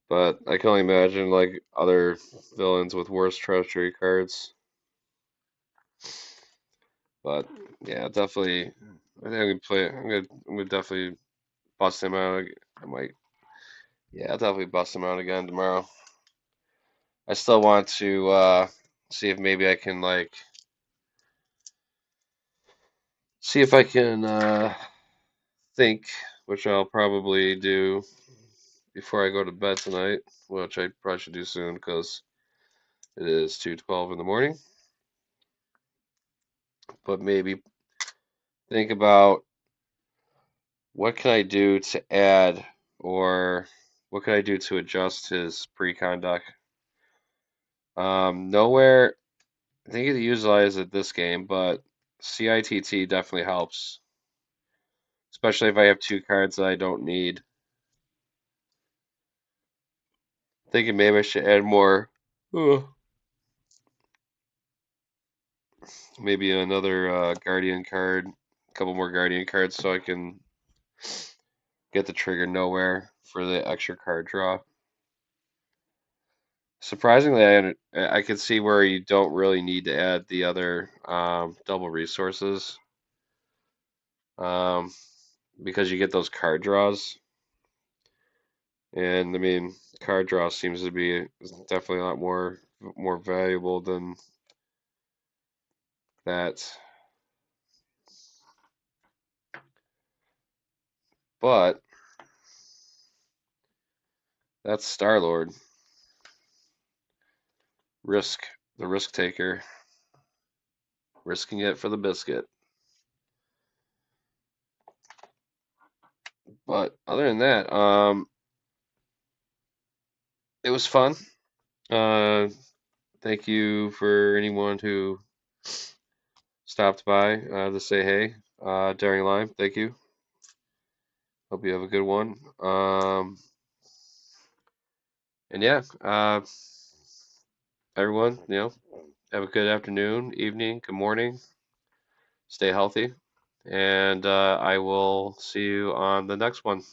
[SPEAKER 1] But I can only imagine like other villains with worse treachery cards. But yeah, definitely. I think I'm gonna play. I'm gonna definitely bust him out. I might. Yeah, I'll definitely bust him out again tomorrow. I still want to see if maybe I can like see if I can think, which I'll probably do before I go to bed tonight, which I probably should do soon because it is 2:12 in the morning. But maybe think about what can I do to add, or what can I do to adjust his pre-con deck. Nowhere. I think it utilizes it this game, but CITT definitely helps, especially if I have 2 cards that I don't need. Thinking maybe I should add more. uh, Maybe another Guardian card, a couple more Guardian cards, so I can get the trigger nowhere for the extra card draw. Surprisingly, I could see where you don't really need to add the other double resources, um, because you get those card draws. And I mean, card draw seems to be definitely a lot more valuable than that. But that's Star-Lord. The risk taker. Risking it for the biscuit. But other than that, it was fun. Thank you for anyone who stopped by to say hey during live. Thank you. Hope you have a good one. And yeah, everyone, have a good afternoon, evening, good morning. Stay healthy, and I will see you on the next one.